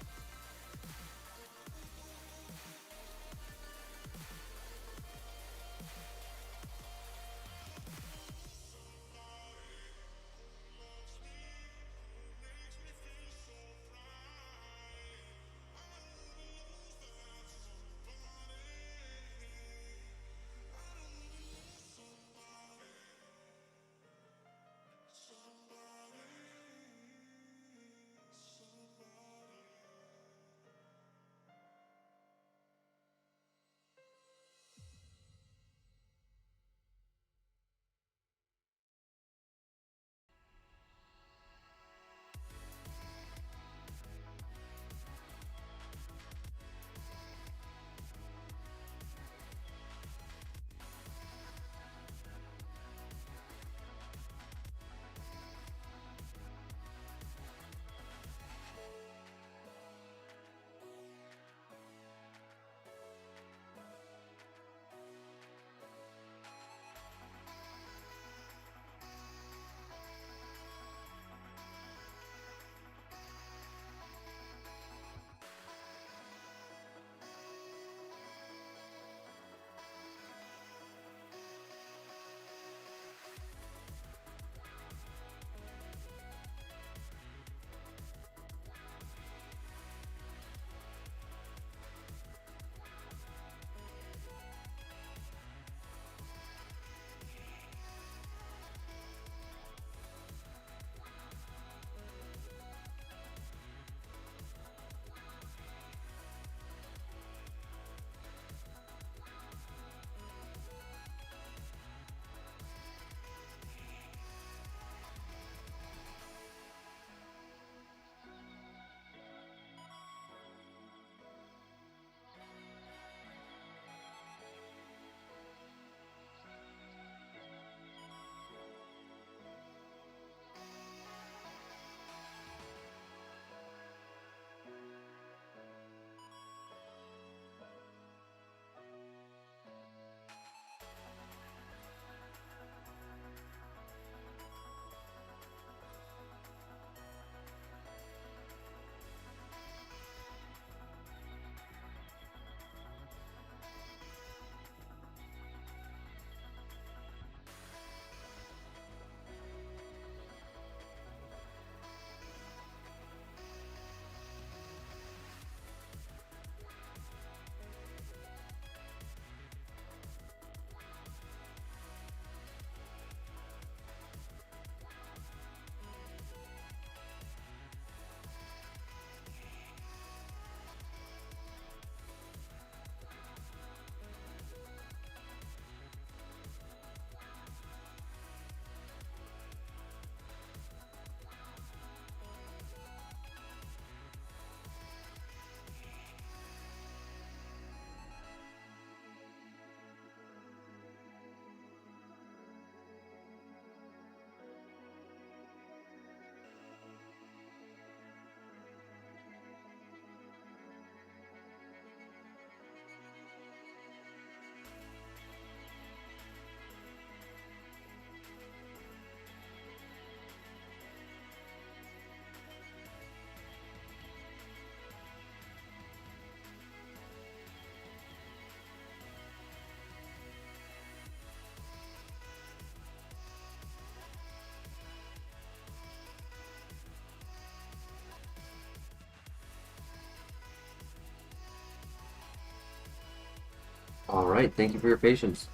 Alright, thank you for your patience.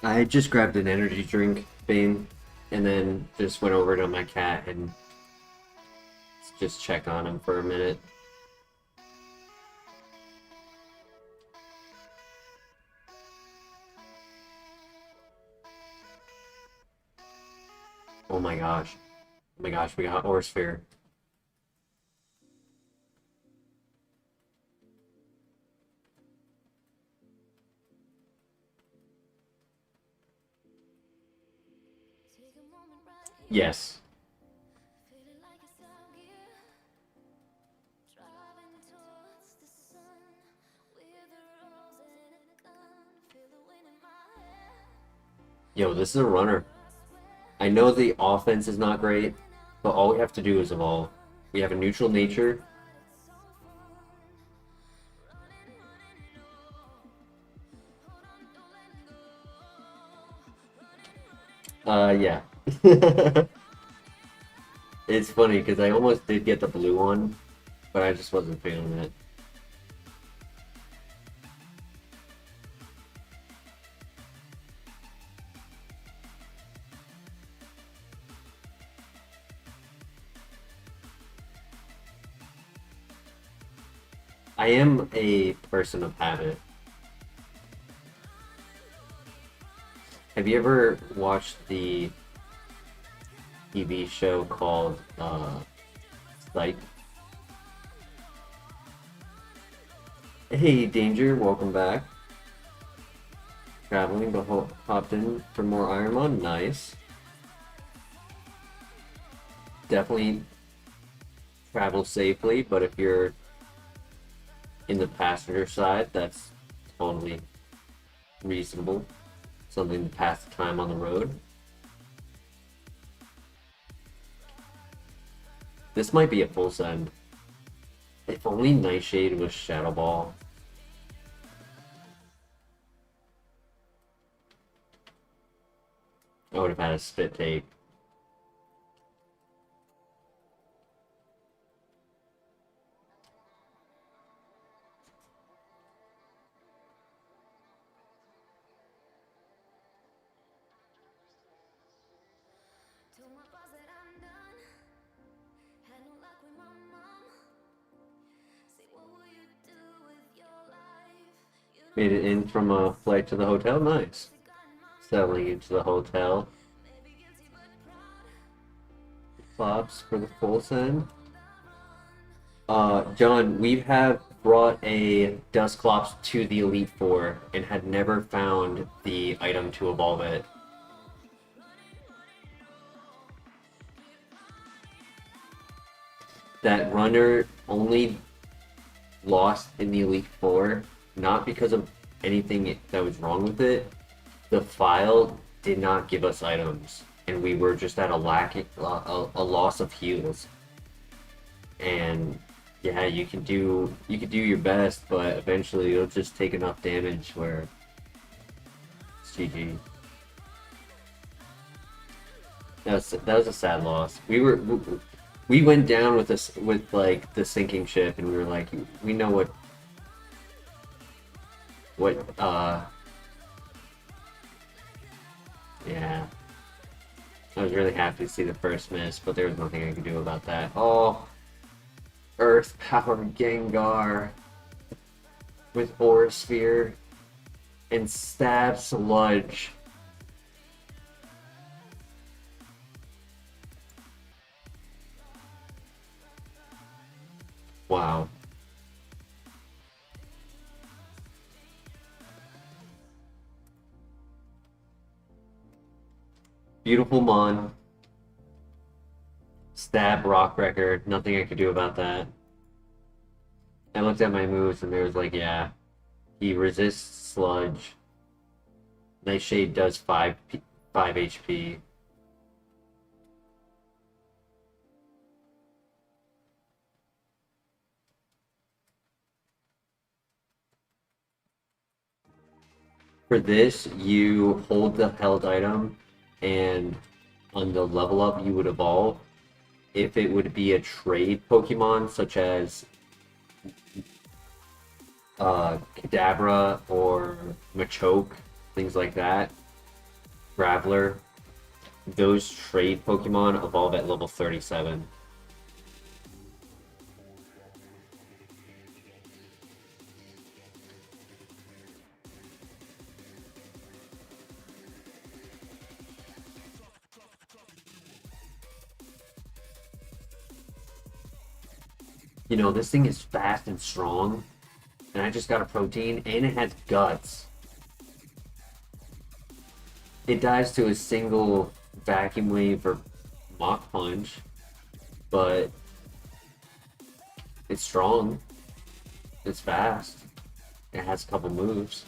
I just grabbed an energy drink, Bane, and then just went over to my cat and just check on him for a minute. Oh my gosh. Oh my gosh, we got Orsphere. Yes. Yo, this is a runner. I know the offense is not great, but all we have to do is evolve. We have a neutral nature. Yeah. It's funny because I almost did get the blue one, but I just wasn't feeling it. I am a person of habit. Have you ever watched the TV show called Psych? Hey, Danger, welcome back. Traveling, but hopped in for more Ironmon. Nice. Definitely travel safely, but if you're in the passenger side, that's totally reasonable. Something to pass the time on the road. This might be a full send. If only Nightshade was Shadow Ball. I would have had a spit take. Made it in from a flight to the hotel. Nice. Settling into the hotel. Flops for the full send. John, we have brought a Dusclops to the Elite Four and had never found the item to evolve it. That runner only lost in the Elite Four, not because of anything that was wrong with it. The file did not give us items, and we were just at a loss of heals. And yeah, you can do your best, but eventually you'll just take enough damage where it's GG. That was a sad loss. We went down with this with like the sinking ship, and we were like, we know what yeah. I was really happy to see the first miss, but there was nothing I could do about that. Oh, Earth Power Gengar with Aura Sphere and Stab Sludge. Wow. Beautiful Mon. Stab Rock Record. Nothing I could do about that. I looked at my moves and there was like, yeah, he resists Sludge. Nightshade does 5 HP. For this, you hold the held item, and on the level up, you would evolve. If it would be a trade Pokemon, such as Kadabra or Machoke, things like that, Graveler, those trade Pokemon evolve at level 37. You know, this thing is fast and strong, and I just got a protein, and it has guts. It dies to a single vacuum wave or Mach Punch, but it's strong, it's fast, it has a couple moves.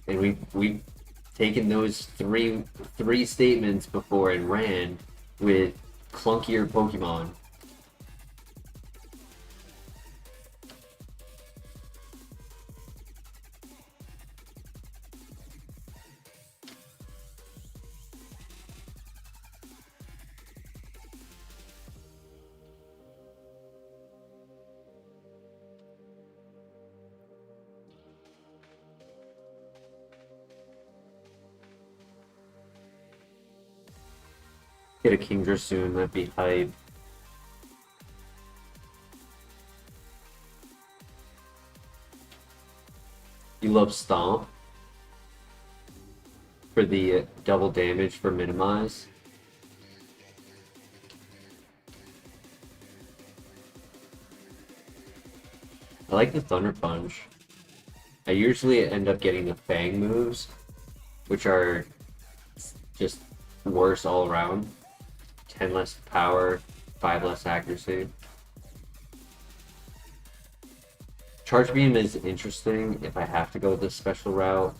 And we've taken those three statements before and ran with clunkier Pokemon. Get a Kingdra soon, that'd be hype. You love Stomp for the double damage for minimize. I like the Thunder Punch. I usually end up getting the Fang moves, which are just worse all around. 10 less power, 5 less accuracy. Charge Beam is interesting if I have to go this special route.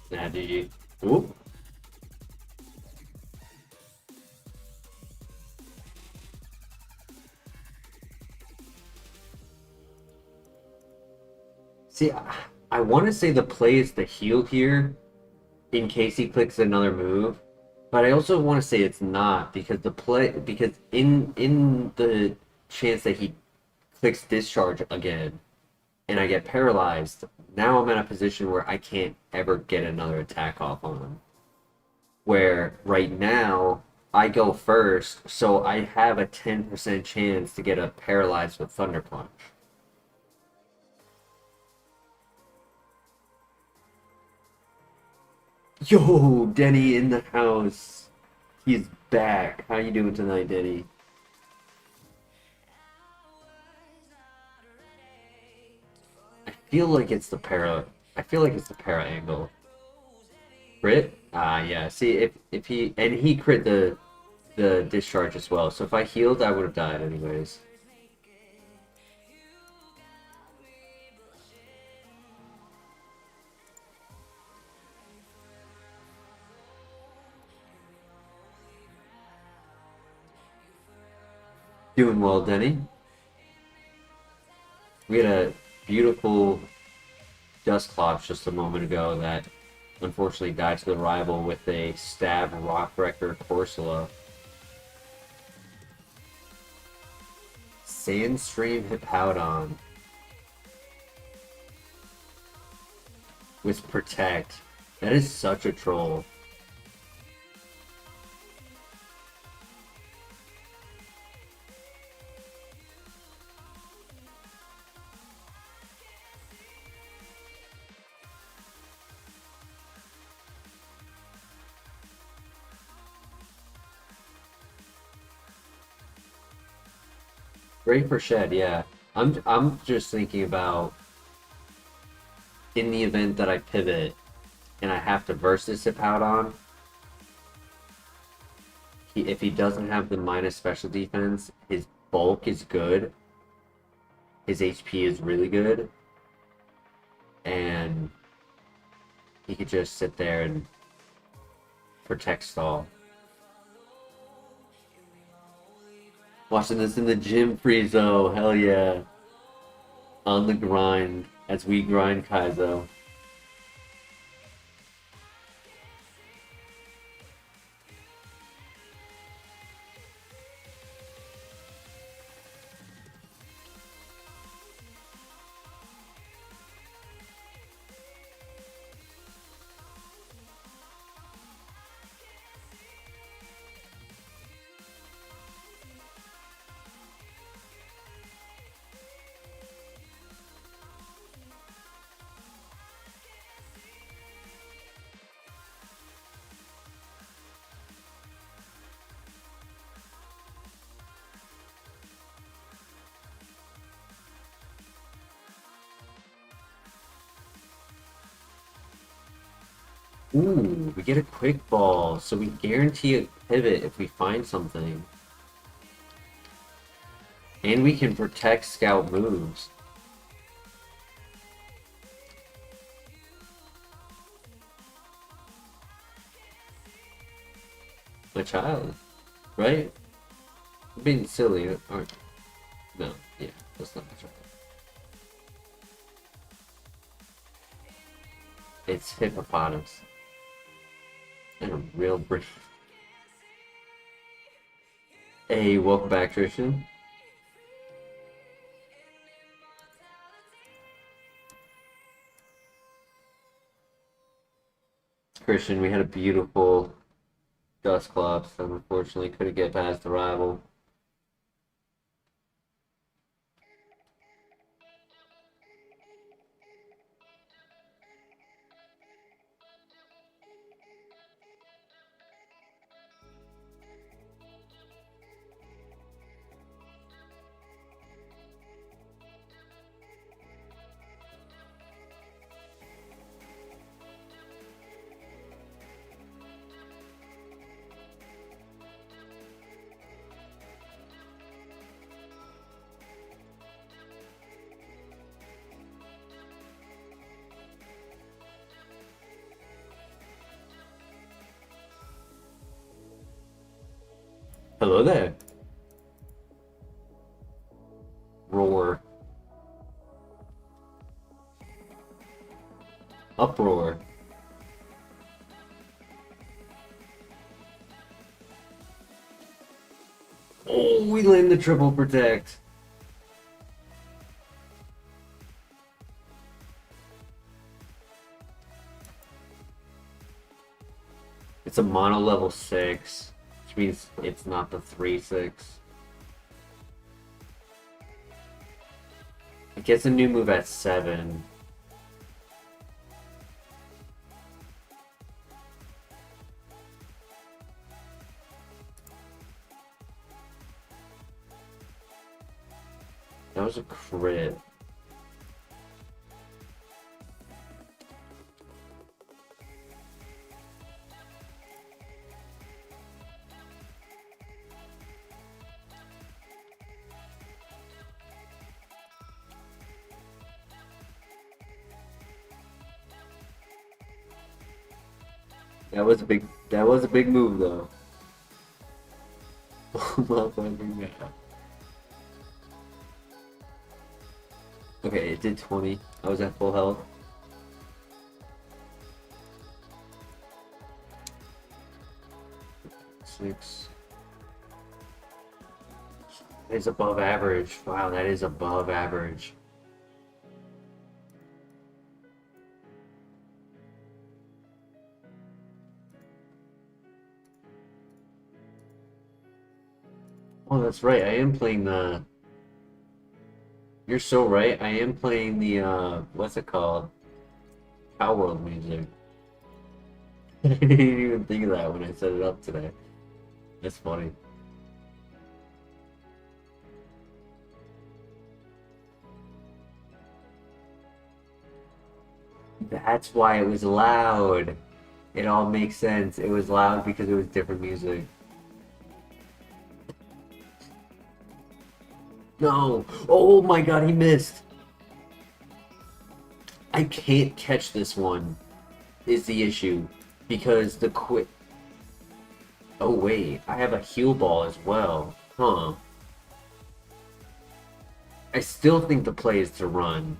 Nah, GG. Whoop. See, I want to say the play is the heal here in case he clicks another move, but I also want to say it's not because in the chance that he clicks discharge again and I get paralyzed, now I'm in a position where I can't ever get another attack off on him. Where right now I go first, so I have a 10% chance to get a paralyzed with Thunder Punch. Yo, Denny in the house. He's back. How you doing tonight, Denny? I feel like it's the para. I feel like it's the para angle. Crit? Ah, yeah. See, if he crit the discharge as well. So if I healed, I would have died anyways. Doing well, Denny. We had a beautiful Dusclops just a moment ago that unfortunately died to the rival with a stab Rockbreaker Corsola. Sandstream Hippowdon with Protect. That is such a troll. Great for Shed, yeah. I'm just thinking about in the event that I pivot and I have to versus Hippowdon, if he doesn't have the minus special defense, his bulk is good, his HP is really good, and he could just sit there and protect stall. Watching this in the gym, Friezo, hell yeah. On the grind as we grind Kaizo. Ooh, we get a quick ball, so we guarantee a pivot if we find something. And we can protect scout moves. My child, right? I'm being silly, aren't no, yeah, that's not my child. It's hippopotamus. And a real brief. Hey, welcome back, Trishan. Christian, we had a beautiful Dusclops that unfortunately couldn't get past the rival. Hello there. Roar. Uproar. Oh, we land the triple protect. It's a mono level 6, which means it's not the 3/6. It gets a new move at 7. That was a crit. That was a big move though. Okay, it did 20. I was at full health. Six. That is above average. Wow, that is above average. Oh, that's right. I am playing the... You're so right. I am playing the, what's it called? Cow World music. I didn't even think of that when I set it up today. That's funny. That's why it was loud. It all makes sense. It was loud because it was different music. No! Oh my god, he missed! I can't catch this one, is the issue. Because the quick... Oh wait, I have a heal ball as well. Huh. I still think the play is to run.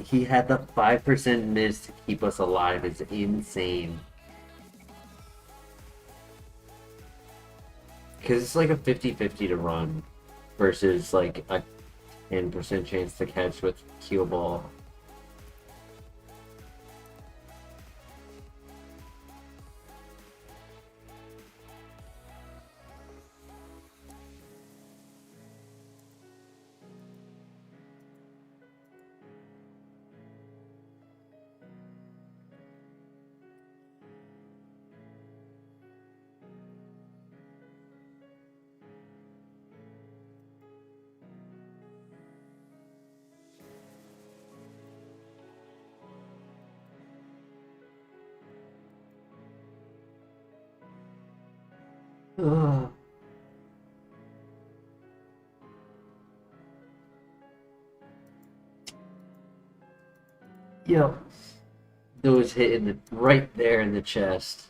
He had the 5% miss to keep us alive. It's insane. Because it's like a 50-50 to run versus like a 10% chance to catch with cue ball. Ugh. Yep. Those hit in the right there in the chest.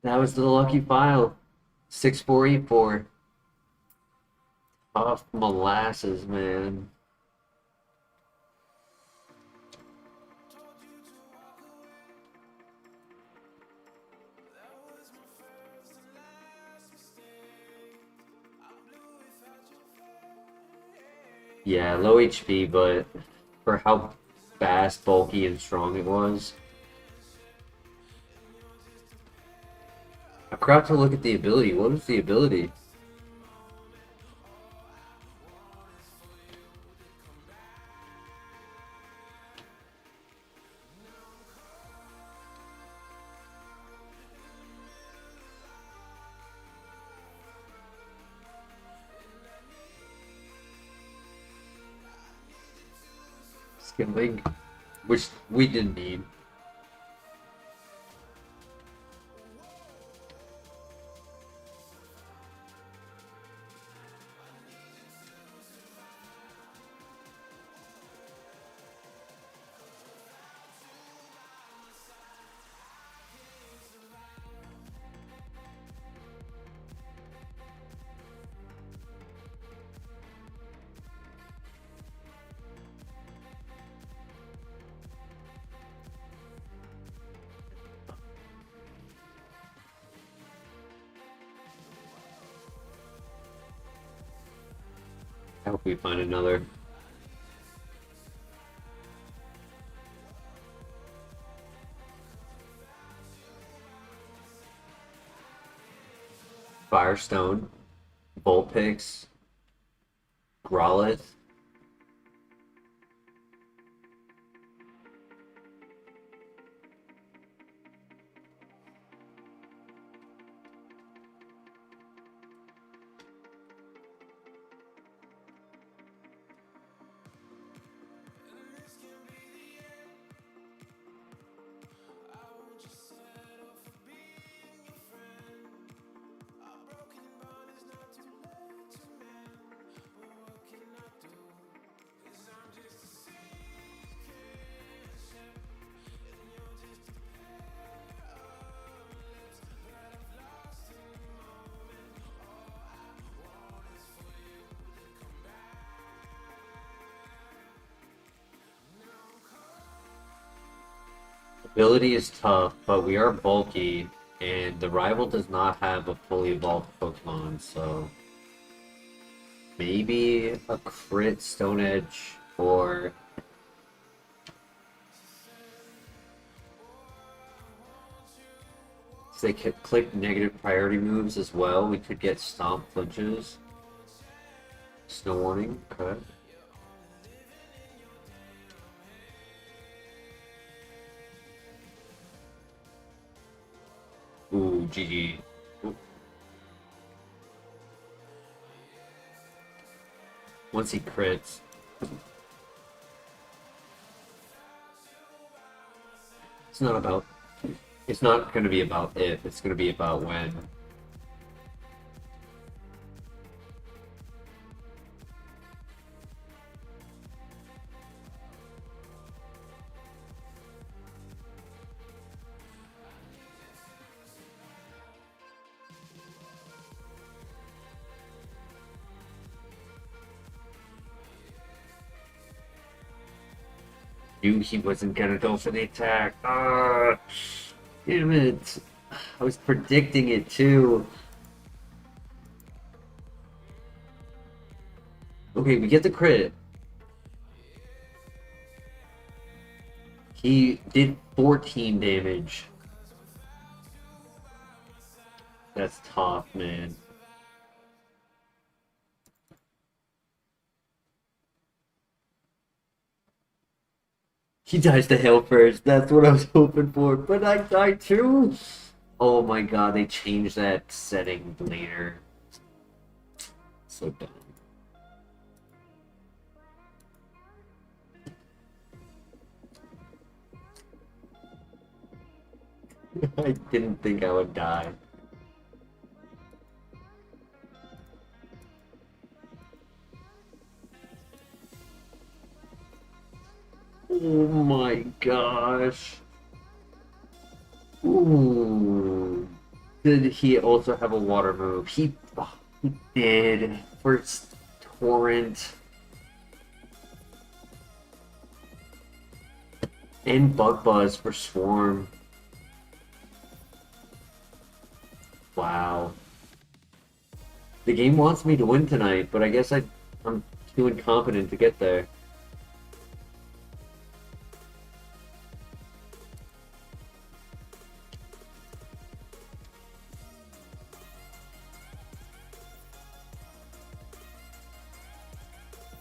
That was the lucky file. 6484. Tough molasses, man. Yeah, low HP, but for how fast, bulky, and strong it was. I forgot to look at the ability. What was the ability? Skilling, which we didn't need. I hope we find another. Firestone, Vulpix, Growlithe. Ability is tough, but we are bulky, and the rival does not have a fully evolved Pokemon, so maybe a crit Stone Edge or if they could click negative priority moves as well, we could get Stomp flinches. Snow Warning, okay. Ooh, GG. Ooh. Once he crits. It's not going to be about if, it's going to be about when. Knew he wasn't gonna go for the attack. Ah, damn it. I was predicting it too. Okay, we get the crit. He did 14 damage. That's tough, man. He dies to hell first. That's what I was hoping for. But I died too. Oh my god, they changed that setting later. So dumb. I didn't think I would die. Oh my gosh. Ooh. Did he also have a water move? He did. First torrent. And bug buzz for swarm. Wow. The game wants me to win tonight, but I guess I'm too incompetent to get there.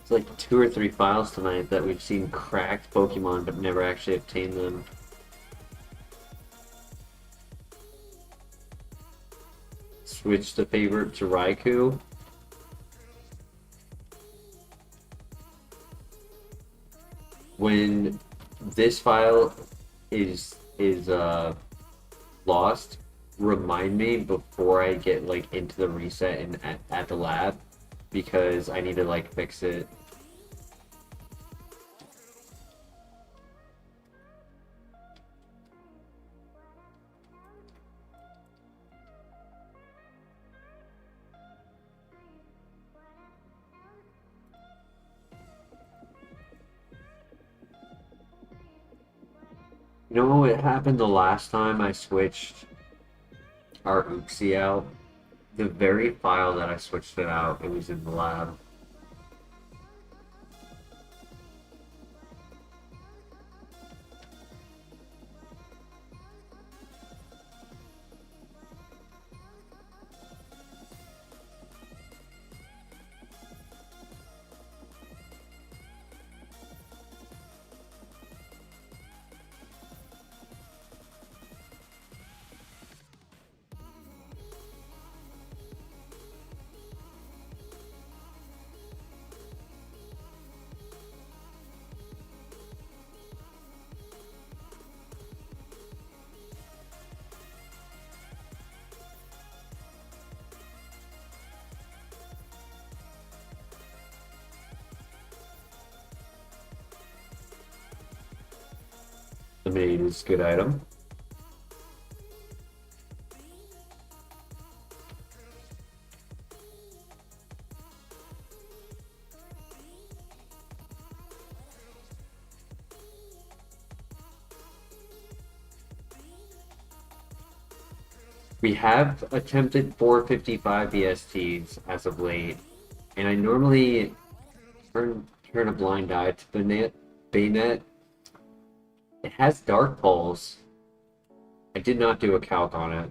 It's like 2 or 3 files tonight that we've seen cracked Pokemon but never actually obtained them. Switch the favorite to Raikou. When this file is lost, remind me before I get like into the reset and at the lab, because I need to like fix it. You know what happened the last time I switched our Oopsie out? The very file that I switched it out, it was in the lab. Lemonade is a good item. We have attempted 455 BSTs as of late, and I normally turn a blind eye to Bayonet. It has Dark Pulse. I did not do a calc on it.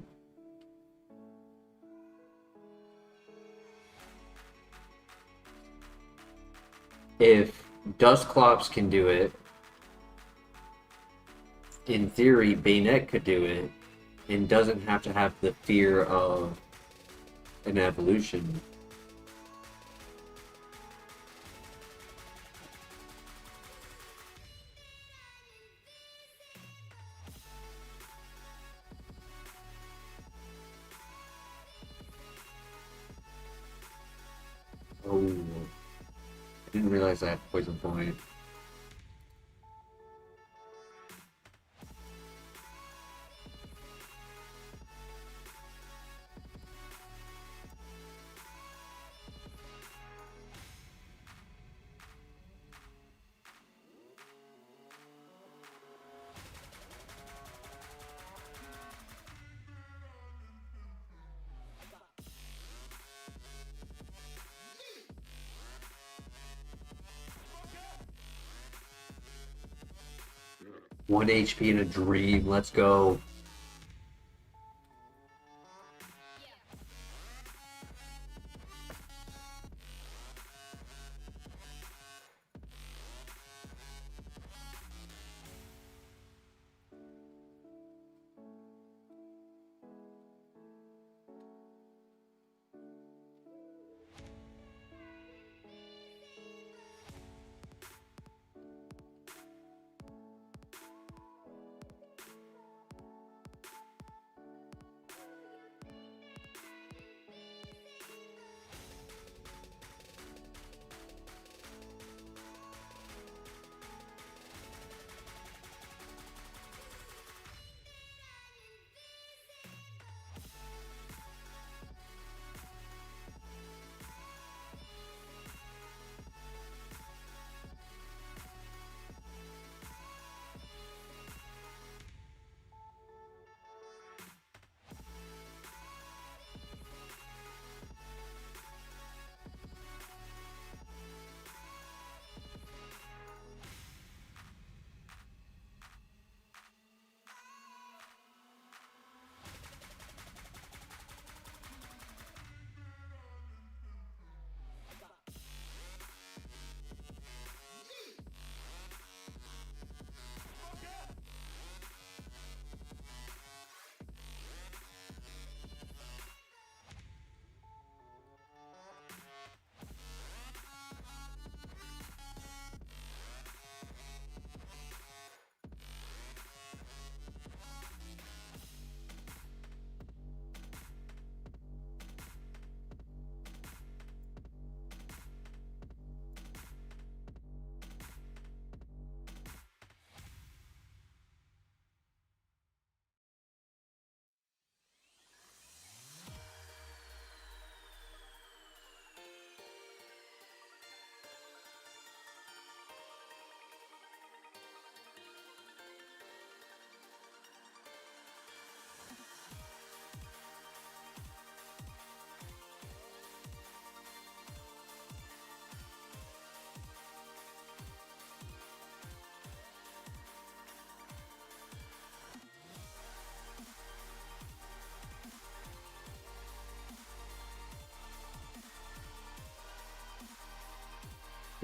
If Dusclops can do it, in theory, Bayonet could do it, and doesn't have to have the fear of an evolution. Oh, I didn't realize I had Poison Point. 1 HP in a dream. Let's go.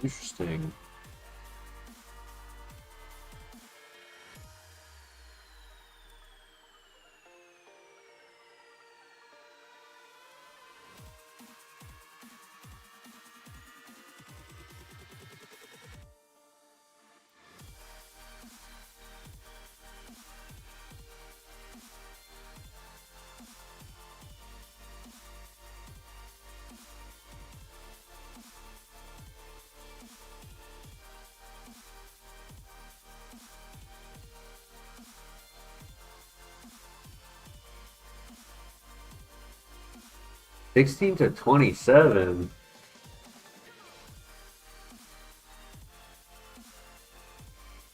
Interesting. $16 to $27.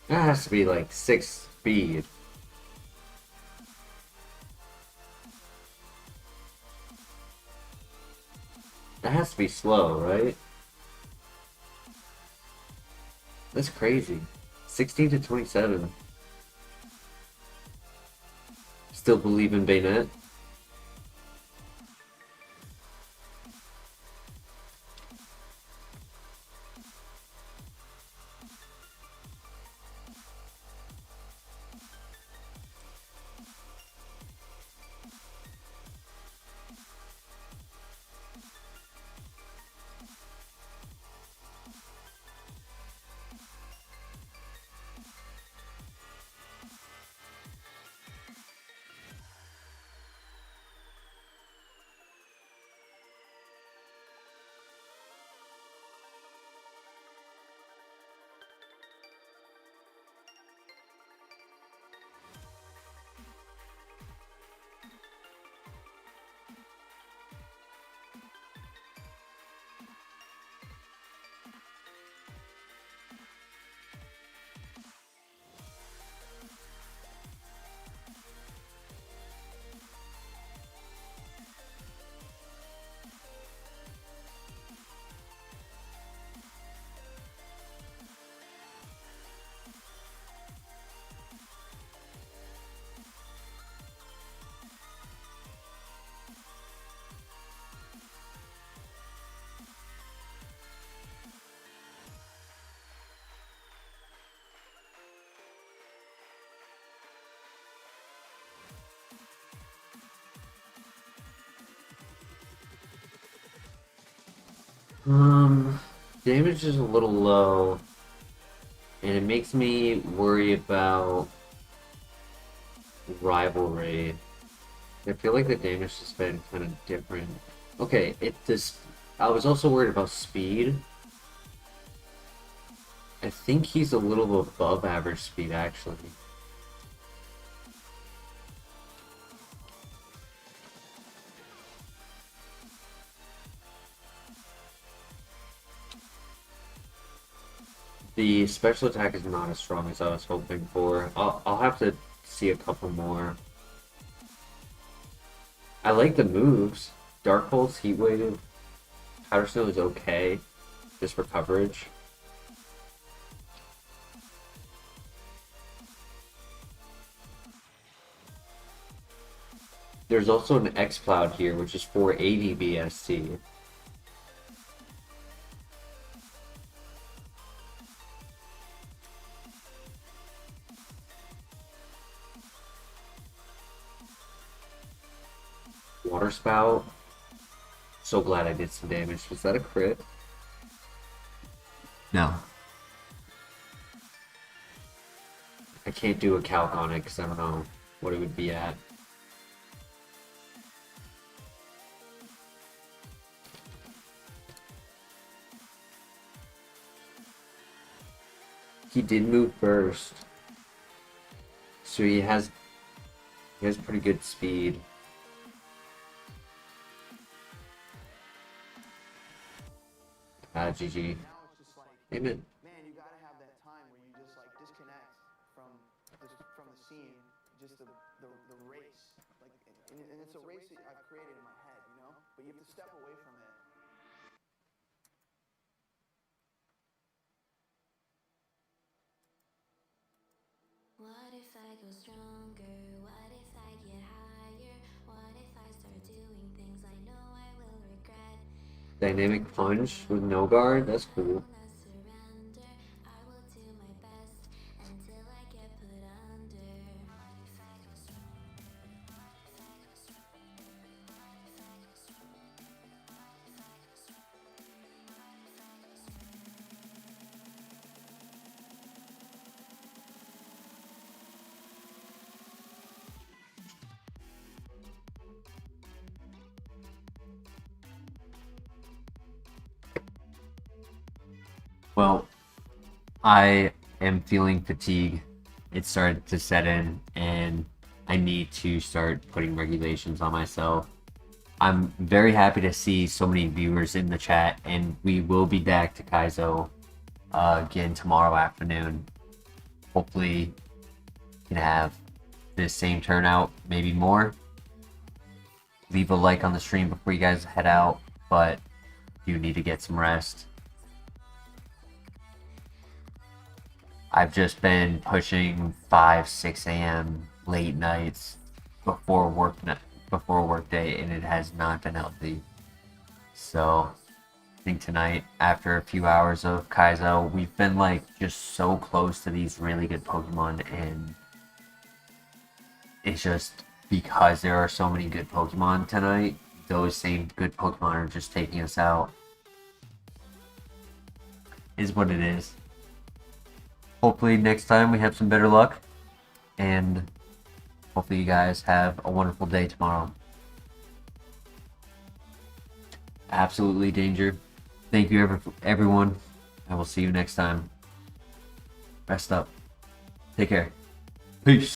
That has to be like 6 speed. That has to be slow, right? That's crazy. 16 to 27. Still believe in Baynet? Damage is a little low, and it makes me worry about rivalry. I feel like the damage has been kind of different. Okay, it this. I was also worried about speed. I think he's a little above average speed, actually. The special attack is not as strong as I was hoping for. I'll have to see a couple more. I like the moves. Dark Pulse, Heat Wave, Powder Snow is okay, just for coverage. There's also an X Cloud here, which is for 80 BST. Water Spout. So glad I did some damage. Was that a crit? No. I can't do a calc on it because I don't know what it would be at. He did move first, so he has pretty good speed. GG. Amen. Man, you gotta have that time where you just like disconnect from the scene, just the race. Like, and it's a race that I've created in my head, you know. But you have to step away from it. What if I go stronger? What if I get higher? What if I start doing things I know I will regret? Dynamic Punch with no guard? That's cool. Surrender. I will do my best until I get put under. What if I go stronger? What if I go stronger? What if I go stronger? What if I go stronger? What if I go stronger? Well, I am feeling fatigue. It started to set in, and I need to start putting regulations on myself. I'm very happy to see so many viewers in the chat, and we will be back to Kaizo again tomorrow afternoon. Hopefully, we can have the same turnout, maybe more. Leave a like on the stream before you guys head out, but you need to get some rest. I've just been pushing 5, 6 a.m. late nights before work day, and it has not been healthy. So I think tonight, after a few hours of Kaizo, we've been like just so close to these really good Pokemon, and it's just because there are so many good Pokemon tonight, those same good Pokemon are just taking us out. Is what it is. Hopefully next time we have some better luck, and hopefully you guys have a wonderful day tomorrow. Absolutely, Danger. Thank you everyone. I will see you next time. Rest up. Take care. Peace.